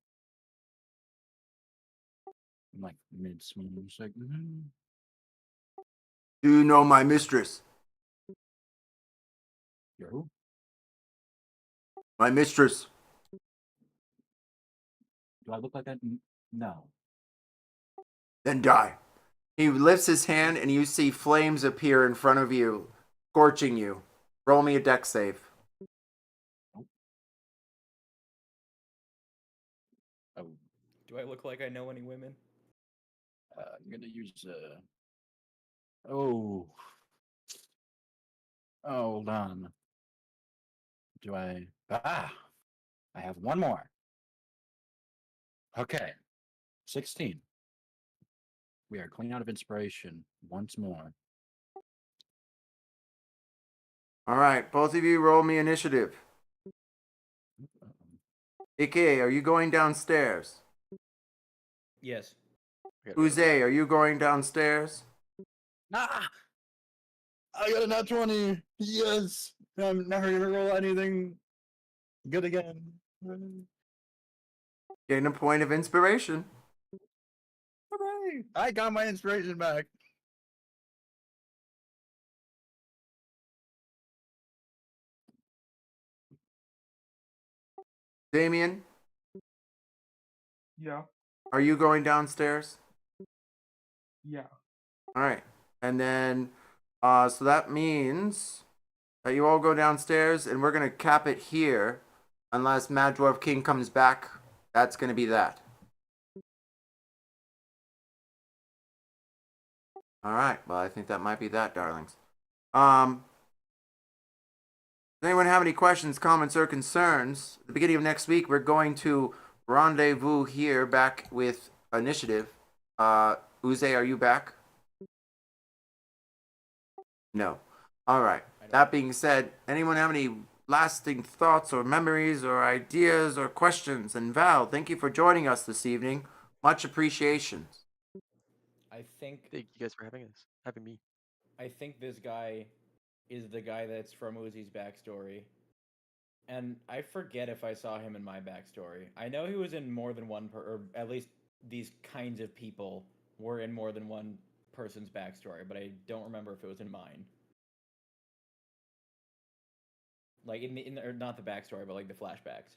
I'm like mid swing. Just like, Do you know my mistress? You're who? My mistress. Do I look like that? No. Then die. He lifts his hand and you see flames appear in front of you, scorching you. Roll me a dex save. Oh, Do I look like I know any women? I'm gonna use Oh. Oh, hold on. Do I? I have one more. Okay. 16. We are clean out of inspiration once more. All right, both of you roll me initiative. Ike, are you going downstairs? Yes. Uze, are you going downstairs? Ah! I got a nat 20. Yes. I'm never gonna roll anything good again. Gain a point of inspiration. Hooray! I got my inspiration back. Damien, Yeah. are you going downstairs? Yeah. All right. And then, so that means that you all go downstairs, and we're going to cap it here unless Mad Dwarf King comes back. That's going to be that. All right. Well, I think that might be that, darlings. Does anyone have any questions, comments, or concerns? At the beginning of next week, we're going to rendezvous here back with initiative. Uze, are you back? No. All right. That being said, anyone have any lasting thoughts or memories or ideas or questions. And Val, thank you for joining us this evening. Much appreciation. I think Thank you guys for having me. this guy is the guy that's from Uzi's backstory. And I forget if I saw him in my backstory. I know he was in more than or at least these kinds of people were in more than one person's backstory, but I don't remember if it was in mine. Like or not the backstory, but like the flashbacks.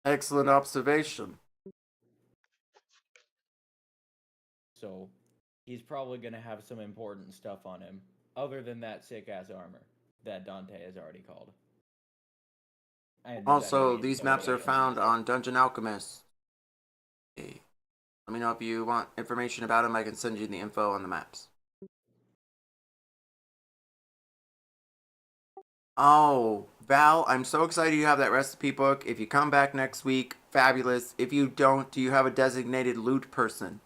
Excellent observation. So he's probably gonna have some important stuff on him, other than that sick ass armor that Dante has already called. Also, these maps are found on Dungeon Alchemist. Okay. Let me know if you want information about them. I can send you the info on the maps. Oh, Val, I'm so excited you have that recipe book. If you come back next week, fabulous. If you don't, do you have a designated loot person?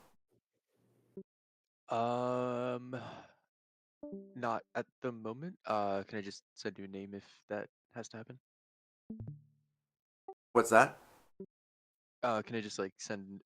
Not at the moment. Can I just send you a name if that has to happen? What's that? Can I just like send